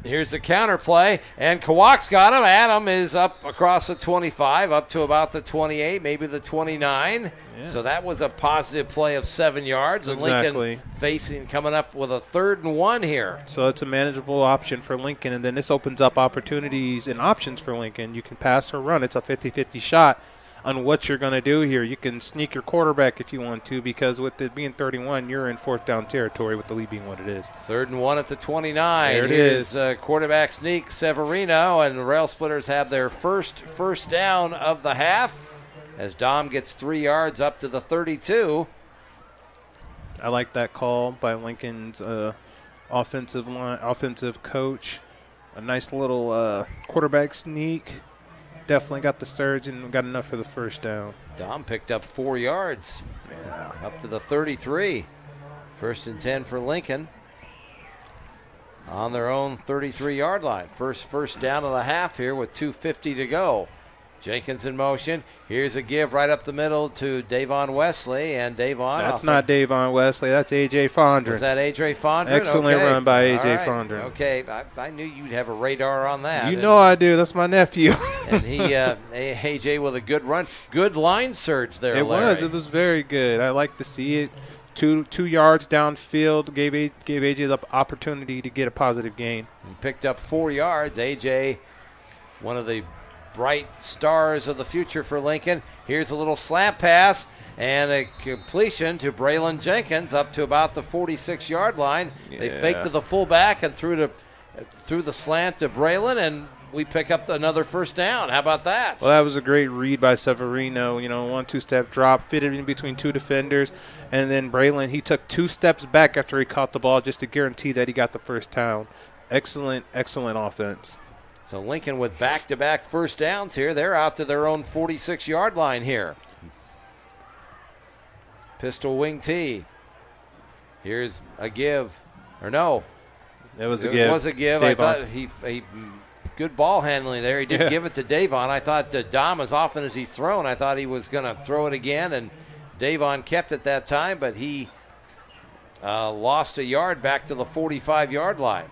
Here's the counter play, and Kowak's got him. Adam is up across the 25, up to about the 28, maybe the 29. Yeah. So that was a positive play of 7 yards. And Lincoln coming up with a 3rd and 1 here. So it's a manageable option for Lincoln, and then this opens up opportunities and options for Lincoln. You can pass or run. It's a 50-50 shot on what you're going to do here. You can sneak your quarterback if you want to, because with it being 31, you're in 4th down territory with the lead being what it is. 3rd and 1 at the 29. There it is. Quarterback sneak, Severino, and the Railsplitters have their first down of the half as Dom gets 3 yards up to the 32. I like that call by Lincoln's offensive coach. A nice little quarterback sneak. Definitely got the surge and got enough for the first down. Dom picked up 4 yards. Up to the 33. 1st and 10 for Lincoln on their own 33-yard line. First down of the half here with 2:50 to go. Jenkins in motion. Here's a give right up the middle to Davon Wesley, and Davon. That's not Davon Wesley. That's A.J. Fondren. Was that A.J. Fondren? Excellent run by A.J. Right. Fondren. Okay, I knew you'd have a radar on that. You know I do. That's my nephew. And A.J. with a good run. Good line surge there, Larry. It was very good. I like to see it. Two yards downfield gave A.J. the opportunity to get a positive gain. He picked up 4 yards. A.J., one of the bright stars of the future for Lincoln. Here's a little slant pass and a completion to Braylon Jenkins up to about the 46-yard line. Yeah. They faked to the fullback and threw the slant to Braylon, and we pick up another first down. How about that? Well, that was a great read by Severino. 1-2 drop, fitted in between 2 defenders, and then Braylon, he took 2 steps back after he caught the ball just to guarantee that he got the first down. Excellent offense. So Lincoln with back-to-back first downs here. They're out to their own 46-yard line here. Pistol wing tee. Here's a give. Or no. It was a give. It was a give. Davon. I thought he good ball handling there. He didn't give it to Davon. I thought Dom, as often as he's thrown, I thought he was going to throw it again, and Davon kept it that time, but he lost a yard back to the 45-yard line.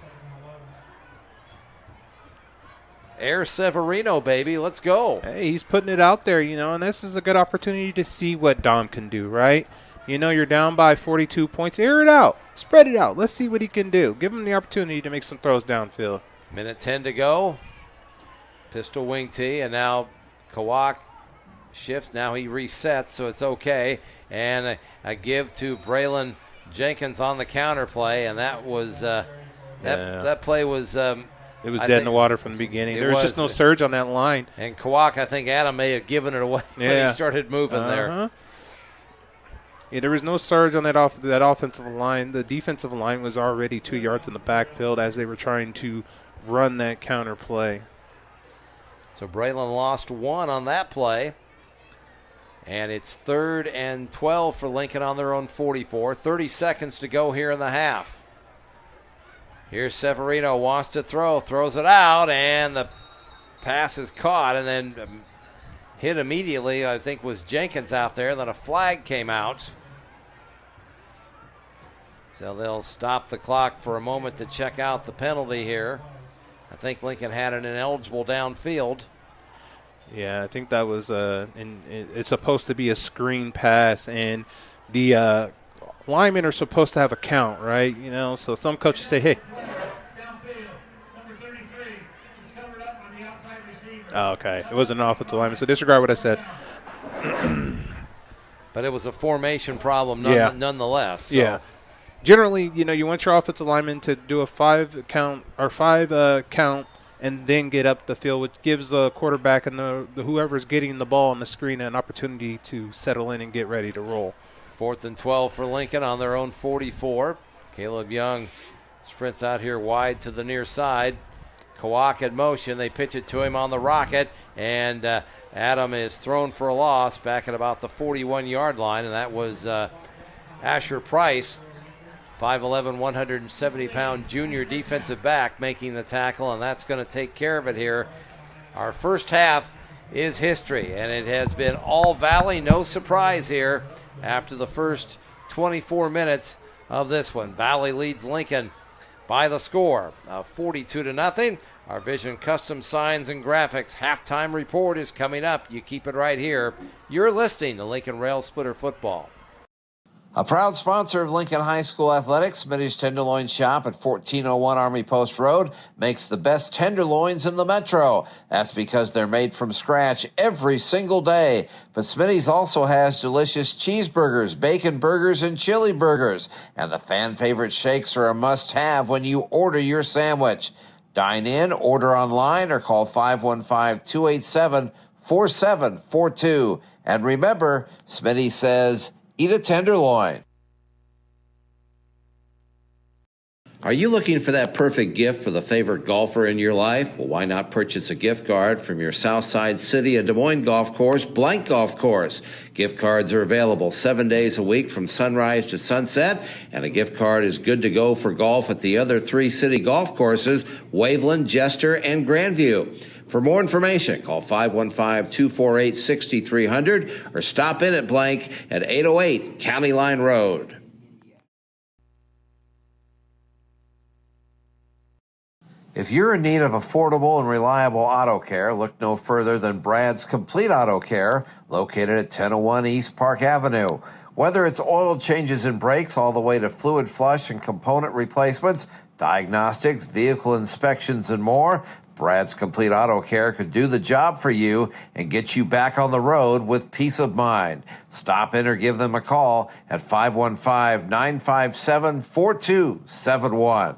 Air Severino, baby. Let's go. Hey, he's putting it out there, and this is a good opportunity to see what Dom can do, right? You're down by 42 points. Air it out. Spread it out. Let's see what he can do. Give him the opportunity to make some throws downfield. Minute 10 to go. Pistol wing tee, and now Kawak shifts. Now he resets, so it's okay. And a give to Braylon Jenkins on the counter play, and that was that play was it was dead in the water from the beginning. There was just no surge on that line. And Kawak, I think Adam may have given it away when he started moving there. Yeah, there was no surge on that offensive line. The defensive line was already 2 yards in the backfield as they were trying to run that counter play. So Braylon lost 1 on that play. And it's 3rd and 12 for Lincoln on their own 44. 30 seconds to go here in the half. Here's Severino, wants to throw, throws it out, and the pass is caught and then hit immediately, I think was Jenkins out there. Then a flag came out. So they'll stop the clock for a moment to check out the penalty here. I think Lincoln had an ineligible downfield. Yeah, I think that was it's supposed to be a screen pass, and the linemen are supposed to have a count, right? So some coaches say, hey. Oh, okay. It wasn't an offensive lineman, so disregard what I said. But it was a formation problem nonetheless. So. Yeah. Generally, you want your offensive lineman to do a 5 count and then get up the field, which gives the quarterback and the whoever's getting the ball on the screen an opportunity to settle in and get ready to roll. 4th and 12 for Lincoln on their own 44. Caleb Young sprints out here wide to the near side. Kawak in motion. They pitch it to him on the rocket, and Adam is thrown for a loss back at about the 41-yard line, and that was Asher Price, 5'11", 170-pound junior defensive back, making the tackle, and that's going to take care of it here. Our first half is history, and it has been all Valley, no surprise here after the first 24 minutes of this one. Valley leads Lincoln by the score of 42-0. Our Vision Custom Signs and Graphics halftime report is coming up. You keep it right here. You're listening to Lincoln Railsplitter Football. A proud sponsor of Lincoln High School Athletics, Smitty's Tenderloin Shop at 1401 Army Post Road makes the best tenderloins in the metro. That's because they're made from scratch every single day. But Smitty's also has delicious cheeseburgers, bacon burgers, and chili burgers. And the fan favorite shakes are a must-have when you order your sandwich. Dine in, order online, or call 515-287-4742. And remember, Smitty says, eat a tenderloin. Are you looking for that perfect gift for the favorite golfer in your life? Well, why not purchase a gift card from your Southside City of Des Moines golf course, Blank Golf Course? Gift cards are available 7 days a week from sunrise to sunset, and a gift card is good to go for golf at the other 3 city golf courses, Waveland, Jester, and Grandview. For more information, call 515-248-6300 or stop in at Blank at 808 County Line Road. If you're in need of affordable and reliable auto care, look no further than Brad's Complete Auto Care, located at 1001 East Park Avenue. Whether it's oil changes and brakes all the way to fluid flush and component replacements, diagnostics, vehicle inspections, and more, Brad's Complete Auto Care could do the job for you and get you back on the road with peace of mind. Stop in or give them a call at 515-957-4271.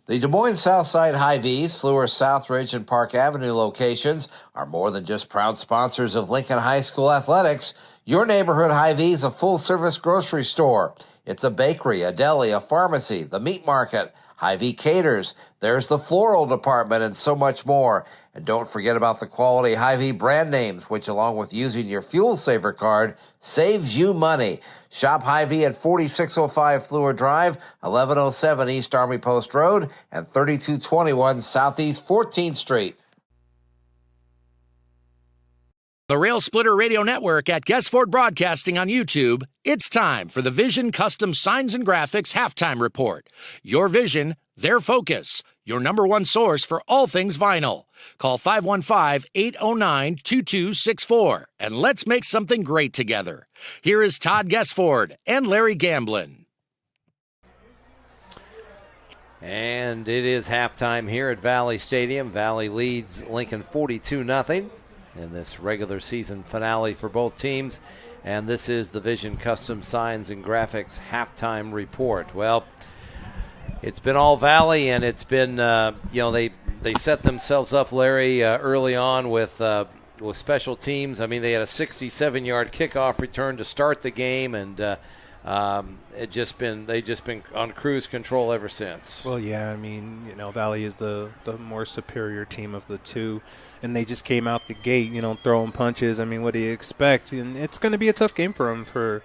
The Des Moines Southside Hy-Vees, Fluor, Southridge, and Park Avenue locations are more than just proud sponsors of Lincoln High School athletics. Your neighborhood Hy-Vee is a full-service grocery store. It's a bakery, a deli, a pharmacy, the meat market, Hy-Vee caters. There's the floral department and so much more. And don't forget about the quality Hy-Vee brand names, which along with using your Fuel Saver card, saves you money. Shop Hy-Vee at 4605 Fluor Drive, 1107 East Army Post Road, and 3221 Southeast 14th Street. The Railsplitter Radio Network at Guestford Broadcasting on YouTube. It's time for the Vision Custom Signs and Graphics Halftime Report. Your vision, their focus. Your number one source for all things vinyl. Call 515-809-2264 and let's make something great together. Here is Todd Guestford and Larry Gamblin. And it is halftime here at Valley Stadium. Valley leads Lincoln 42-0 in this regular season finale for both teams. And this is the Vision Custom Signs and Graphics Halftime Report. Well, it's been all Valley, and it's been, they set themselves up, Larry, early on with special teams. I mean, they had a 67-yard kickoff return to start the game, and they've just been on cruise control ever since. Well, yeah, I mean, Valley is the more superior team of the two, and they just came out the gate, throwing punches. I mean, what do you expect? And it's going to be a tough game for them for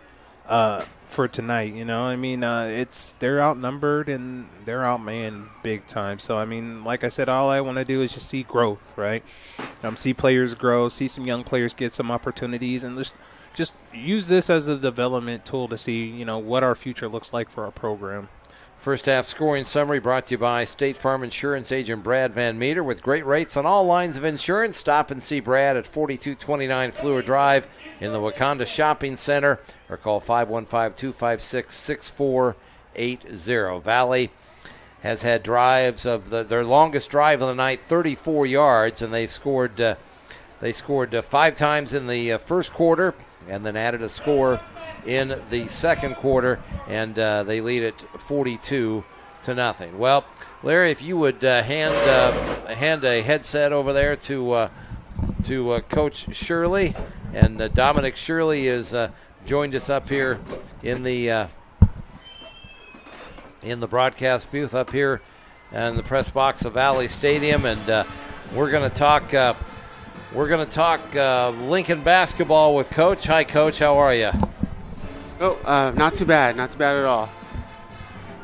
tonight. I mean, they're outnumbered and they're outmanned big time. So, I mean, like I said, all I want to do is just see growth, right? See players grow, see some young players get some opportunities, and just use this as a development tool to see, what our future looks like for our program. First half scoring summary brought to you by State Farm Insurance agent Brad Van Meter. With great rates on all lines of insurance, stop and see Brad at 4229 Fluor Drive in the Wakanda Shopping Center, or call 515-256-6480. Valley has had drives of their longest drive of the night, 34 yards, and they scored 5 times in the first quarter, and then added a score in the second quarter, and they lead it 42-0. Well, Larry, if you would hand a headset over there to Coach Shirley, and Dominic Shirley is joined us up here in the broadcast booth up here in the press box of Valley Stadium, and we're going to talk. We're going to talk Lincoln basketball with Coach. Hi, Coach. How are you? Oh, not too bad. Not too bad at all.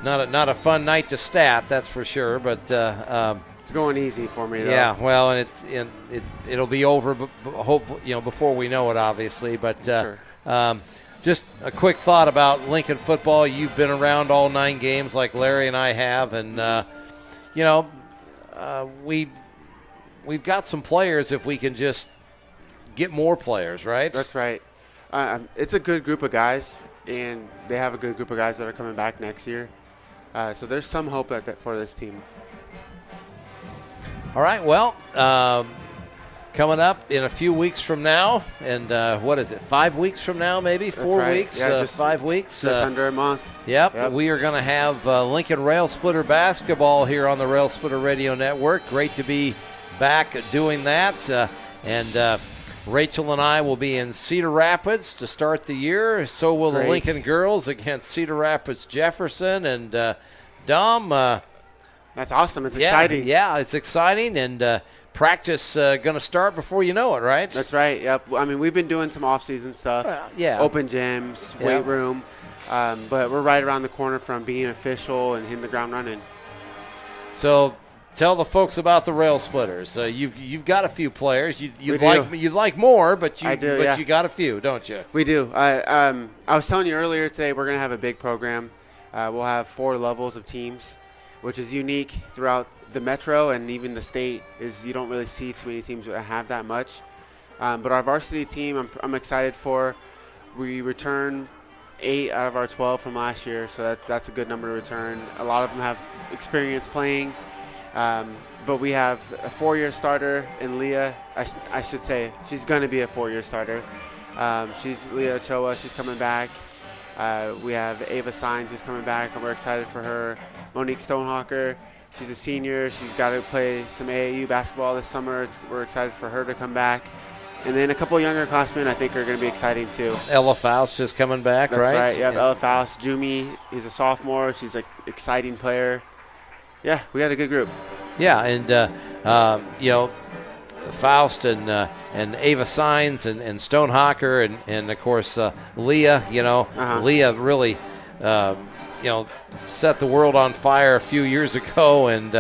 Not a fun night to stat, that's for sure. But it's going easy for me, though. Yeah, well, and it'll be over, hopefully, before we know it, obviously. But Sure. Just a quick thought about Lincoln football. You've been around all 9 games, like Larry and I have, and we've got some players if we can just get more players, right? That's right. It's a good group of guys, and they have a good group of guys that are coming back next year. So there's some hope for this team. All right, well, coming up in a few weeks from now, and what is it, 5 weeks from now, maybe? 4 right. weeks? Yeah, just 5 weeks? Just under a month. Yep. We are going to have Lincoln Railsplitter basketball here on the Railsplitter Radio Network. Great to be back doing that. And Rachel and I will be in Cedar Rapids to start the year. So will the Lincoln girls against Cedar Rapids Jefferson. And Dom. That's awesome. It's exciting. Yeah, it's exciting. And practice going to start before you know it, right? That's right. Yep. I mean, we've been doing some off-season stuff. Open gyms, weight room. But we're right around the corner from being official and hitting the ground running. So tell the folks about the Railsplitters. You've got a few players. You'd like more, but you got a few, don't you? We do. I was telling you earlier today we're going to have a big program. We'll have 4 levels of teams, which is unique throughout the metro and even the state. Is you don't really see too many teams that have that much. But our varsity team, I'm excited for. We return 8 out of our 12 from last year, so that's a good number to return. A lot of them have experience playing. But we have a 4-year starter in Leah. I should say she's going to be a 4-year starter. She's Leah Ochoa. She's coming back. We have Ava Sines who's coming back, and we're excited for her. Monique Stonehawker, she's a senior. She's got to play some AAU basketball this summer. We're excited for her to come back. And then a couple of younger classmen I think are going to be exciting too. Ella Faust is coming back, That's right? That's right. Yep, Ella Faust. Jumi is a sophomore. She's an exciting player. Yeah, we had a good group. Yeah, and Faust and Ava Signs and Stonehocker and of course Leah. Leah really set the world on fire a few years ago, and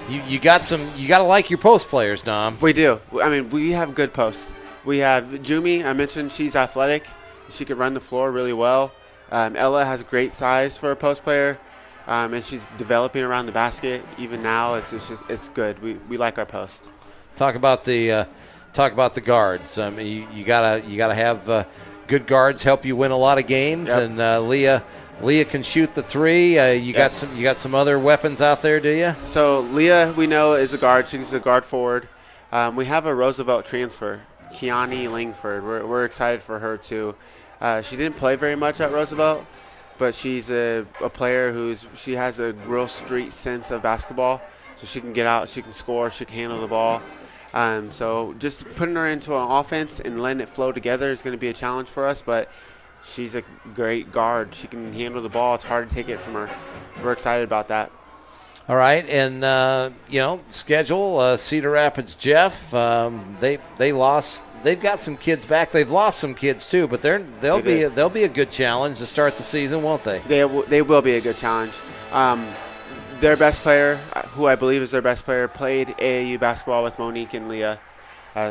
you got to like your post players, Dom. We do. I mean, we have good posts. We have Jumi. I mentioned she's athletic. She can run the floor really well. Ella has great size for a post player. And she's developing around the basket. Even now, it's good. We like our post. Talk about the guards. I mean, you gotta have good guards help you win a lot of games. Yep. And Leah can shoot the three. You got some other weapons out there, do you? So Leah, we know, is a guard. She's a guard forward. We have a Roosevelt transfer, Kiani Langford. We're excited for her too. She didn't play very much at Roosevelt, but she's a player she has a real street sense of basketball. So she can get out, she can score, she can handle the ball. So just putting her into an offense and letting it flow together is going to be a challenge for us, but she's a great guard. She can handle the ball. It's hard to take it from her. We're excited about that. All right, and schedule Cedar Rapids. Jeff, they lost. They've got some kids back. They've lost some kids too, but they'll be a good challenge to start the season, won't they? They will be a good challenge. Their best player, who I believe is their best player, played AAU basketball with Monique and Leah,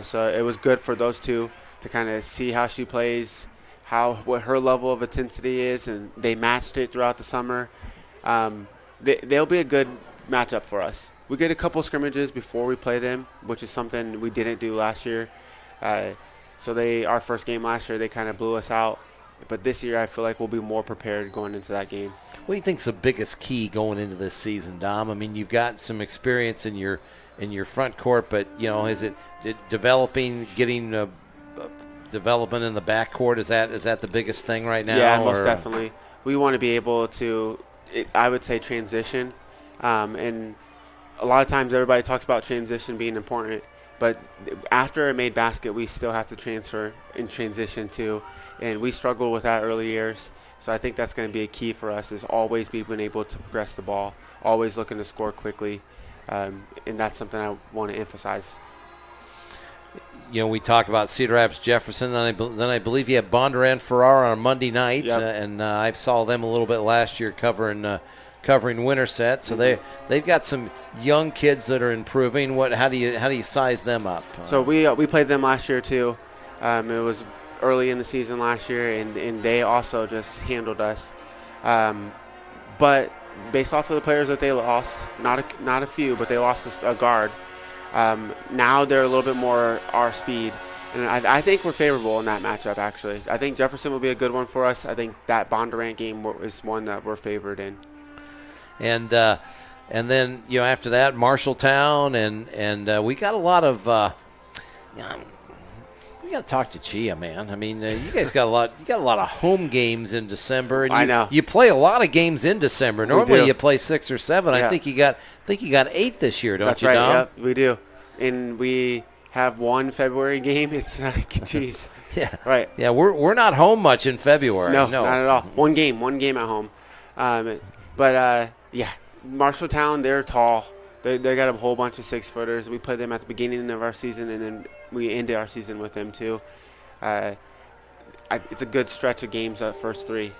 so it was good for those two to kind of see how she plays, what her level of intensity is, and they matched it throughout the summer. They'll be a good matchup for us. We get a couple scrimmages before we play them, which is something we didn't do last year. So our first game last year, they kind of blew us out. But this year, I feel like we'll be more prepared going into that game. What do you think's the biggest key going into this season, Dom? I mean, you've got some experience in your front court, but is it developing, getting development in the back court? Is that the biggest thing right now? Yeah, most definitely. We want to be able to, I would say, transition. And a lot of times everybody talks about transition being important, but after a made basket, we still have to transfer and transition too. And we struggled with that early years. So I think that's going to be a key for us, is always being able to progress the ball, always looking to score quickly. And that's something I want to emphasize. We talk about Cedar Rapids Jefferson, then I believe you have Bondurant Ferrara on Monday night, yep. And I saw them a little bit last year covering Winterset. So they've got some young kids that are improving. How do you size them up? So we played them last year too. It was early in the season last year, and they also just handled us. But based off of the players that they lost, not a few, but they lost a guard. Now they're a little bit more our speed, and I think we're favorable in that matchup. Actually, I think Jefferson will be a good one for us. I think that Bondurant game is one that we're favored in. And then after that, Marshalltown, and we got a lot of. We got to talk to Chia, man. I mean, you guys got a lot. You got a lot of home games in December. And I know you play a lot of games in December. Normally, you play 6 or 7. Yeah. I think you got 8 this year, don't That's you, right, Dom? Yeah, we do. And we have one February game. It's like, geez. Yeah. Right. Yeah, we're not home much in February. No, not at all. One game at home. But Marshalltown, they're tall. They got a whole bunch of 6-footers. We played them at the beginning of our season, and then we ended our season with them too. It's a good stretch of games, that first 3.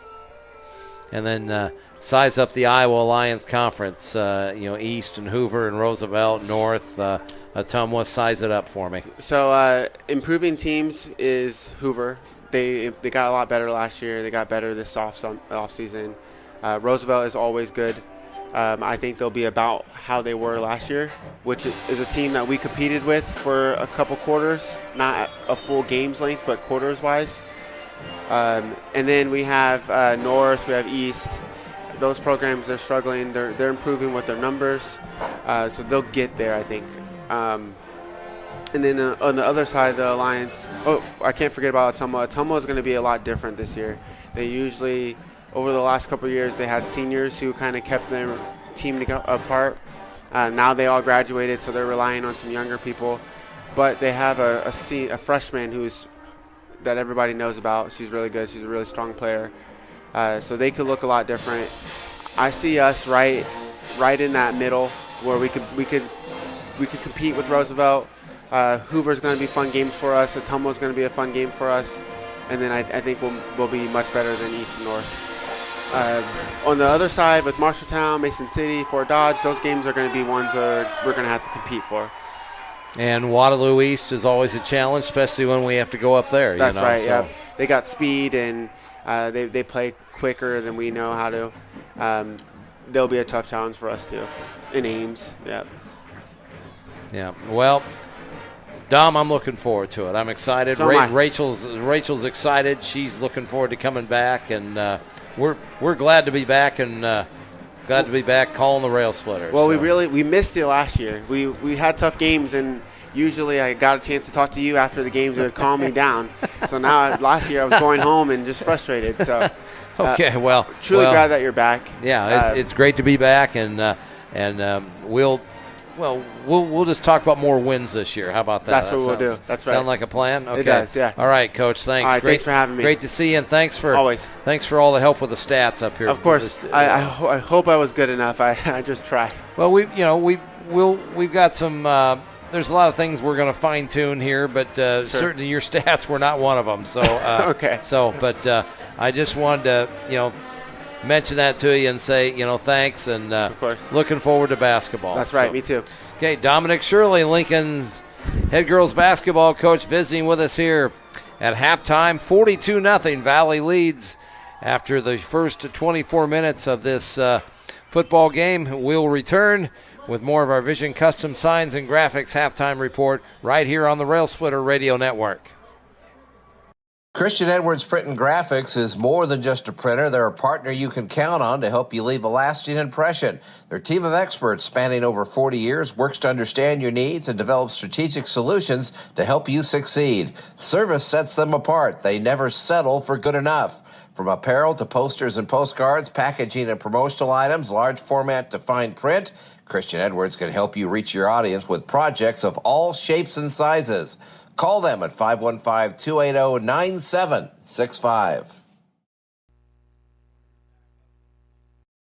And then size up the Iowa Alliance Conference. East and Hoover and Roosevelt, North. Ottumwa, size it up for me. So improving teams is Hoover. They got a lot better last year. They got better this off season. Roosevelt is always good. I think they'll be about how they were last year, which is a team that we competed with for a couple quarters, not a full game's length, but quarters-wise. And then we have North, we have East. Those programs, they're struggling. They're improving with their numbers, so they'll get there, I think. And then on the other side of the alliance, I can't forget about Ottumwa. Ottumwa is going to be a lot different this year. They usually, over the last couple of years, they had seniors who kind of kept their team apart. Now they all graduated, so they're relying on some younger people. But they have a freshman that everybody knows about. She's really good. She's a really strong player. So they could look a lot different. I see us right right in that middle where we could compete with Roosevelt. Hoover's going to be fun games for us. Atomo's going to be a fun game for us, and then I think we'll be much better than East and North. On the other side, with Marshalltown, Mason City, Fort Dodge, those games are going to be ones that we're going to have to compete for. And Waterloo East is always a challenge, especially when we have to go up there. That's right. So. Yeah, they got speed and they play quicker than we know how to. They'll be a tough challenge for us too. In Ames, yeah. Yeah. Well, Dom, I'm looking forward to it. I'm excited. So am I. Rachel's excited. She's looking forward to coming back, and we're glad to be back and glad to be back calling the Railsplitters. Well, we missed it last year. We had tough games, and usually I got a chance to talk to you after the games. It would calm me down. So now last year I was going home and just frustrated. So okay, well, truly glad that you're back. Yeah, it's great to be back, and we'll just talk about more wins this year. How about that? That's what we'll do. That's right. Sound like a plan? Okay. It does, yeah. All right, Coach. Thanks. All right, thanks for having me. Great to see you, and thanks for all the help with the stats up here. Of course. I hope I was good enough. I just tried. Well, we've got some. There's a lot of things we're going to fine tune here, but certainly your stats were not one of them. So okay. So, but I just wanted to mention that to you and say thanks, and of course, looking forward to basketball. That's right. Me too. Okay, Dominic Shirley, Lincoln's head girls basketball coach, visiting with us here at halftime. 42-0 Valley leads after the first 24 minutes of this football game. We'll return with more of our Vision Custom Signs and Graphics halftime report right here on the Railsplitter Radio Network. Christian Edwards Print and Graphics is more than just a printer. They're a partner you can count on to help you leave a lasting impression. Their team of experts spanning over 40 years works to understand your needs and develop strategic solutions to help you succeed. Service sets them apart. They never settle for good enough. From apparel to posters and postcards, packaging and promotional items, large format to fine print, Christian Edwards can help you reach your audience with projects of all shapes and sizes. Call them at 515-280-9765.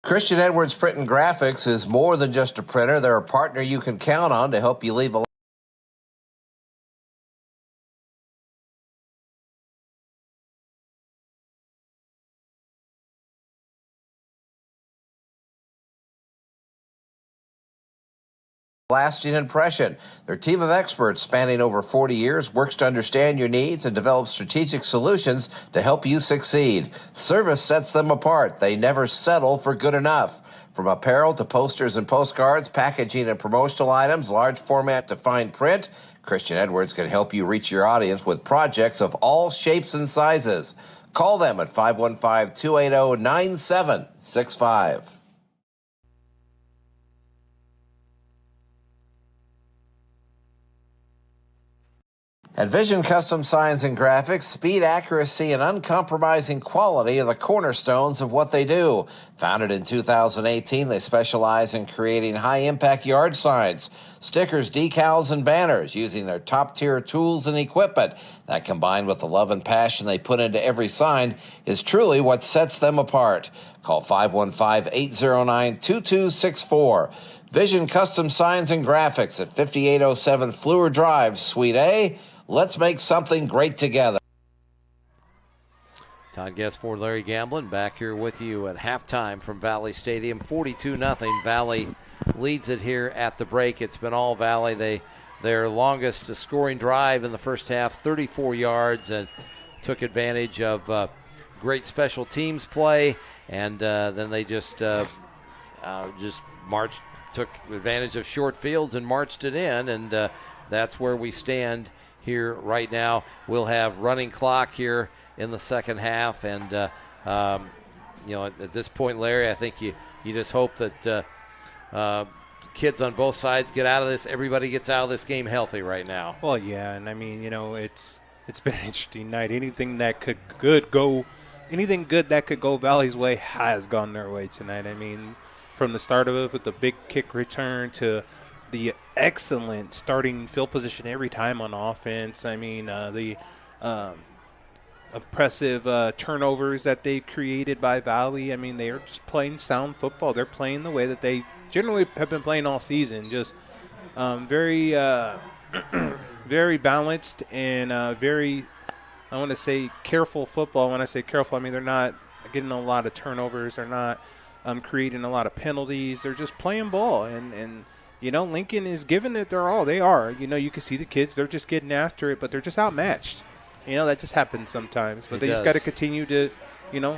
Christian Edwards Print and Graphics is more than just a printer. They're a partner you can count on to help you leave a lasting impression. Their team of experts spanning over 40 years works to understand your needs and develop strategic solutions to help you succeed. Service sets them apart. They never settle for good enough. From apparel to posters and postcards, packaging and promotional items, large format to fine print, Christian Edwards can help you reach your audience with projects of all shapes and sizes. Call them at 515-280-9765. At Vision Custom Signs and Graphics, speed, accuracy, and uncompromising quality are the cornerstones of what they do. Founded in 2018, they specialize in creating high-impact yard signs, stickers, decals, and banners using their top-tier tools and equipment. That, combined with the love and passion they put into every sign, is truly what sets them apart. Call 515-809-2264. Vision Custom Signs and Graphics at 5807 Fleur Drive, Suite A. Let's make something great together. Todd Guessford, Larry Gamblin, back here with you at halftime from Valley Stadium. 42-0. Valley leads it here at the break. It's been all Valley. Their longest scoring drive in the first half, 34 yards, and took advantage of great special teams play. And then they just marched, took advantage of short fields and marched it in. And that's where we stand here right now. We'll have running clock here in the second half, and at this point, Larry, I think you just hope that kids on both sides get out of this. Everybody gets out of this game healthy right now. Well, yeah, and I mean, it's been an interesting night. Anything that could go Valley's way has gone their way tonight. I mean, from the start of it with the big kick return to the excellent starting field position every time on offense. I mean, the impressive turnovers that they created by Valley. I mean, they are just playing sound football. They're playing the way that they generally have been playing all season. Just very very balanced and very, I want to say, careful football. When I say careful, I mean they're not getting a lot of turnovers. They're not creating a lot of penalties. They're just playing ball. And Lincoln is giving it their all. They are. You can see the kids. They're just getting after it, but they're just outmatched. That just happens sometimes. But they just got to continue to,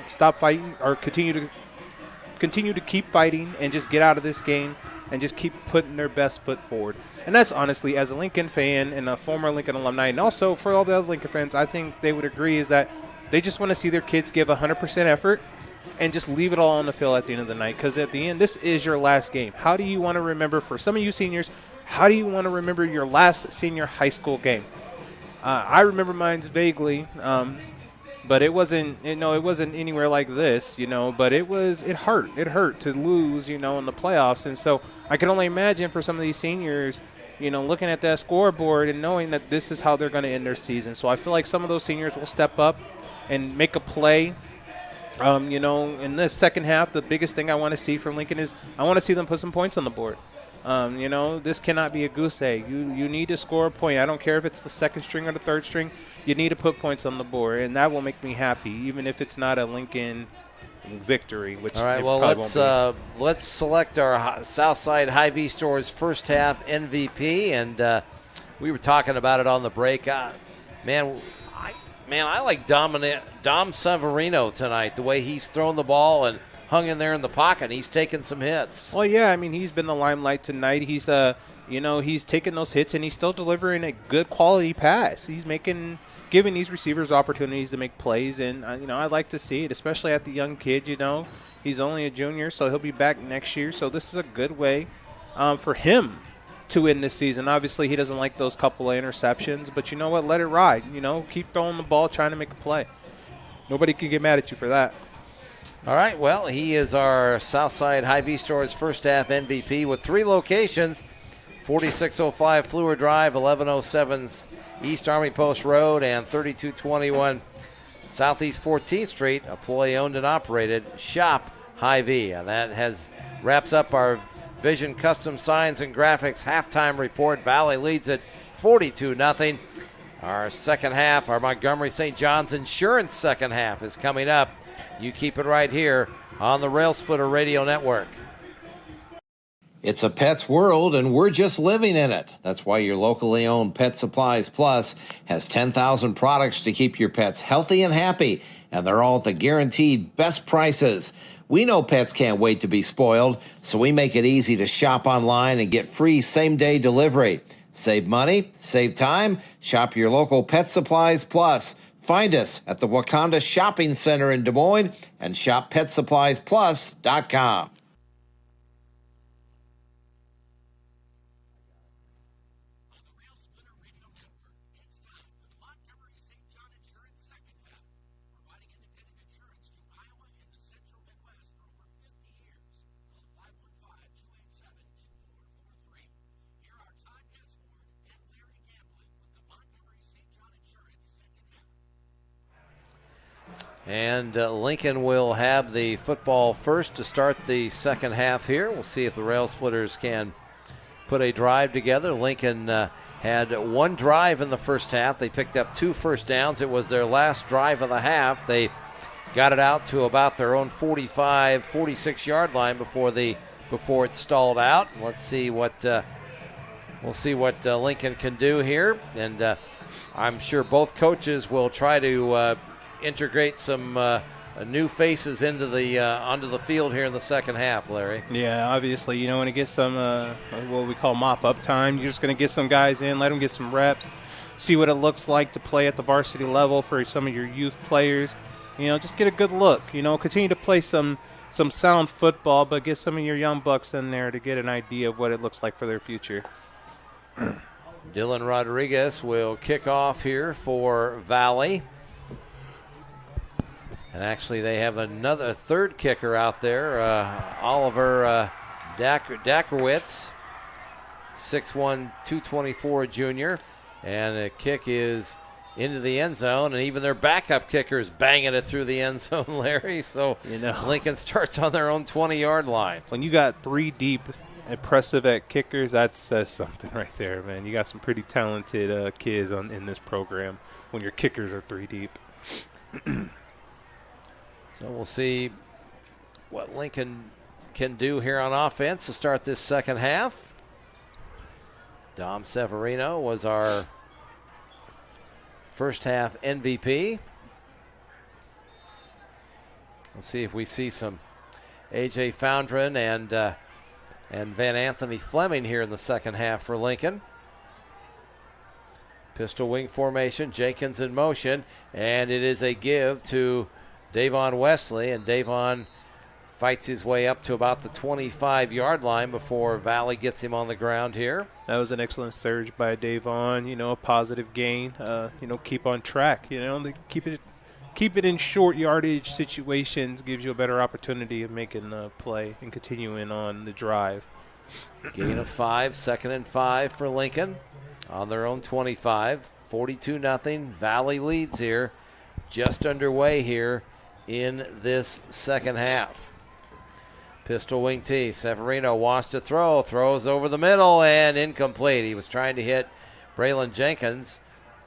stop fighting or continue to keep fighting and just get out of this game and just keep putting their best foot forward. And that's honestly, as a Lincoln fan and a former Lincoln alumni, and also for all the other Lincoln fans, I think they would agree is that they just want to see their kids give 100% effort and just leave it all on the field at the end of the night. Because at the end, this is your last game. How do you want to remember, for some of you seniors, how do you want to remember your last senior high school game? I remember mine vaguely, but it wasn't anywhere like this, but it hurt. It hurt to lose, in the playoffs. And so I can only imagine for some of these seniors, looking at that scoreboard and knowing that this is how they're going to end their season. So I feel like some of those seniors will step up and make a play. In the second half, the biggest thing I want to see from Lincoln is I want to see them put some points on the board. This cannot be a goose egg. You need to score a point. I don't care if it's the second string or the third string. You need to put points on the board, and that will make me happy, even if it's not a Lincoln victory. Which all right. Well, let's select our Southside Hy-Vee Store's first half MVP, and we were talking about it on the break. I like Dom Severino tonight. The way he's thrown the ball and hung in there in the pocket. He's taken some hits. Well, yeah, he's been the limelight tonight. He's he's taking those hits and he's still delivering a good quality pass. He's giving these receivers opportunities to make plays, and I'd like to see it, especially at the young kid. He's only a junior, so he'll be back next year. So this is a good way for him to win this season. Obviously, he doesn't like those couple of interceptions, but you know what? Let it ride. Keep throwing the ball, trying to make a play. Nobody can get mad at you for that. All right, well, he is our Southside Hy-Vee Store's first half MVP with 3 locations: 4605 Fluor Drive, 1107 East Army Post Road, and 3221 Southeast 14th Street. Employee-owned and operated. Shop Hy-Vee. And that wraps up our Vision Custom Signs and Graphics halftime report. Valley leads it 42-0. Our second half, our Montgomery St. John's Insurance second half is coming up. You keep it right here on the Railsplitter Radio Network. It's a pet's world, and we're just living in it. That's why your locally owned Pet Supplies Plus has 10,000 products to keep your pets healthy and happy, and they're all at the guaranteed best prices. We know pets can't wait to be spoiled, so we make it easy to shop online and get free same-day delivery. Save money, save time, shop your local Pet Supplies Plus. Find us at the Wakanda Shopping Center in Des Moines and shoppetsuppliesplus.com. On the Railsplitter Radio Network, it's time for the Montgomery St. John Insurance second half, providing independent insurance to Iowa and the Central Midwest for over 50 years. Call 515-287-2443. Here are Todd Gessford and Larry Gamblin with the Montgomery St. John Insurance second half. And Lincoln will have the football first to start the second half here. We'll see if the Railsplitters can put a drive together. Lincoln had one drive in the first half. They picked up 2 first downs. It was their last drive of the half. They got it out to about their own 45, 46-yard line before it stalled out. Let's see what Lincoln can do here. And I'm sure both coaches will try to integrate some new faces into onto the field here in the second half, Larry. Yeah, obviously, when you get some what we call mop-up time, you're just going to get some guys in, let them get some reps, see what it looks like to play at the varsity level for some of your youth players. Just get a good look. Continue to play some sound football, but get some of your young bucks in there to get an idea of what it looks like for their future. Dylan Rodriguez will kick off here for Valley. And actually, they have another third kicker out there, Oliver Dakrowitz, 6'1", 224 junior. And the kick is into the end zone, and even their backup kickers banging it through the end zone, Larry. So Lincoln starts on their own 20-yard line. When you got 3 deep, impressive at kickers, that says something right there, man. You got some pretty talented kids in this program when your kickers are 3 deep. So we'll see what Lincoln can do here on offense to start this second half. Dom Severino was our first half MVP. We'll see if we see some A.J. Foundren and Van Anthony Fleming here in the second half for Lincoln. Pistol wing formation, Jenkins in motion, and it is a give to Davon Wesley, and Davon fights his way up to about the 25-yard line before Valley gets him on the ground here. That was an excellent surge by Davon, a positive gain, keep on track, keep it in short yardage situations gives you a better opportunity of making the play and continuing on the drive. Gain of 5, 2nd and 5 for Lincoln on their own 25, 42-0. Valley leads here, just underway here in this second half. Pistol wing T. Severino wants to throws over the middle and incomplete. He was trying to hit Braylon Jenkins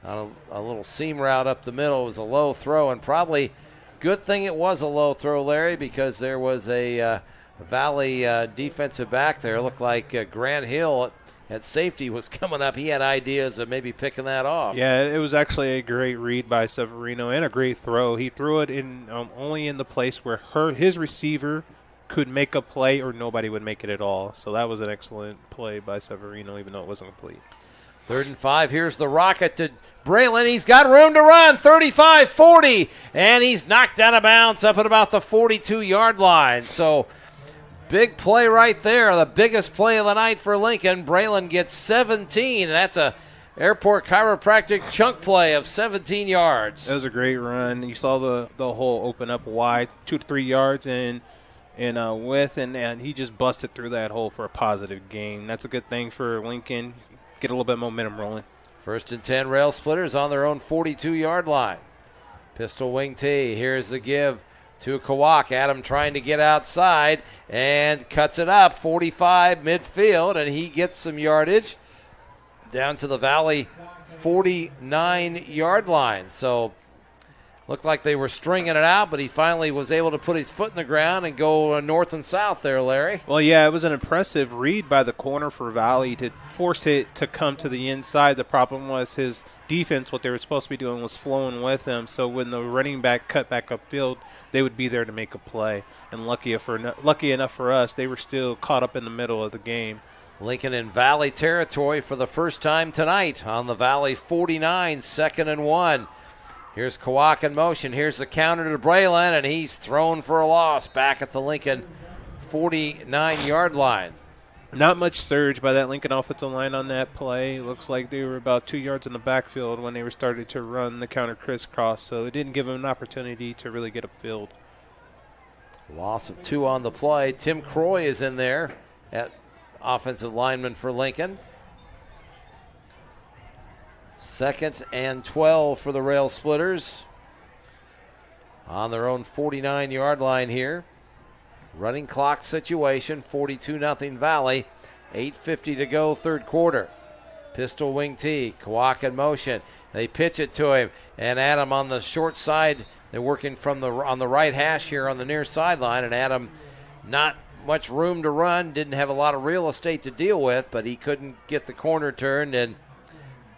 on a little seam route up the middle. It was a low throw, and probably good thing it was a low throw, Larry, because there was a Valley defensive back there. It looked like Grant Hill at safety was coming up. He had ideas of maybe picking that off. Yeah, it was actually a great read by Severino and a great throw. He threw it in only in the place where his receiver could make a play or nobody would make it at all. So that was an excellent play by Severino, even though it wasn't complete. 3rd and 5. Here's the rocket to Braylon. He's got room to run. 35, 40. And he's knocked out of bounds up at about the 42-yard line. So big play right there. The biggest play of the night for Lincoln. Braylon gets 17. And that's a Airport Chiropractic chunk play of 17 yards. That was a great run. You saw the hole open up wide, 2 to 3 yards in width, and he just busted through that hole for a positive gain. That's a good thing for Lincoln. Get a little bit of momentum rolling. 1st and 10, Railsplitters on their own 42-yard line. Pistol wing T. Here's the give to Kawak. Adam trying to get outside and cuts it up 45 midfield, and he gets some yardage down to the Valley 49-yard line. So looked like they were stringing it out, but he finally was able to put his foot in the ground and go north and south there, Larry. Well, yeah, it was an impressive read by the corner for Valley to force it to come to the inside. The problem was his defense, what they were supposed to be doing, was flowing with him. So when the running back cut back upfield, they would be there to make a play. And lucky enough for us, they were still caught up in the middle of the game. Lincoln in Valley territory for the first time tonight on the Valley 49, 2nd and 1. Here's Kawak in motion. Here's the counter to Braylon, and he's thrown for a loss back at the Lincoln 49-yard line. Not much surge by that Lincoln offensive line on that play. Looks like they were about 2 yards in the backfield when they were started to run the counter crisscross, so it didn't give them an opportunity to really get upfield. Loss of 2 on the play. Tim Croy is in there at offensive lineman for Lincoln. 2nd and 12 for the Railsplitters on their own 49-yard line here. Running clock situation, 42-0 Valley. 8:50 to go, 3rd quarter. Pistol wing T, Kawak in motion. They pitch it to him, and Adam on the short side. They're working on the right hash here on the near sideline, and Adam not much room to run, didn't have a lot of real estate to deal with, but he couldn't get the corner turned, and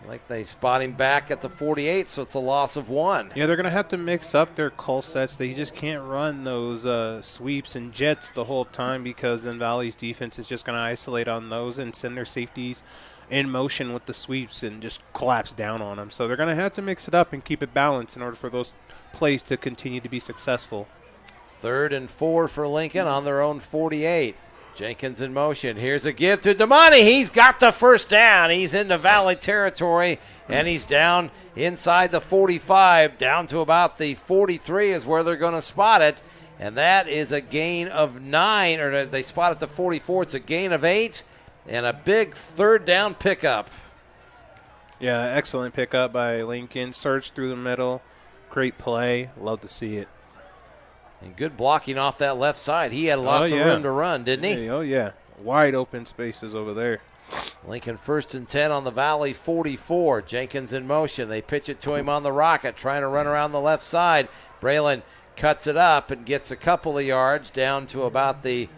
like they spot him back at the 48, so it's a loss of 1. Yeah, they're going to have to mix up their call sets. They just can't run those sweeps and jets the whole time because then Valley's defense is just going to isolate on those and send their safeties in motion with the sweeps and just collapse down on them. So they're going to have to mix it up and keep it balanced in order for those plays to continue to be successful. 3rd and 4 for Lincoln on their own 48. Jenkins in motion. Here's a give to Damani. He's got the first down. He's into Valley territory, and he's down inside the 45, down to about the 43 is where they're going to spot it. And that is a gain of 9, or they spot at the 44. It's a gain of 8, and a big 3rd down pickup. Yeah, excellent pickup by Lincoln. Surge through the middle. Great play. Love to see it. And good blocking off that left side. He had lots of room to run, didn't he? Yeah, oh, yeah. Wide open spaces over there. Lincoln 1st and 10 on the Valley 44. Jenkins in motion. They pitch it to him on the rocket, trying to run around the left side. Braylon cuts it up and gets a couple of yards down to about the,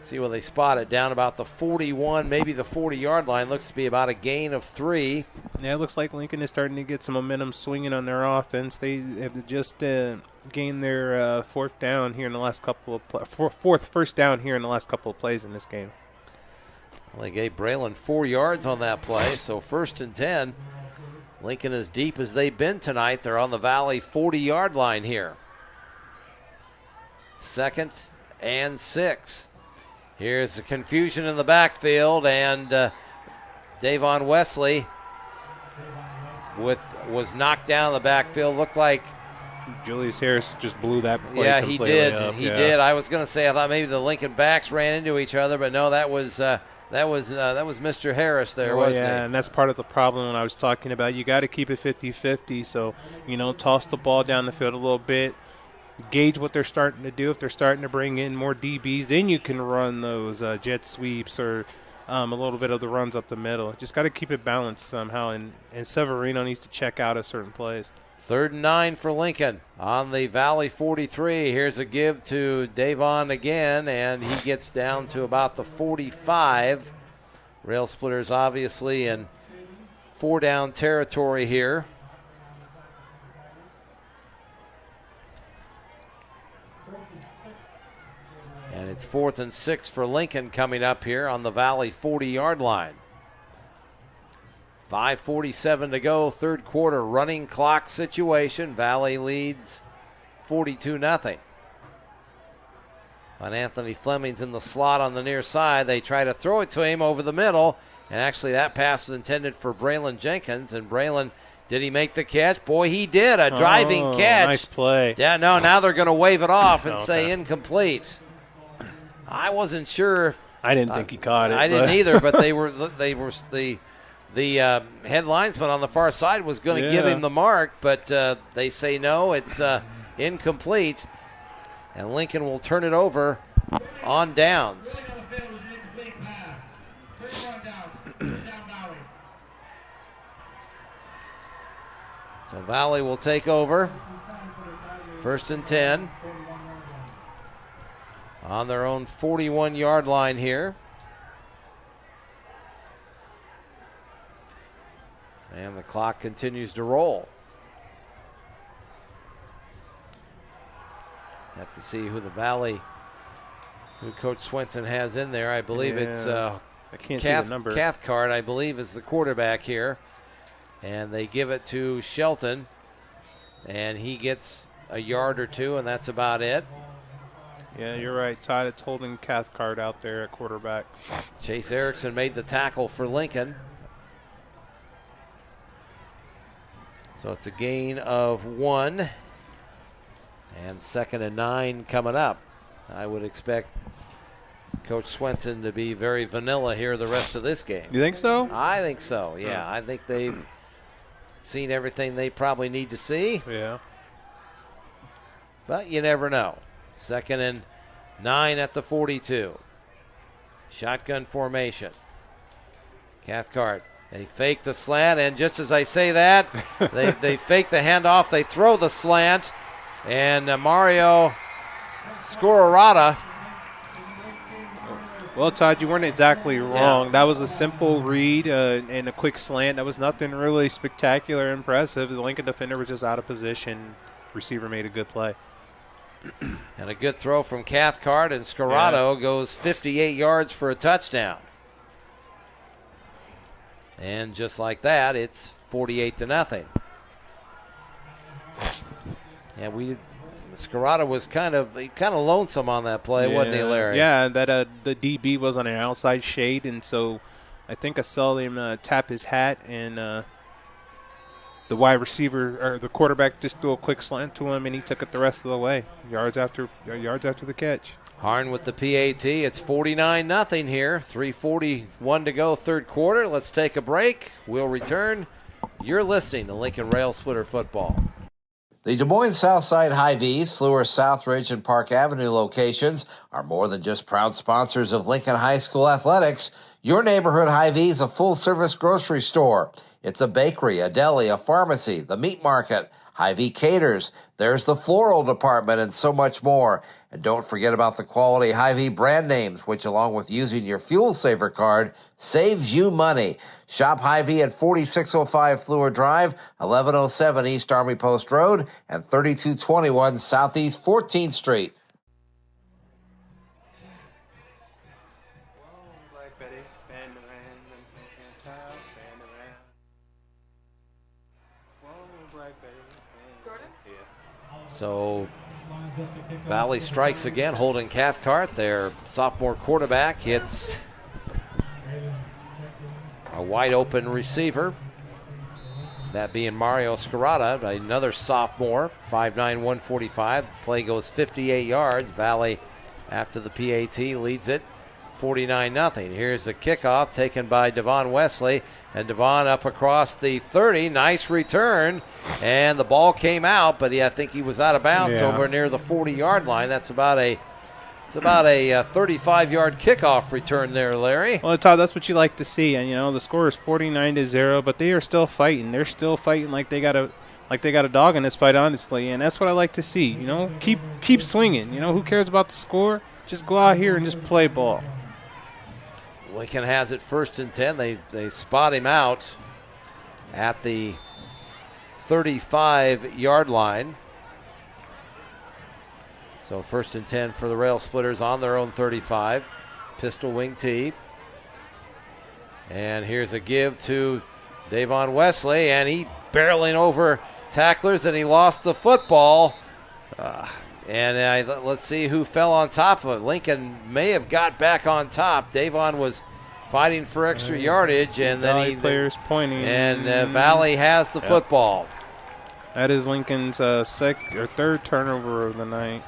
see where they spot it, down about the 41, maybe the 40-yard line. Looks to be about a gain of 3. Yeah, it looks like Lincoln is starting to get some momentum swinging on their offense. They have just gained their fourth down here in the last couple of first down here in the last couple of plays in this game. Well, they gave Braylon 4 yards on that play, so 1st and 10. Lincoln as deep as they've been tonight. They're on the Valley 40-yard line here. 2nd and 6. Here's the confusion in the backfield, and Davon Wesley was knocked down in the backfield. Looked like Julius Harris just blew that play. Yeah, he did. Up. He did. I was going to say I thought maybe the Lincoln backs ran into each other, but no, that was Mr. Harris there, wasn't it? Yeah, and that's part of the problem when I was talking about you got to keep it 50-50. So, toss the ball down the field a little bit, gauge what they're starting to do. If they're starting to bring in more DBs, then you can run those jet sweeps or a little bit of the runs up the middle. Just got to keep it balanced somehow, and Severino needs to check out at certain plays. 3rd and 9 for Lincoln on the Valley 43. Here's a give to Davon again, and he gets down to about the 45. Railsplitters obviously in 4-down territory here. And it's 4th and 6 for Lincoln coming up here on the Valley 40-yard line. 5:47 to go, third quarter, running clock situation. Valley leads 42-0. On Anthony Fleming's in the slot on the near side. They try to throw it to him over the middle, and actually that pass was intended for Braylon Jenkins, and Braylon, did he make the catch? Boy, he did, a driving catch. Nice play. Yeah, no, now they're going to wave it off and say incomplete. I wasn't sure. I didn't think he caught it. I didn't either, but they were the head linesman on the far side was going to give him the mark, but they say no, it's incomplete, and Lincoln will turn it over on downs. So Valley will take over. 1st and 10 on their own 41-yard line here. And the clock continues to roll. Have to see who Coach Swenson has in there. I believe it's I can't see the number. Cathcart, I believe, is the quarterback here. And they give it to Shelton. And he gets a yard or two, and that's about it. Yeah, you're right. Todd, it's holding Cathcart out there at quarterback. Chase Erickson made the tackle for Lincoln. So it's a gain of 1. And 2nd and 9 coming up. I would expect Coach Swenson to be very vanilla here the rest of this game. You think so? I think so, yeah. I think they've seen everything they probably need to see. Yeah. But you never know. 2nd and 9 at the 42. Shotgun formation. Cathcart. They fake the slant, and just as I say that, they fake the handoff. They throw the slant, and Mario Scorarata. Well, Todd, you weren't exactly wrong. Yeah. That was a simple read and a quick slant. That was nothing really spectacular or impressive. The Lincoln defender was just out of position. Receiver made a good play. And a good throw from Cathcart, and Scorado goes 58 yards for a touchdown. And just like that, it's 48-0. Yeah, Scorado was kind of lonesome on that play, wasn't he, Larry? Yeah, that the DB was on an outside shade, and so I think I saw him tap his hat, and the wide receiver or the quarterback just threw a quick slant to him, and he took it the rest of the way, yards after the catch. Harn with the PAT. It's 49-0 here. 3:41 to go, third quarter. Let's take a break. We'll return You're listening to Lincoln Rail Splitter Football. The Des Moines Southside Hy-Vees, Fluor, Southridge, and Park Avenue locations are more than just proud sponsors of Lincoln High School athletics. Your neighborhood Hy-Vee is a full-service grocery store. It's a bakery, a deli, a pharmacy, the meat market, Hy-Vee caters. There's the floral department and so much more. And don't forget about the quality Hy-Vee brand names, which along with using your Fuel Saver card, saves you money. Shop Hy-Vee at 4605 Fluor Drive, 1107 East Army Post Road, and 3221 Southeast 14th Street. So Valley strikes again. Holden Cathcart, their sophomore quarterback, hits a wide open receiver. That being Mario Scarata, another sophomore, 5'9", 145. The play goes 58 yards. Valley, after the PAT, leads it 49-0. Here's the kickoff taken by Devon Wesley. And Devon up across the 30. Nice return. And the ball came out, but I think he was out of bounds over near the 40-yard line. That's about a 35-yard kickoff return there, Larry. Well, Todd, that's what you like to see. And, the score is 49-0, but they are still fighting. They're still fighting like they got a dog in this fight, honestly. And that's what I like to see. Keep swinging. Who cares about the score? Just go out here and just play ball. Lincoln has it 1st and 10. They spot him out at the 35-yard line. So 1st and 10 for the Rail Splitters on their own 35. Pistol wing tee. And here's a give to Davon Wesley, and he barreling over tacklers, and he lost the football. Let's see who fell on top of it. Lincoln may have got back on top. Davon was fighting for extra yardage, and then players pointing. And Valley has the football. That is Lincoln's third turnover of the night.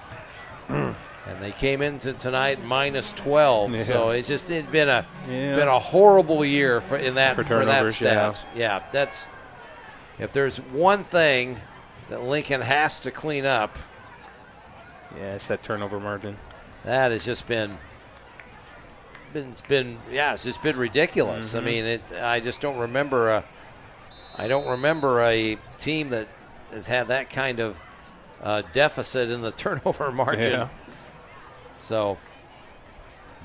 And they came into tonight -12, so it's been a horrible year for that staff. That's if there's one thing that Lincoln has to clean up. Yeah, it's that turnover margin. That has just been it's just been ridiculous. Mm-hmm. I mean, I just don't remember a team that has had that kind of deficit in the turnover margin. Yeah. So,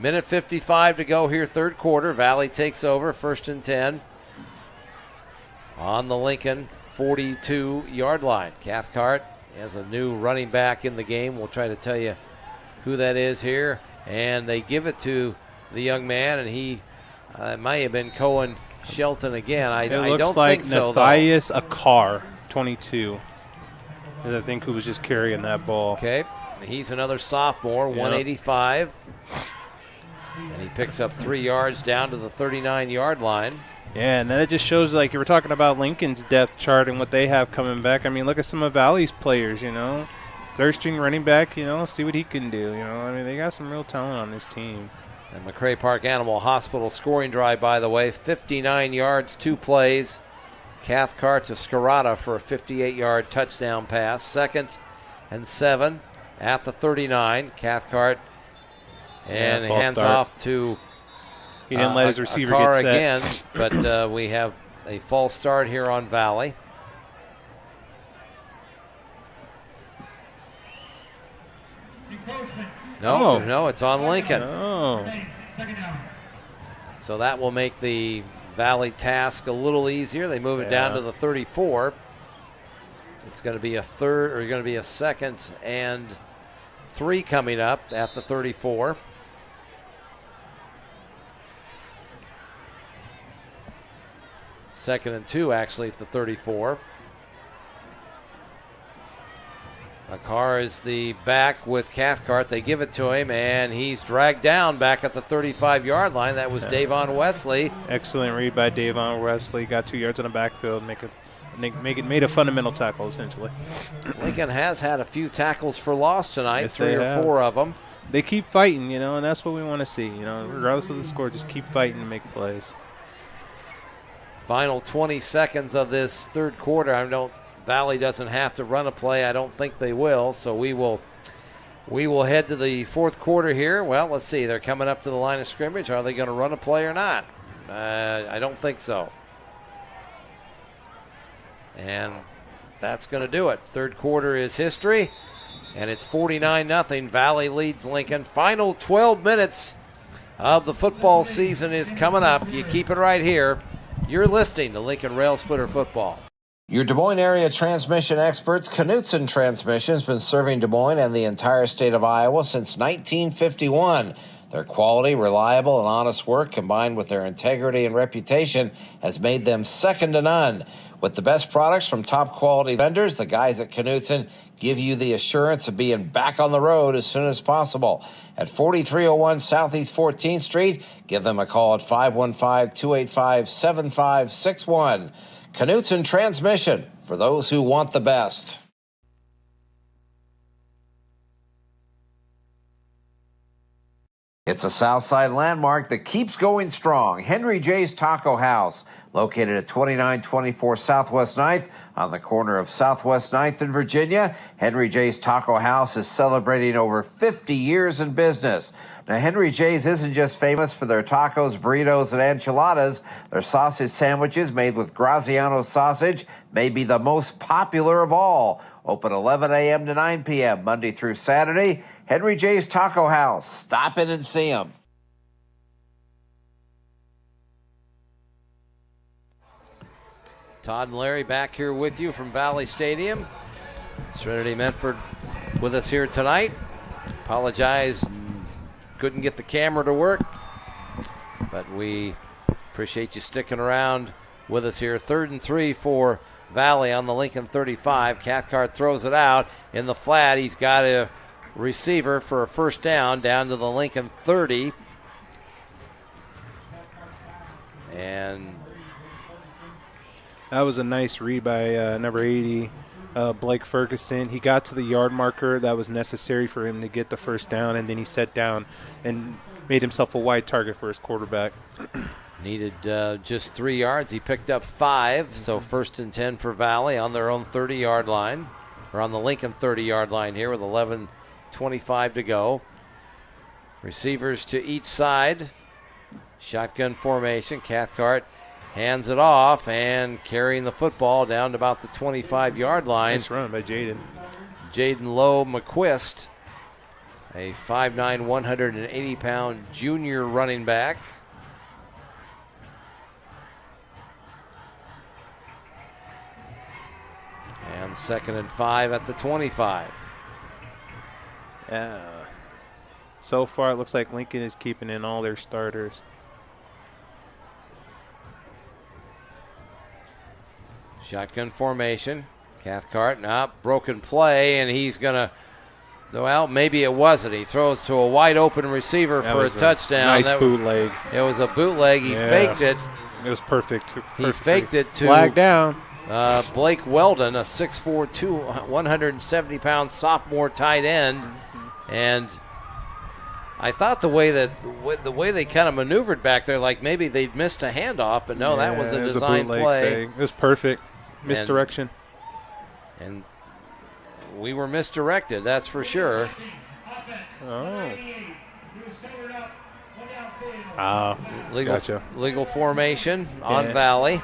minute 55 to go here, third quarter. Valley takes over, 1st and 10 on the Lincoln 42-yard line. Cathcart has a new running back in the game. We'll try to tell you who that is here. And they give it to the young man, and he might have been Cohen Shelton again. I don't think so, though. Matthias Akar, 22. I think who was just carrying that ball. Okay. He's another sophomore, 185. And he picks up 3 yards down to the 39-yard line. Yeah, and then it just shows, like you were talking about Lincoln's depth chart and what they have coming back. I mean, look at some of Valley's players, Third-string running back, see what he can do, I mean, they got some real talent on this team. And McRae Park Animal Hospital scoring drive, by the way, 59 yards, 2 plays. Cathcart to Scarata for a 58-yard touchdown pass. 2nd and 7 at the 39. Cathcart and hands off to he didn't let his receiver Akar get set. again, but we have a false start here on Valley. No, it's on Lincoln. Oh. So that will make the Valley task a little easier. They move it down to the 34. It's going to be a 2nd and 3 coming up at the 34. Second and 2 actually at the 34. Akar is the back with Cathcart. They give it to him, and he's dragged down back at the 35-yard line. That was Davon Wesley. Excellent read by Davon Wesley. Got 2 yards on the backfield. Made a fundamental tackle, essentially. Lincoln has had a few tackles for loss tonight, yes, 3 or 4 of them. They keep fighting, and that's what we want to see. Regardless of the score, just keep fighting and make plays. Final 20 seconds of this third quarter. Valley doesn't have to run a play. I don't think they will. So we will head to the fourth quarter here. Well, let's see. They're coming up to the line of scrimmage. Are they going to run a play or not? I don't think so. And that's going to do it. Third quarter is history, and it's 49-0. Valley leads Lincoln. Final 12 minutes of the football season is coming up. You keep it right here. You're listening to Lincoln Railsplitter Football. Your Des Moines area transmission experts, Knutson Transmission, has been serving Des Moines and the entire state of Iowa since 1951. Their quality, reliable, and honest work, combined with their integrity and reputation, has made them second to none. With the best products from top quality vendors, the guys at Knutson give you the assurance of being back on the road as soon as possible. At 4301 Southeast 14th Street, give them a call at 515-285-7561. Knutson Transmission, for those who want the best. It's a Southside landmark that keeps going strong. Henry J's Taco House, located at 2924 Southwest 9th on the corner of Southwest 9th and Virginia. Henry J's Taco House is celebrating over 50 years in business. Now, Henry J's isn't just famous for their tacos, burritos, and enchiladas. Their sausage sandwiches made with Graziano sausage may be the most popular of all. Open 11 a.m. to 9 p.m. Monday through Saturday. Henry J's Taco House. Stop in and see them. Todd and Larry back here with you from Valley Stadium. Serenity Medford with us here tonight. Apologize, couldn't get the camera to work, but we appreciate you sticking around with us here. 3rd and 3 for Valley on the Lincoln 35. Cathcart throws it out in the flat. He's got a receiver for a first down to the Lincoln 30. And that was a nice read by number 80, Blake Ferguson. He got to the yard marker that was necessary for him to get the first down, and then he sat down and made himself a wide target for his quarterback. Needed just 3 yards. He picked up 5, so 1st and 10 for Valley on their own 30-yard line, or on the Lincoln 30-yard line here with 11:25 to go. Receivers to each side. Shotgun formation. Cathcart hands it off and carrying the football down to about the 25-yard line. Nice run by Jaden. Jaden Lowe McQuist, a 5'9", 180-pound junior running back. And 2nd and 5 at the 25. Yeah. So far, it looks like Lincoln is keeping in all their starters. Shotgun formation. Cathcart, broken play, and he's going to, well, maybe it wasn't. He throws to a wide open receiver for a touchdown. Nice bootleg. It was a bootleg. He faked it. It was perfect. He faked it to flag down. Blake Weldon, a 6'4", 170-pound sophomore tight end, and I thought the way they kind of maneuvered back there, like maybe they'd missed a handoff, but no, that was a design play. Thing. It was perfect. Misdirection. And we were misdirected, that's for sure. Oh. Legal, legal formation on Yeah. Valley.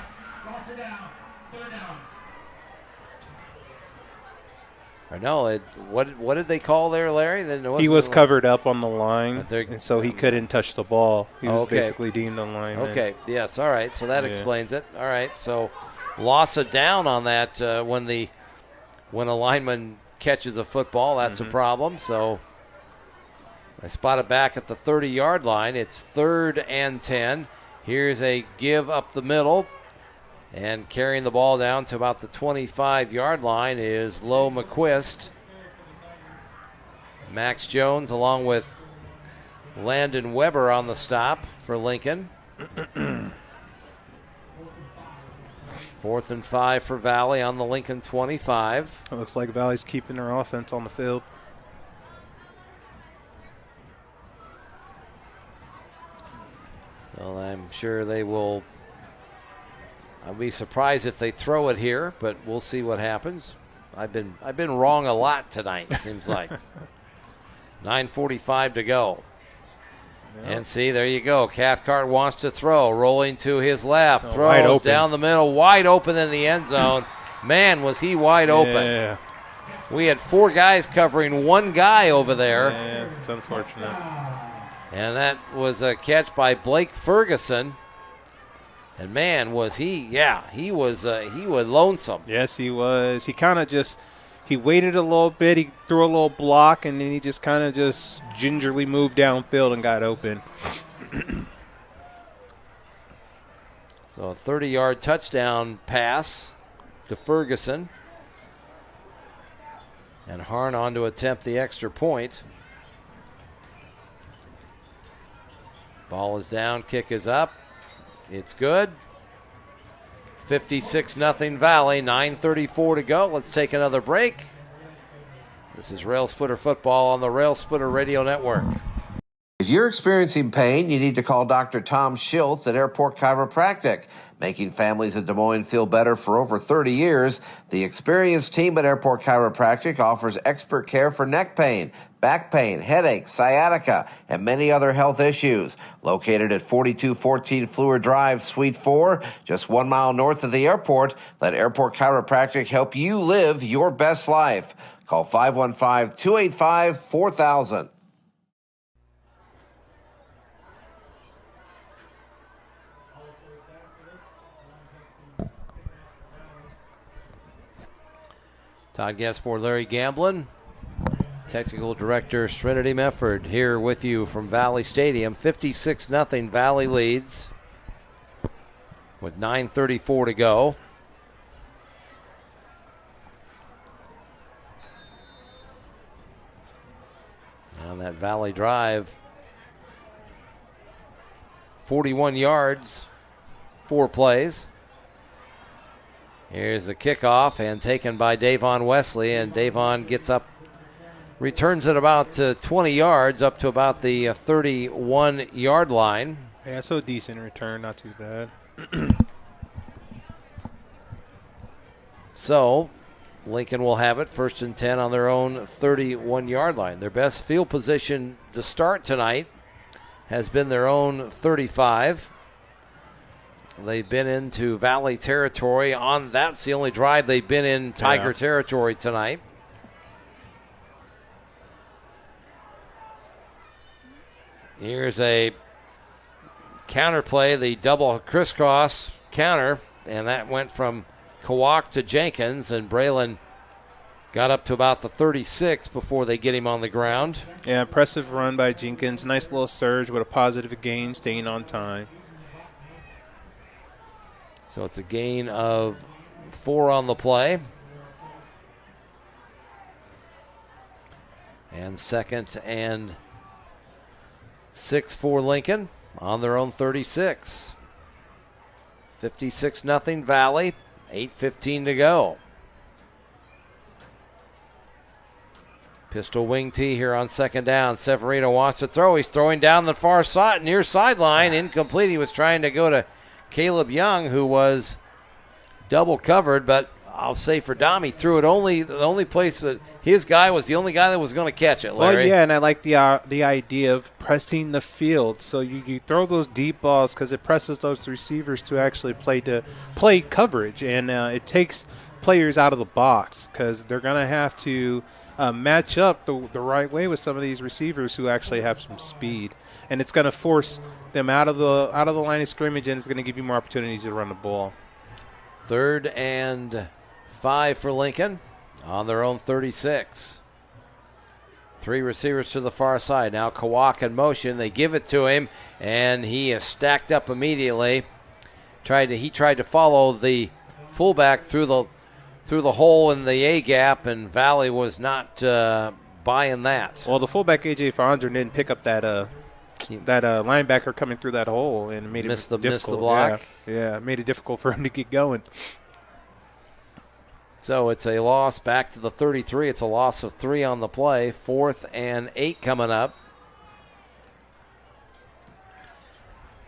Or no, what did they call there, Larry? He was covered up on the line, and so he couldn't touch the ball. He was Okay. basically deemed a lineman. Okay, yes, all right. So that explains it. All right, so loss of down on that when a lineman catches a football, that's a problem. So I spot it back at the 30-yard line. It's 3rd and 10. Here's a give up the middle. And carrying the ball down to about the 25-yard line is Lowe McQuist. Max Jones along with Landon Weber on the stop for Lincoln. 4th and 5 for Valley on the Lincoln 25. It looks like Valley's keeping their offense on the field. Well, I'm sure they will. I'll be surprised if they throw it here, but we'll see what happens. I've been wrong a lot tonight, it seems like. 9:45 to go. Yep. And see, there you go. Cathcart wants to throw, rolling to his left, throws down the middle, wide open in the end zone. Man, was he wide open. Yeah. We had 4 guys covering 1 guy over there. Yeah, it's unfortunate. And that was a catch by Blake Ferguson. And man, was he was lonesome. Yes, he was. He kind of he waited a little bit. He threw a little block, and then he just kind of just gingerly moved downfield and got open. So a 30-yard touchdown pass to Ferguson. And Harn on to attempt the extra point. Ball is down, kick is up. It's good. 56-0 Valley, 9:34 to go. Let's take another break. This is Railsplitter Football on the Railsplitter Radio Network. If you're experiencing pain, you need to call Dr. Tom Schultz at Airport Chiropractic. Making families in Des Moines feel better for over 30 years, the experienced team at Airport Chiropractic offers expert care for neck pain, back pain, headaches, sciatica, and many other health issues. Located at 4214 Fleur Drive, Suite 4, just 1 mile north of the airport, let Airport Chiropractic help you live your best life. Call 515-285-4000. Todd Guest for Larry Gamblin. Technical Director Serenity Mefford here with you from Valley Stadium. 56-0 Valley leads with 9:34 to go. On that Valley drive, 41 yards, 4 plays. Here's the kickoff and taken by Davon Wesley, and Davon gets up, returns it about 20 yards up to about the 31-yard line. Yeah, so decent return, not too bad. So Lincoln will have it 1st and 10 on their own 31-yard line. Their best field position to start tonight has been their own 35. They've been into Valley territory on that's the only drive they've been in Tiger territory tonight. Here's a counter play, the double crisscross counter, and that went from Kawak to Jenkins, and Braylon got up to about the 36 before they get him on the ground. Yeah, impressive run by Jenkins. Nice little surge with a positive gain, staying on time. So it's a gain of 4 on the play. And 2nd and 6 for Lincoln on their own 36. 56-0 Valley, 8:15 to go. Pistol wing tee here on 2nd down. Severino wants to throw. He's throwing down the far side, near sideline. Incomplete. He was trying to go to Caleb Young, who was double covered, but I'll say for Dom, he threw it the only place that his guy was the only guy that was going to catch it, Larry. Well, yeah, and I like the idea of pressing the field. So you throw those deep balls because it presses those receivers to actually play coverage, and it takes players out of the box because they're going to have to match up the right way with some of these receivers who actually have some speed, and it's going to force them out of the line of scrimmage, and it's going to give you more opportunities to run the ball. 3rd and 5 for Lincoln on their own 36. 3 receivers to the far side. Now Kawak in motion. They give it to him, and he is stacked up immediately. He tried to follow the fullback through the hole in the A gap, and Valley was not buying that. Well, the fullback A.J. Fondren didn't pick up that linebacker coming through that hole, and made it difficult. Missed the block. Yeah, it made it difficult for him to get going. So it's a loss back to the 33. It's a loss of 3 on the play. 4th and 8 coming up.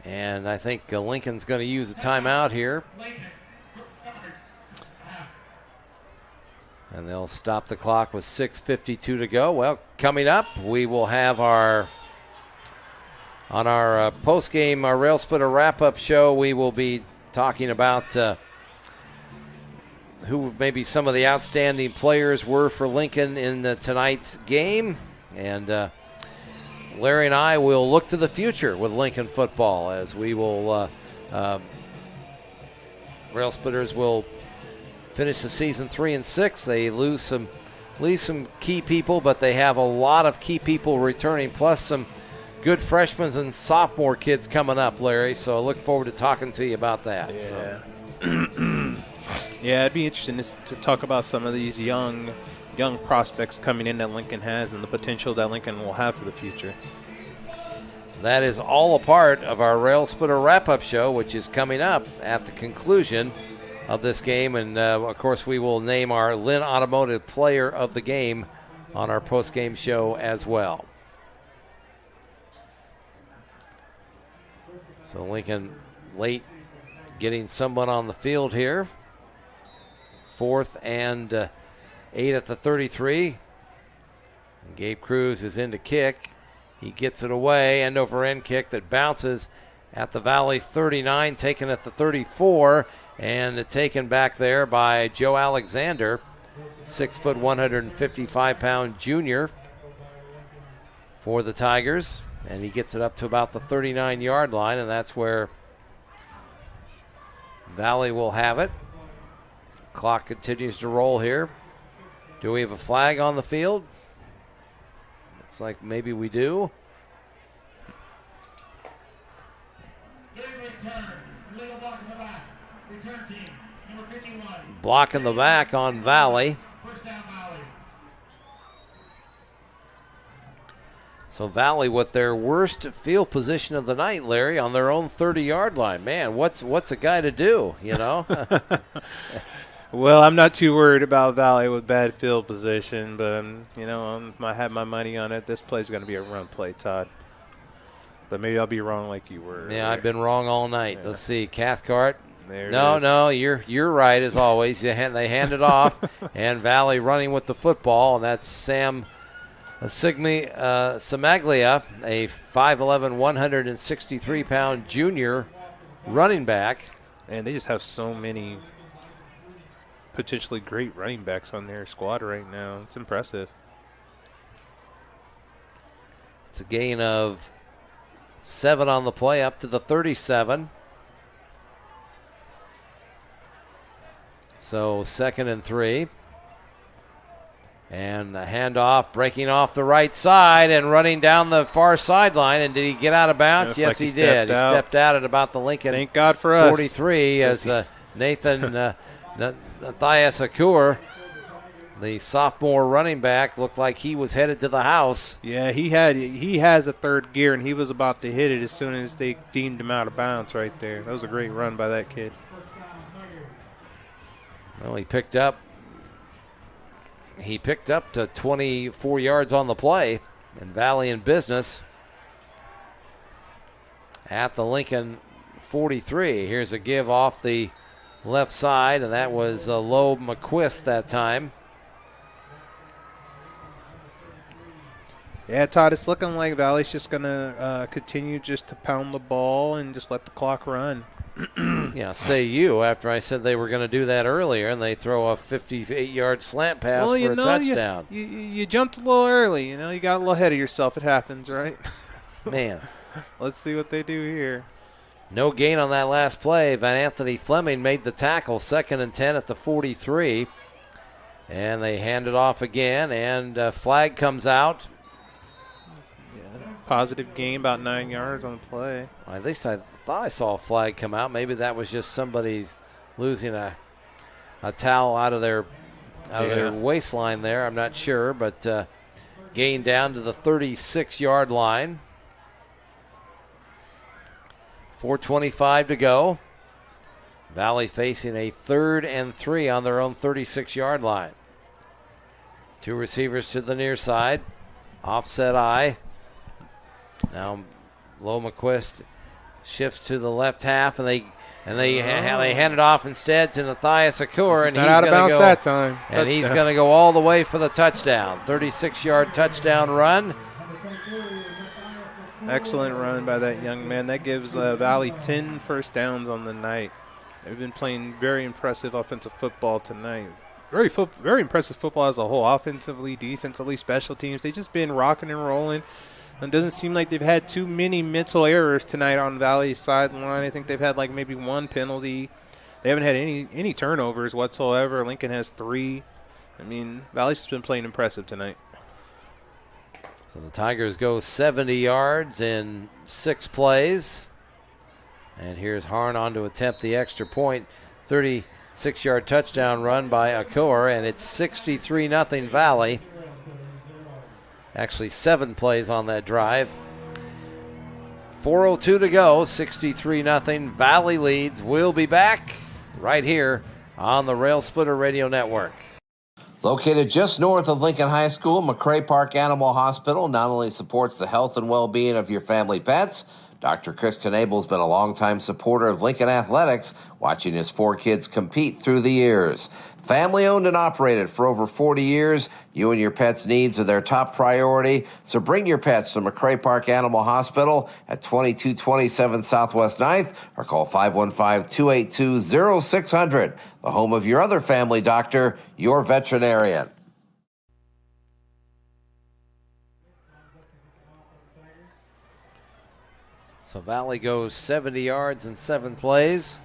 And I think Lincoln's going to use a timeout here. And they'll stop the clock with 6:52 to go. Well, coming up, we will have on our post-game, our Rail Splitter wrap-up show, we will be talking about who maybe some of the outstanding players were for Lincoln in tonight's game. And Larry and I will look to the future with Lincoln football, as we will, Rail Splitters will finish the season 3-6. They lose some key people, but they have a lot of key people returning, plus some good freshmen and sophomore kids coming up, Larry. So I look forward to talking to you about that. Yeah. So. Yeah, it'd be interesting to talk about some of these young prospects coming in that Lincoln has and the potential that Lincoln will have for the future. That is all a part of our Rail Splitter wrap-up show, which is coming up at the conclusion of this game. And, of course, we will name our Lynn Automotive Player of the Game on our post-game show as well. So Lincoln late getting someone on the field here. 4th and 8 at the 33. And Gabe Cruz is in to kick. He gets it away, end-over-end kick that bounces at the Valley 39, taken at the 34, and taken back there by Joe Alexander, 6 foot, 155-pound junior for the Tigers. And he gets it up to about the 39-yard line, and that's where Valley will have it. Clock continues to roll here. Do we have a flag on the field? Looks like maybe we do. Block in the back on Valley. So Valley with their worst field position of the night, Larry, on their own 30-yard line. Man, what's a guy to do, you know? Well, I'm not too worried about Valley with bad field position, but, I have my money on it. This play's going to be a run play, Todd. But maybe I'll be wrong like you were. Yeah, I've been wrong all night. Yeah. Let's see. Cathcart. No, you're right as always. They hand it off, and Valley running with the football, and that's Sam Samaglia, a 5'11", 163-pound junior running back. And they just have so many potentially great running backs on their squad right now. It's impressive. It's a gain of 7 on the play, up to the 37. So 2nd and 3. And the handoff, breaking off the right side and running down the far sideline. And did he get out of bounds? Yes, he did. He stepped out at about the Lincoln. Thank God for us. 43 as Nathan Matthias Akur, the sophomore running back, looked like he was headed to the house. Yeah, he has a third gear, and he was about to hit it as soon as they deemed him out of bounds right there. That was a great run by that kid. Well, he picked up to 24 yards on the play, and Valley in business at the Lincoln 43. Here's a give off the left side, and that was Loeb McQuist that time. Yeah, Todd, it's looking like Valley's just going to continue just to pound the ball and just let the clock run. Yeah, say you, after I said they were going to do that earlier, and they throw a 58-yard slant pass for a touchdown. You jumped a little early. You got a little ahead of yourself. It happens, right? Man. Let's see what they do here. No gain on that last play. Van Anthony Fleming made the tackle, 2nd and 10 at the 43. And they hand it off again, and flag comes out. Yeah, positive gain, about 9 yards on the play. At least I thought I saw a flag come out. Maybe that was just somebody's losing a towel out of their waistline there. I'm not sure, but gain down to the 36-yard line. 4:25 to go. Valley facing a 3rd and 3 on their own 36-yard line. 2 receivers to the near side. Offset eye. Now Loeb McQuist shifts to the left half, and they And they hand it off instead to Matthias Akur, and Not out of bounds that time. And he's going to go all the way for the touchdown. 36-yard touchdown run. Excellent run by that young man. That gives Valley 10 first downs on the night. They've been playing very impressive offensive football tonight. Very impressive football as a whole, offensively, defensively, special teams. They've just been rocking and rolling. It doesn't seem like they've had too many mental errors tonight on Valley's sideline. I think they've had like maybe one penalty. They haven't had any turnovers whatsoever. Lincoln has 3. I mean, Valley's just been playing impressive tonight. So the Tigers go 70 yards in 6 plays. And here's Harn on to attempt the extra point. 36-yard touchdown run by Akur, and it's 63-0 Valley. Actually, 7 plays on that drive. 4:02 to go, 63-0. Valley leads. We'll be back right here on the Railsplitter Radio Network. Located just north of Lincoln High School, McCray Park Animal Hospital not only supports the health and well-being of your family pets, Dr. Chris Knabel has been a longtime supporter of Lincoln athletics, watching his 4 kids compete through the years. Family owned and operated for over 40 years, you and your pet's needs are their top priority, so bring your pets to McCray Park Animal Hospital at 2227 Southwest 9th or call 515-282-0600, the home of your other family doctor, your veterinarian. So Valley goes 70 yards in 7 plays.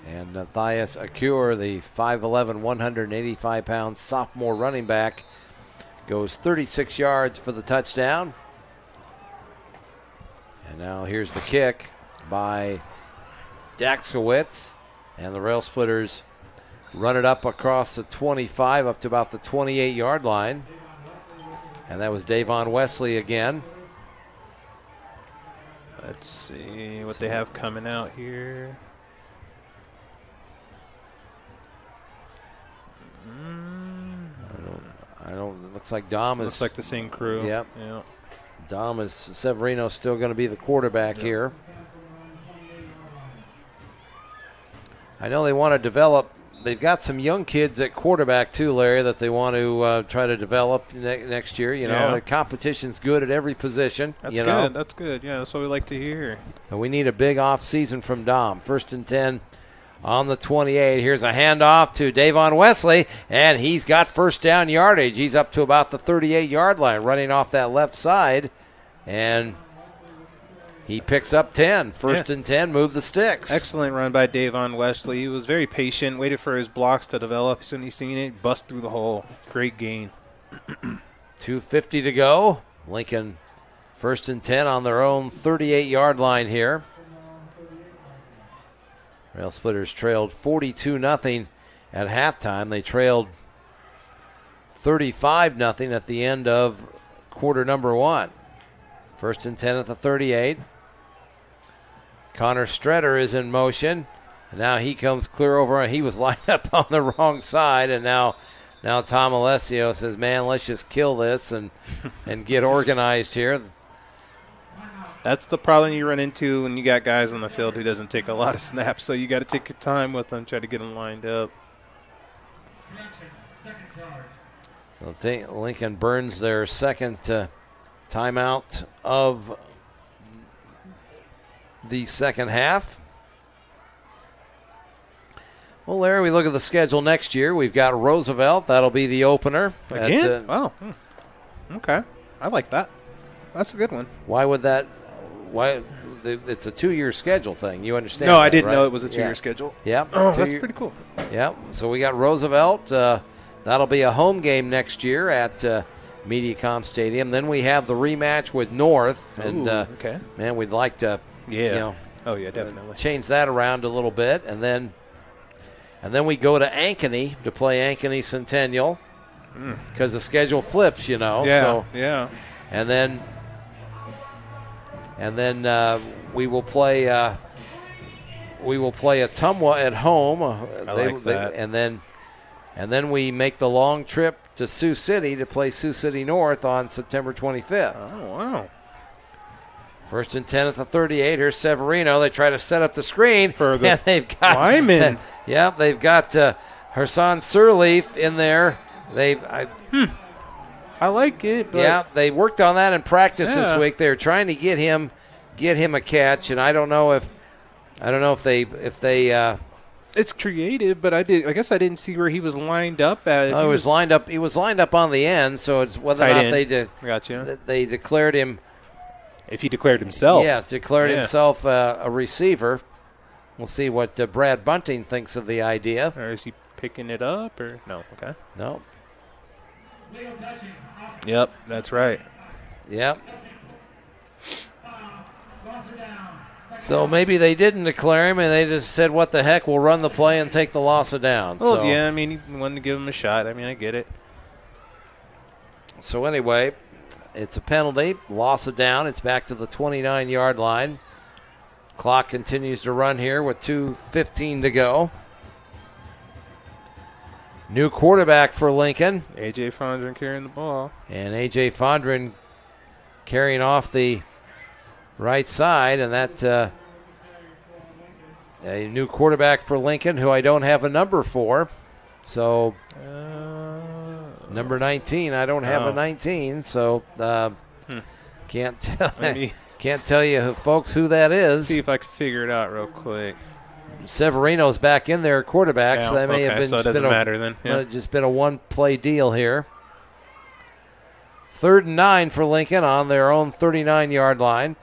And Matthias Akur, the 5'11", 185-pound sophomore running back, goes 36 yards for the touchdown. And now here's the kick by Daxowitz. And the Railsplitters run it up across the 25 up to about the 28-yard line. And that was Davon Wesley again. Let's see what they have coming out here. I don't. It looks like Dom is. Looks like the same crew. Yep. Yeah. Dom is. Severino's still going to be the quarterback here. I know they want to develop. They've got some young kids at quarterback too, Larry, that they want to try to develop next year. You know, the competition's good at every position. That's good. That's good. Yeah, that's what we like to hear. And we need a big off season from Dom. 1st and 10 on the 28. Here's a handoff to Davon Wesley, and he's got first down yardage. He's up to about the 38-yard line, running off that left side, and he picks up 10. First and 10, move the sticks. Excellent run by Davon Wesley. He was very patient, waited for his blocks to develop. As soon as he seen it, bust through the hole. Great gain. 2:50 to go. Lincoln 1st and 10 on their own 38-yard line here. Railsplitters trailed 42-0 at halftime. They trailed 35-0 at the end of quarter number 1. 1st and 10 at the 38. Connor Stretter is in motion. And now he comes clear over. He was lined up on the wrong side, and now Tom Alessio says, man, let's just kill this and get organized here. That's the problem you run into when you got guys on the field who doesn't take a lot of snaps. So you got to take your time with them, try to get them lined up. So Lincoln burns their second timeout of the second half. Well, Larry, we look at the schedule next year. We've got Roosevelt. That'll be the opener. Again? Wow. Okay. I like that. That's a good one. Why would that? Why? It's a 2-year schedule thing. You understand? No, that, I didn't right? know it was a 2-year schedule. Yep. Oh, that's pretty cool. Yep. So we got Roosevelt. That'll be a home game next year at MediaCom Stadium. Then we have the rematch with North. And, okay. Man, we'd like to, definitely change that around a little bit. And then we go to Ankeny to play Ankeny Centennial because the schedule flips, you know. Yeah, so, yeah. And then we will play Ottumwa at home. I like that. And then we make the long trip to Sioux City to play Sioux City North on September 25th. Oh, wow. First and 10 at the 38. Here's Severino. They try to set up the screen. For the and they've got lineman. Yeah, they've got Hassan Sirleaf in there. I like it, but Yeah, they worked on that in practice this Yeah. week. They're trying to get him a catch, and I don't know if they it's creative. But I guess I didn't see where he was lined up at. he was lined up. He was lined up on the end, so it's whether or Tight not end. Gotcha. they declared him. If he declared himself. Yes, declared himself a receiver. We'll see what Brad Bunting thinks of the idea. Or is he picking it up? Or no? Okay. No. Yep, that's right. Yep. So maybe they didn't declare him, and they just said, "What the heck? We'll run the play and take the loss of down." Well, so, yeah, I mean, he wanted to give him a shot. I mean, I get it. So anyway, it's a penalty, loss of down. It's back to the 29-yard line. Clock continues to run here with 2:15 to go. New quarterback for Lincoln. A.J. Fondren carrying the ball. And A.J. Fondren carrying off the right side. And that a new quarterback for Lincoln who I don't have a number for. So number 19, I don't have a 19. So can't tell you, folks, who that is. See if I can figure it out real quick. Severino's back in there at quarterback, so that may have been so it doesn't matter then. Yeah. just been a one-play deal here. 3rd and 9 for Lincoln on their own 39-yard line.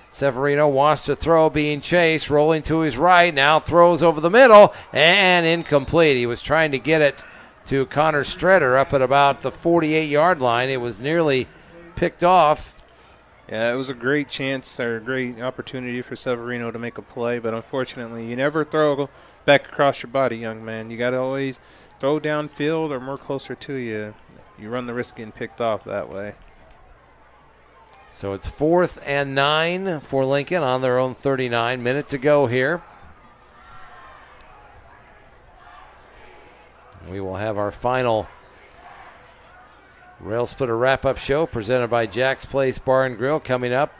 Severino wants to throw, being chased, rolling to his right, now throws over the middle, and incomplete. He was trying to get it to Connor Stretter up at about the 48-yard line. It was nearly picked off. Yeah, it was a great chance or a great opportunity for Severino to make a play, but unfortunately, you never throw back across your body, young man. You got to always throw downfield or more closer to you. You run the risk of getting picked off that way. So it's 4th and 9 for Lincoln on their own 39. Minute to go here. We will have our final Railsplitter wrap-up show presented by Jack's Place Bar and Grill coming up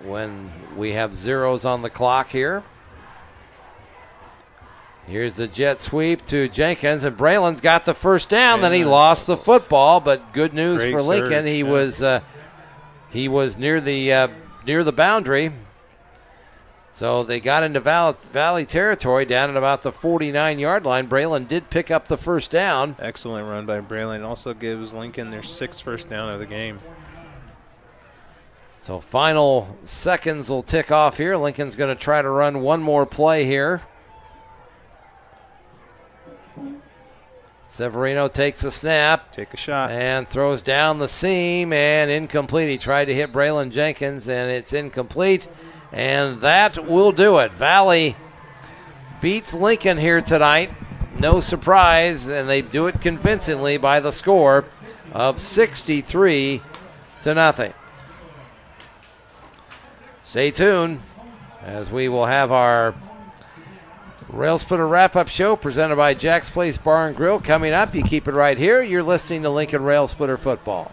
when we have zeros on the clock here. Here's the jet sweep to Jenkins, and Braylon's got the first down. Then he lost the football, but good news for Lincoln. He was near the boundary. So they got into Valley territory down at about the 49-yard line. Braylon did pick up the first down. Excellent run by Braylon. Also gives Lincoln their 6th first down of the game. So final seconds will tick off here. Lincoln's going to try to run one more play here. Severino takes a snap. Take a shot. And throws down the seam and incomplete. He tried to hit Braylon Jenkins, and it's incomplete. And that will do it. Valley beats Lincoln here tonight. No surprise, and they do it convincingly by the score of 63-0. Stay tuned as we will have our Railsplitter wrap-up show presented by Jack's Place Bar and Grill coming up. You keep it right here. You're listening to Lincoln Railsplitter Football.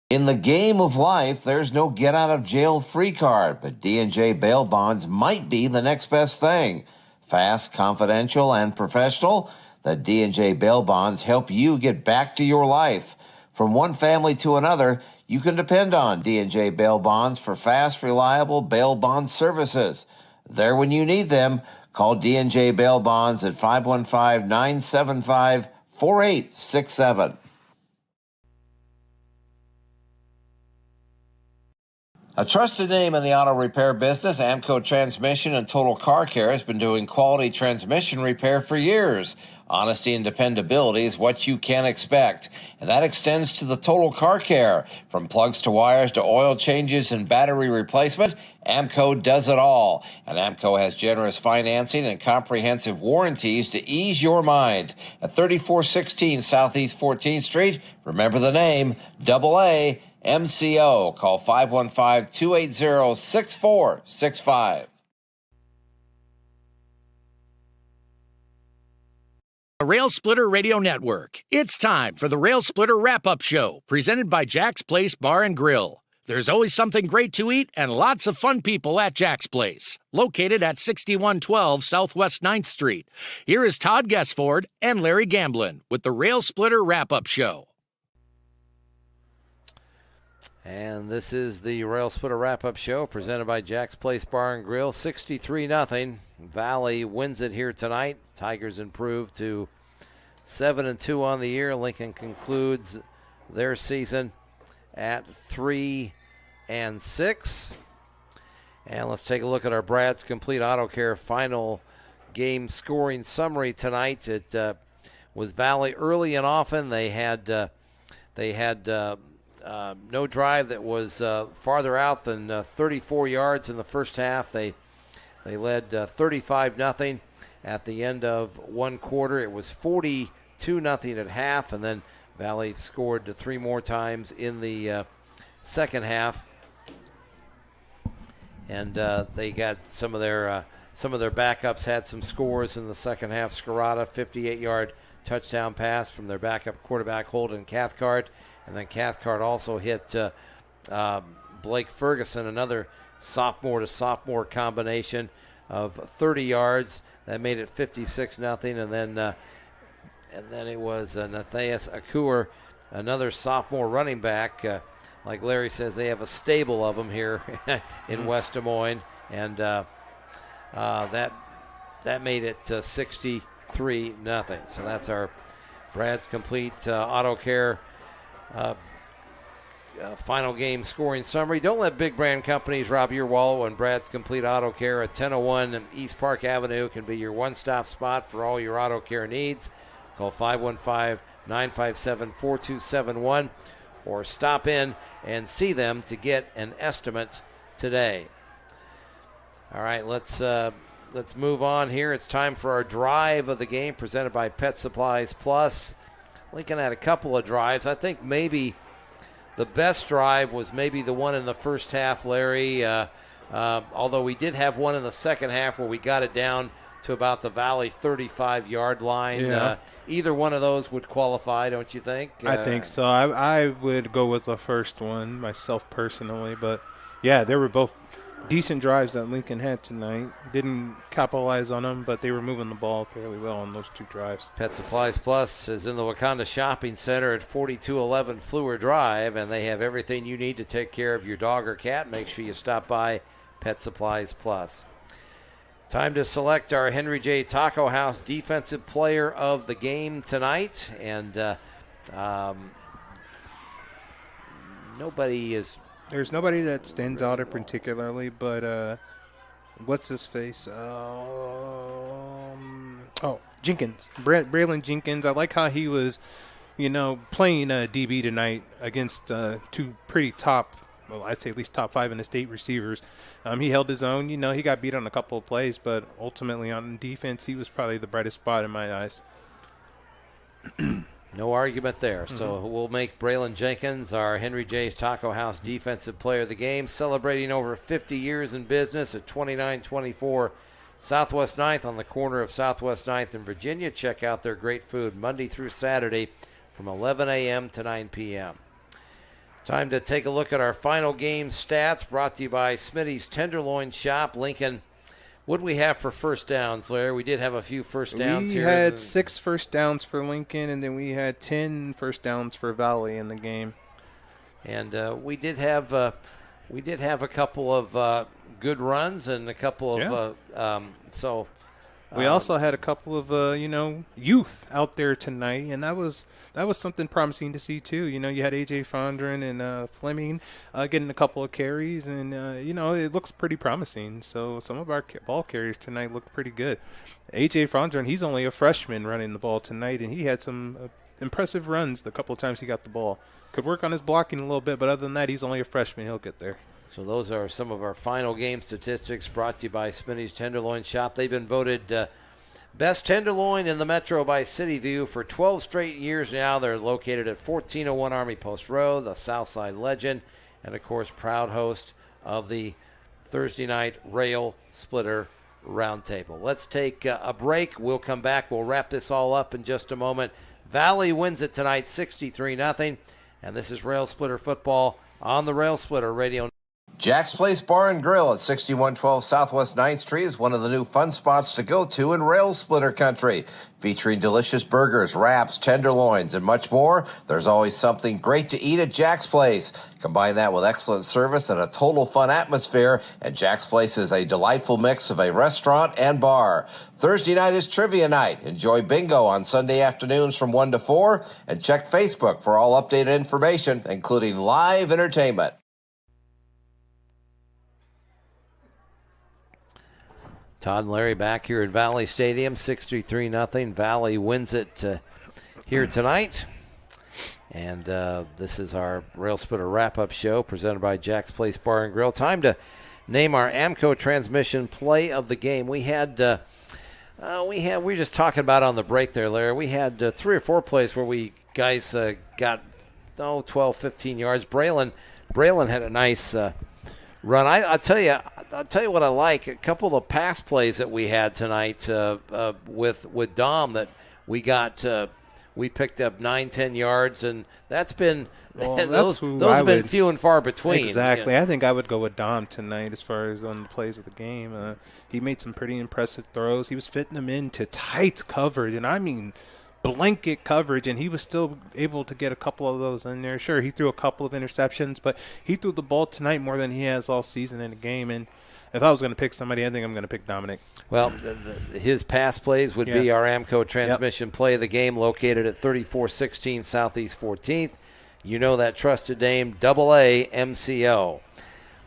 In the game of life, there's no get-out-of-jail-free card, but D&J bail bonds might be the next best thing. Fast, confidential, and professional, the D&J bail bonds help you get back to your life. From one family to another, you can depend on D&J bail bonds for fast, reliable bail bond services. There when you need them. Call D&J bail bonds at 515-975-4867. A trusted name in the auto repair business, Amco Transmission and Total Car Care has been doing quality transmission repair for years. Honesty and dependability is what you can expect, and that extends to the Total Car Care. From plugs to wires to oil changes and battery replacement, Amco does it all. And Amco has generous financing and comprehensive warranties to ease your mind. At 3416 Southeast 14th Street, remember the name, AA MCO. Call 515-280-6465. The Railsplitter Radio Network. It's time for the Railsplitter Wrap-Up Show, presented by Jack's Place Bar and Grill. There's always something great to eat and lots of fun people at Jack's Place, located at 6112 Southwest 9th Street. Here is Todd Guessford and Larry Gamblin with the Rail Splitter Wrap-Up Show. And this is the Rail Splitter Wrap-Up Show presented by Jack's Place Bar and Grill. 63-0. Valley wins it here tonight. Tigers improve to 7-2 on the year. Lincoln concludes their season at 3-6. And let's take a look at our Brad's Complete Auto Care final game scoring summary tonight. It was Valley early and often. They had no drive that was farther out than 34 yards in the first half. They led 35-0 at the end of one quarter. It was 42-0 at half, and then Valley scored 3 more times in the second half. And they got some of their backups had some scores in the second half. Scarata, 58-yard touchdown pass from their backup quarterback Holden Cathcart. And then Cathcart also hit Blake Ferguson, another sophomore-to-sophomore combination of 30 yards. That made it 56-0. And then it was Nathias Akur, another sophomore running back. Like Larry says, they have a stable of them here in West Des Moines. And that made it 63-0. So that's our Brad's Complete Auto Care final game scoring summary. Don't let big brand companies rob your wallet when Brad's Complete Auto Care at 1001 East Park Avenue can be your one-stop spot for all your auto care needs. Call 515-957-4271 or stop in and see them to get an estimate today. All right, let's move on here. It's time for our drive of the game presented by Pet Supplies Plus. Lincoln had a couple of drives. I think maybe the best drive was maybe the one in the first half, Larry, although we did have one in the second half where we got it down to about the Valley 35-yard line. Yeah. Either one of those would qualify, don't you think? I think so. I would go with the first one myself personally. But, yeah, they were both decent drives that Lincoln had tonight. Didn't capitalize on them, but they were moving the ball fairly well on those two drives. Pet Supplies Plus is in the Wakanda Shopping Center at 4211 Fleur Drive, and they have everything you need to take care of your dog or cat. Make sure you stop by Pet Supplies Plus. Time to select our Henry J. Taco House Defensive Player of the game tonight, and There's nobody that stands out particularly, but what's his face? Jenkins. Braylon Jenkins. I like how he was, playing DB tonight against two pretty I'd say at least top 5 in the state receivers. He held his own. He got beat on a couple of plays, but ultimately on defense, he was probably the brightest spot in my eyes. No argument there. Mm-hmm. So we'll make Braylon Jenkins our Henry J. Taco House Defensive Player of the Game, celebrating over 50 years in business at 2924 Southwest 9th on the corner of Southwest 9th and Virginia. Check out their great food Monday through Saturday from 11 a.m. to 9 p.m. Time to take a look at our final game stats brought to you by Smitty's Tenderloin Shop. Lincoln, what do we have for first downs, Larry? We did have a few first downs here. We had 6 first downs for Lincoln, and then we had 10 first downs for Valley in the game. And we did have a couple of good runs and a couple of we also had a couple of youth out there tonight, and that was something promising to see too. You had AJ Fondren and Fleming getting a couple of carries, and it looks pretty promising. So some of our ball carriers tonight look pretty good. AJ Fondren, he's only a freshman running the ball tonight, and he had some impressive runs the couple of times he got the ball. Could work on his blocking a little bit, but other than that, he's only a freshman. He'll get there. So those are some of our final game statistics brought to you by Smitty's Tenderloin Shop. They've been voted best tenderloin in the Metro by City View for 12 straight years now. They're located at 1401 Army Post Road, the Southside legend, and, of course, proud host of the Thursday night Rail Splitter Roundtable. Let's take a break. We'll come back. We'll wrap this all up in just a moment. Valley wins it tonight 63-0, and this is Rail Splitter Football on the Rail Splitter Radio. Jack's Place Bar and Grill at 6112 Southwest 9th Street is one of the new fun spots to go to in Rail Splitter country. Featuring delicious burgers, wraps, tenderloins, and much more, there's always something great to eat at Jack's Place. Combine that with excellent service and a total fun atmosphere, and Jack's Place is a delightful mix of a restaurant and bar. Thursday night is trivia night. Enjoy bingo on Sunday afternoons from 1 to 4, and check Facebook for all updated information, including live entertainment. Todd and Larry back here at Valley Stadium, 63-0. Valley wins it here tonight. And this is our Rail Splitter wrap-up show presented by Jack's Place Bar and Grill. Time to name our AMCO transmission play of the game. We were just talking about on the break there, Larry. We had 3 or 4 plays where we guys got 12, 15 yards. Braylon had a nice run. I'll tell you what I like. A couple of the pass plays that we had tonight with Dom that we got. We picked up 9-10 yards, and that's been those have been few and far between. Exactly. Yeah. I think I would go with Dom tonight as far as on the plays of the game. He made some pretty impressive throws. He was fitting them into tight coverage, and I mean blanket coverage, and he was still able to get a couple of those in there. Sure, he threw a couple of interceptions, but he threw the ball tonight more than he has all season in a game. And if I was going to pick somebody, I think I'm going to pick Dominic. Well, his pass plays would be our AMCO transmission play of the game, located at 3416 Southeast 14th. You know that trusted name, AA MCO.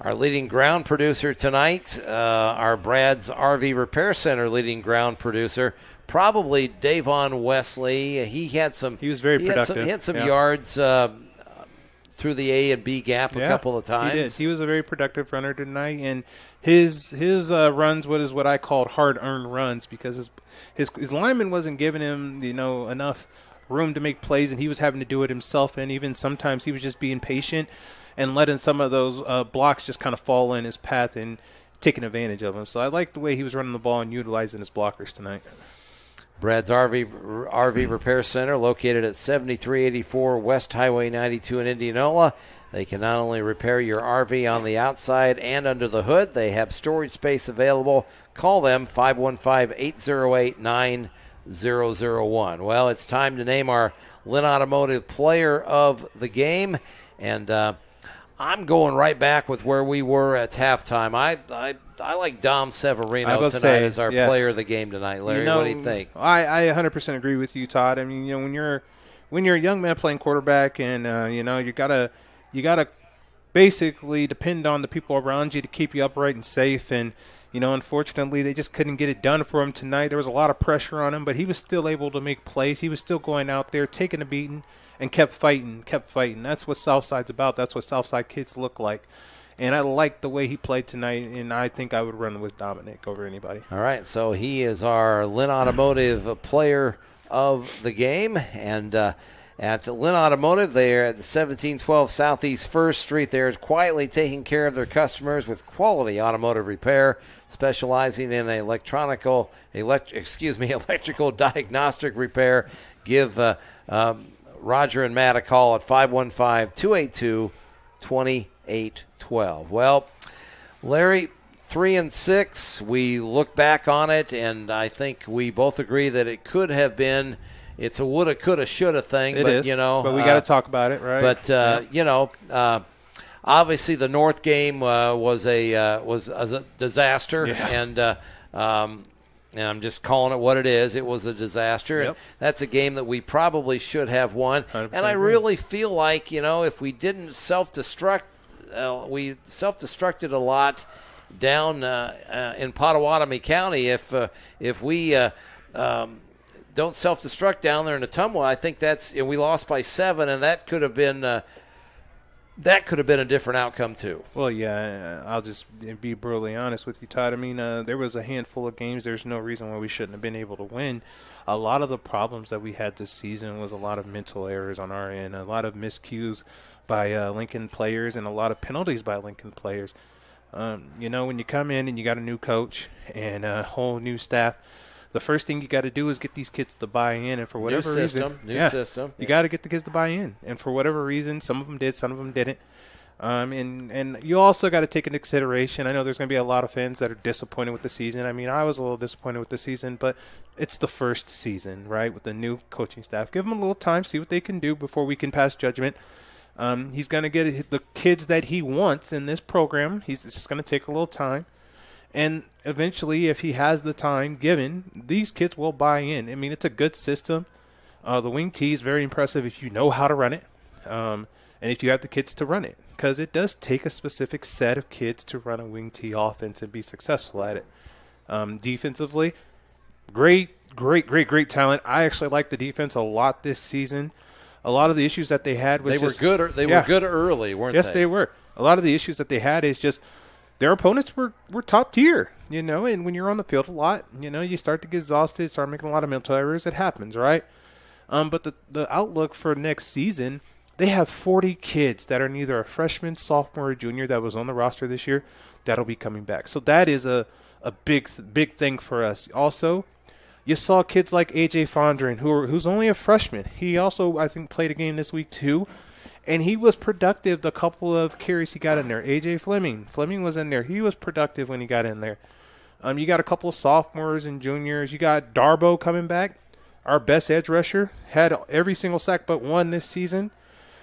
Our leading ground producer tonight, our Brad's RV Repair Center leading ground producer, probably Davon Wesley. He was very productive. He had some yards through the A and B gap a couple of times. He did. He was a very productive runner tonight, and his runs was what I called hard-earned runs, because his lineman wasn't giving him enough room to make plays, and he was having to do it himself. And even sometimes he was just being patient and letting some of those blocks just kind of fall in his path and taking advantage of them. So I like the way he was running the ball and utilizing his blockers tonight. Brad's RV Repair Center, located at 7384 West Highway 92 in Indianola. They can not only repair your RV on the outside and under the hood, they have storage space available. Call them 515-808-9001. Well, it's time to name our Lynn Automotive Player of the Game, and I'm going right back with where we were at halftime. I like Dom Severino tonight as our player of the game tonight. Larry, what do you think? I 100% agree with you, Todd. I mean, when you're a young man playing quarterback, and you gotta basically depend on the people around you to keep you upright and safe. And unfortunately, they just couldn't get it done for him tonight. There was a lot of pressure on him, but he was still able to make plays. He was still going out there, taking a beating, and kept fighting. That's what Southside's about. That's what Southside kids look like. And I like the way he played tonight, and I think I would run with Dominic over anybody. All right, so he is our Lynn Automotive Player of the Game. And at Lynn Automotive, they're at the 1712 Southeast 1st Street. They're quietly taking care of their customers with quality automotive repair, specializing in electrical diagnostic repair. Give Roger and Matt a call at 515-282-2812. Well, Larry, 3-6. We look back on it, and I think we both agree that it could have been. It's a woulda, coulda, shoulda thing. But we got to talk about it, right? But obviously the North game was a disaster, and I'm just calling it what it is. It was a disaster. And that's a game that we probably should have won. And I really feel like, if we didn't self-destruct, we self-destructed a lot down in Pottawatomie County. If we don't self-destruct down there in Ottumwa, I think we lost by 7, and that could have been a different outcome too. Well, yeah, I'll just be brutally honest with you, Todd. I mean, there was a handful of games. There's no reason why we shouldn't have been able to win. A lot of the problems that we had this season was a lot of mental errors on our end, a lot of miscues by Lincoln players, and a lot of penalties by Lincoln players. When you come in and you got a new coach and a whole new staff, the first thing you got to do is get these kids to buy in, and for whatever reason, new system, you got to get the kids to buy in. And for whatever reason, some of them did, some of them didn't. And you also got to take into consideration, I know there's going to be a lot of fans that are disappointed with the season. I mean, I was a little disappointed with the season, but it's the first season, right, with the new coaching staff. Give them a little time, see what they can do before we can pass judgment. He's going to get the kids that he wants in this program. It's just going to take a little time. And eventually, if he has the time given, these kids will buy in. I mean, it's a good system. The wing tee is very impressive if you know how to run it, and if you have the kids to run it, because it does take a specific set of kids to run a wing tee offense and be successful at it. Defensively, great talent. I actually like the defense a lot this season. A lot of the issues that they had was were good. They were good early, weren't they? Yes, they were. A lot of the issues that they had is just their opponents were top tier, and when you're on the field a lot, you start to get exhausted, start making a lot of mental errors. It happens, right? But the outlook for next season, they have 40 kids that are neither a freshman, sophomore, or junior that was on the roster this year that'll be coming back. So that is a big thing for us. Also, you saw kids like A.J. Fondren, who's only a freshman. He also, I think, played a game this week too, and he was productive the couple of carries he got in there. A.J. Fleming was in there. He was productive when he got in there. You got a couple of sophomores and juniors. You got Darbo coming back. Our best edge rusher, had every single sack but one this season.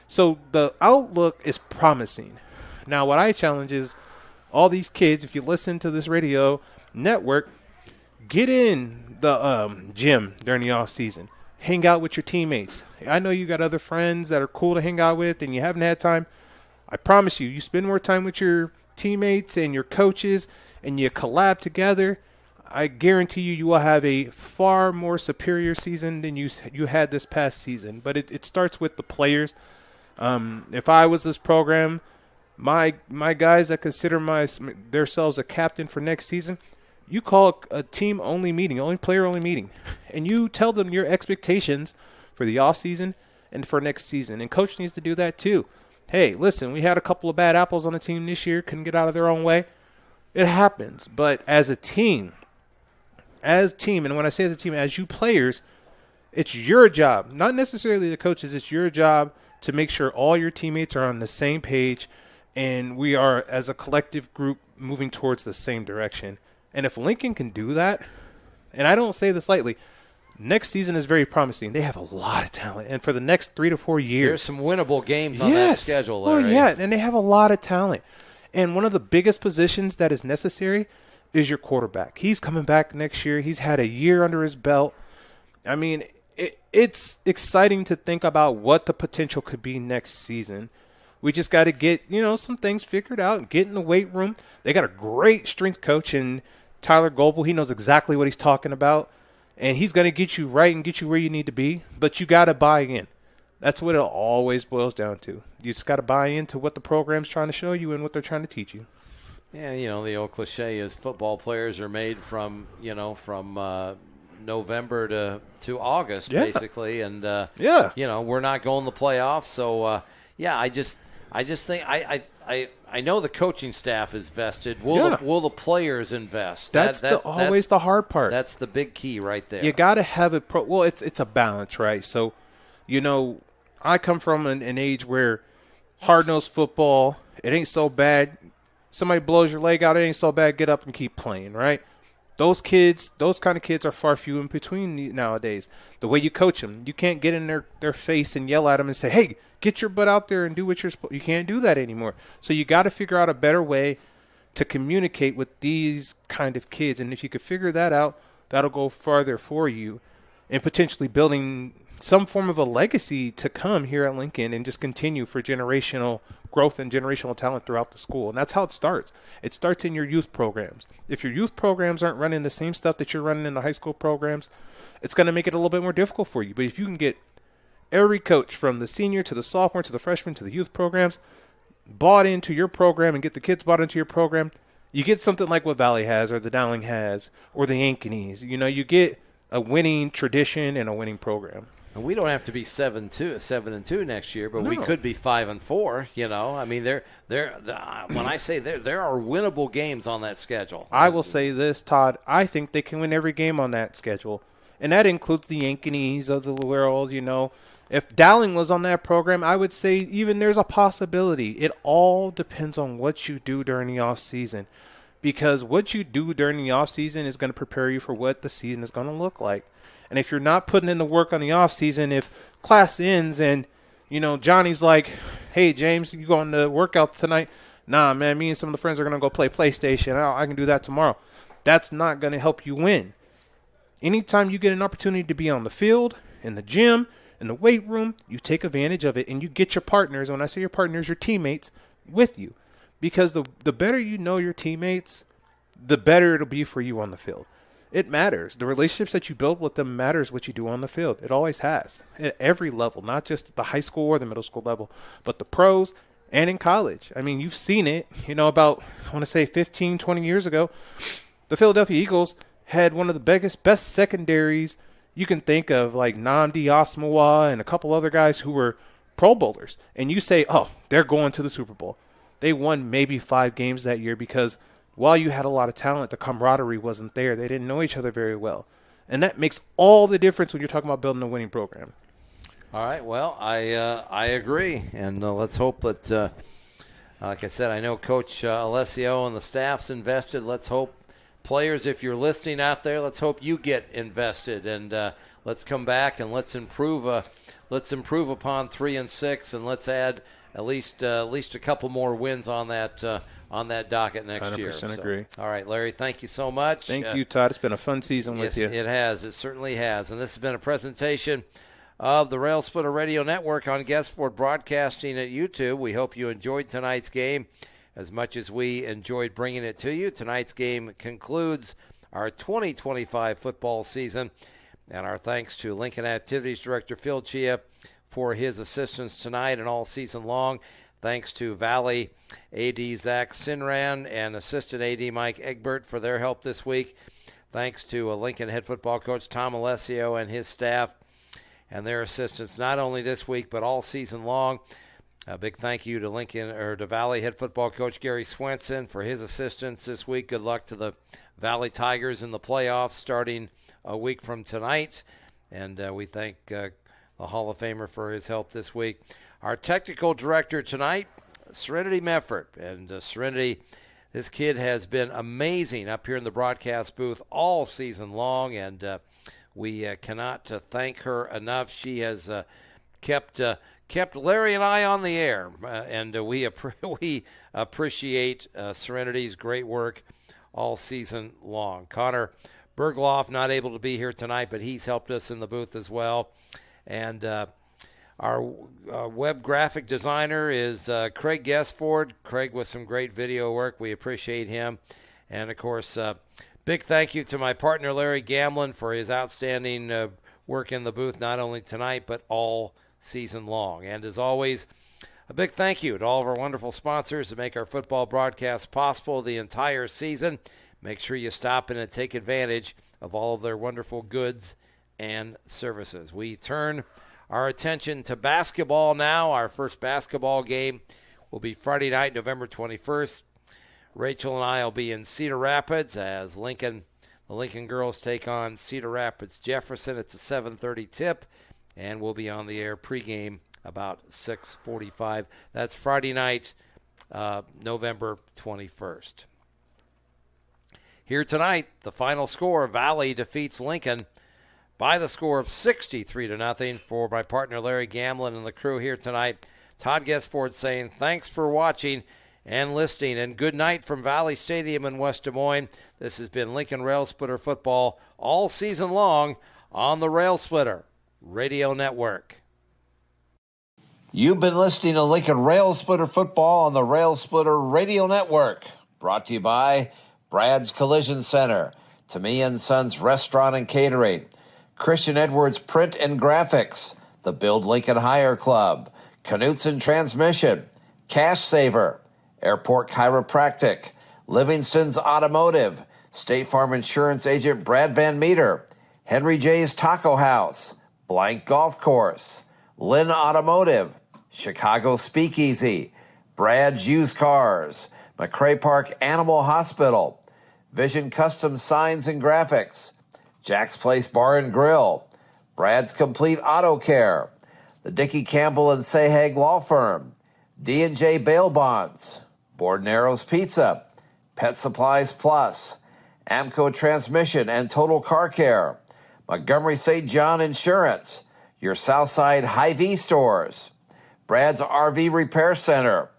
So the outlook is promising. Now, what I challenge is all these kids, if you listen to this radio network, get in the gym during the off season. Hang out with your teammates. I know you got other friends that are cool to hang out with and you haven't had time. I promise you spend more time with your teammates and your coaches and you collab together. I guarantee you will have a far more superior season than you had this past season. But it starts with the players. If I was this program, my guys that consider themselves a captain for next season, you call a team-only meeting, only player-only meeting, and you tell them your expectations for the offseason and for next season. And coach needs to do that too. Hey, listen, we had a couple of bad apples on the team this year, couldn't get out of their own way. It happens. But as a team, and when I say as a team, as you players, it's your job, not necessarily the coaches, it's your job to make sure all your teammates are on the same page and we are, as a collective group, moving towards the same direction. And if Lincoln can do that, and I don't say this lightly, next season is very promising. They have a lot of talent. And for the next 3 to 4 years. There's some winnable games on that schedule, Larry. Oh, yeah, and they have a lot of talent. And one of the biggest positions that is necessary is your quarterback. He's coming back next year. He's had a year under his belt. I mean, it's exciting to think about what the potential could be next season. We just got to get, some things figured out, get in the weight room. They got a great strength coach in Tyler Goebel. He knows exactly what he's talking about, and he's going to get you right and get you where you need to be, but you got to buy in. That's what it always boils down to. You just got to buy into what the program's trying to show you and what they're trying to teach you. Yeah, the old cliche is football players are made from November to August, basically, and we're not going to the playoffs. So I just think I know the coaching staff is vested. Will the players invest? That's always the hard part. That's the big key right there. You got to have it. It's a balance, right? So, I come from an age where hard-nosed football, it ain't so bad. Somebody blows your leg out, it ain't so bad. Get up and keep playing, right? Those kind of kids are far few in between nowadays. The way you coach them, you can't get in their face and yell at them and say, hey, get your butt out there and do what you're supposed to. You can't do that anymore. So you got to figure out a better way to communicate with these kind of kids. And if you could figure that out, that'll go farther for you and potentially building some form of a legacy to come here at Lincoln and just continue for generational growth and generational talent throughout the school. And that's how it starts. It starts in your youth programs. If your youth programs aren't running the same stuff that you're running in the high school programs, it's going to make it a little bit more difficult for you. But if you can get every coach from the senior to the sophomore to the freshman to the youth programs bought into your program and get the kids bought into your program, you get something like what Valley has or the Dowling has or the Yankees. You get a winning tradition and a winning program. And we don't have to be 7-2 next year, but we could be 5-4. I mean, when I say there are winnable games on that schedule. I will say this, Todd. I think they can win every game on that schedule, and that includes the Yankees of the world. If Dowling was on that program, I would say even there's a possibility. It all depends on what you do during the off season, because what you do during the off season is going to prepare you for what the season is going to look like. And if you're not putting in the work on the off season, if class ends and Johnny's like, "Hey James, you going to workout tonight?" "Nah, man, me and some of the friends are going to go play PlayStation. I can do that tomorrow." That's not going to help you win. Anytime you get an opportunity to be on the field, in the gym, in the weight room, you take advantage of it and you get your partners. When I say your partners, your teammates with you, because the better you know your teammates, the better it'll be for you on the field. It matters. The relationships that you build with them matters what you do on the field. It always has at every level, not just at the high school or the middle school level, but the pros and in college. I mean, you've seen it, about, I want to say 15, 20 years ago, the Philadelphia Eagles had one of the best secondaries you can think of, like Nnamdi Asomugha and a couple other guys who were Pro Bowlers. And you say, oh, they're going to the Super Bowl. They won maybe 5 games that year because while you had a lot of talent, the camaraderie wasn't there. They didn't know each other very well. And that makes all the difference when you're talking about building a winning program. All right, well, I agree. And let's hope that, like I said, I know Coach Alessio and the staff's invested. Let's hope players, if you're listening out there, let's hope you get invested, and let's come back and let's improve upon 3-6, and let's add at least a couple more wins on that docket next year. 100% agree. All right, Larry, thank you so much. Thank you, Todd. It's been a fun season with you. It has. It certainly has. And this has been a presentation of the Railsplitter Radio Network on Guestford Broadcasting at YouTube. We hope you enjoyed tonight's game as much as we enjoyed bringing it to you. Tonight's game concludes our 2025 football season, and our thanks to Lincoln Activities Director Phil Chia for his assistance tonight and all season long. Thanks to Valley AD Zach Sinran and Assistant AD Mike Egbert for their help this week. Thanks to Lincoln head football coach Tom Alessio and his staff and their assistants, not only this week but all season long. A big thank you to Valley head football coach Gary Swenson for his assistance this week. Good luck to the Valley Tigers in the playoffs starting a week from tonight. And we thank the Hall of Famer for his help this week. Our technical director tonight, Serenity Meffert. And Serenity, this kid has been amazing up here in the broadcast booth all season long, and we cannot thank her enough. She has kept Larry and I on the air, and we appreciate Serenity's great work all season long. Connor Bergloff not able to be here tonight, but he's helped us in the booth as well. And our web graphic designer is Craig Guestford. Craig with some great video work. We appreciate him. And, of course, big thank you to my partner Larry Gamlin for his outstanding work in the booth, not only tonight but all season long. And as always, a big thank you to all of our wonderful sponsors that make our football broadcast possible the entire season. Make sure you stop in and take advantage of all of their wonderful goods and services. We turn our attention to basketball now. Our first basketball game will be Friday night, November 21st. Rachel and I will be in Cedar Rapids as the Lincoln girls take on Cedar Rapids Jefferson. It's a 7:30 tip. And we'll be on the air pregame about 6:45. That's Friday night, November 21st. Here tonight, the final score, Valley defeats Lincoln by the score of 63-0 for my partner Larry Gamlin and the crew here tonight. Todd Guestford saying thanks for watching and listening, and good night from Valley Stadium in West Des Moines. This has been Lincoln Railsplitter football all season long on the Railsplitter Radio Network. You've been listening to Lincoln Railsplitter football on the Railsplitter Radio Network. Brought to you by Brad's Collision Center, Tamia & Sons Restaurant and Catering, Christian Edwards Print and Graphics, the Build Lincoln Hire Club, Knutson Transmission, Cash Saver, Airport Chiropractic, Livingston's Automotive, State Farm Insurance Agent Brad Van Meter, Henry J's Taco House, Blank Golf Course, Lynn Automotive, Chicago Speakeasy, Brad's Used Cars, McCray Park Animal Hospital, Vision Custom Signs and Graphics, Jack's Place Bar and Grill, Brad's Complete Auto Care, the Dickey Campbell and Sahag Law Firm, D&J Bail Bonds, Borden Arrows Pizza, Pet Supplies Plus, Amco Transmission and Total Car Care, Montgomery St. John Insurance, your Southside Hy-Vee stores, Brad's RV Repair Center,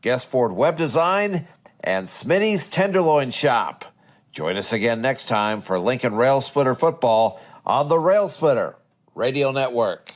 Guest Ford Web Design, and Smitty's Tenderloin Shop. Join us again next time for Lincoln Railsplitter football on the Railsplitter Radio Network.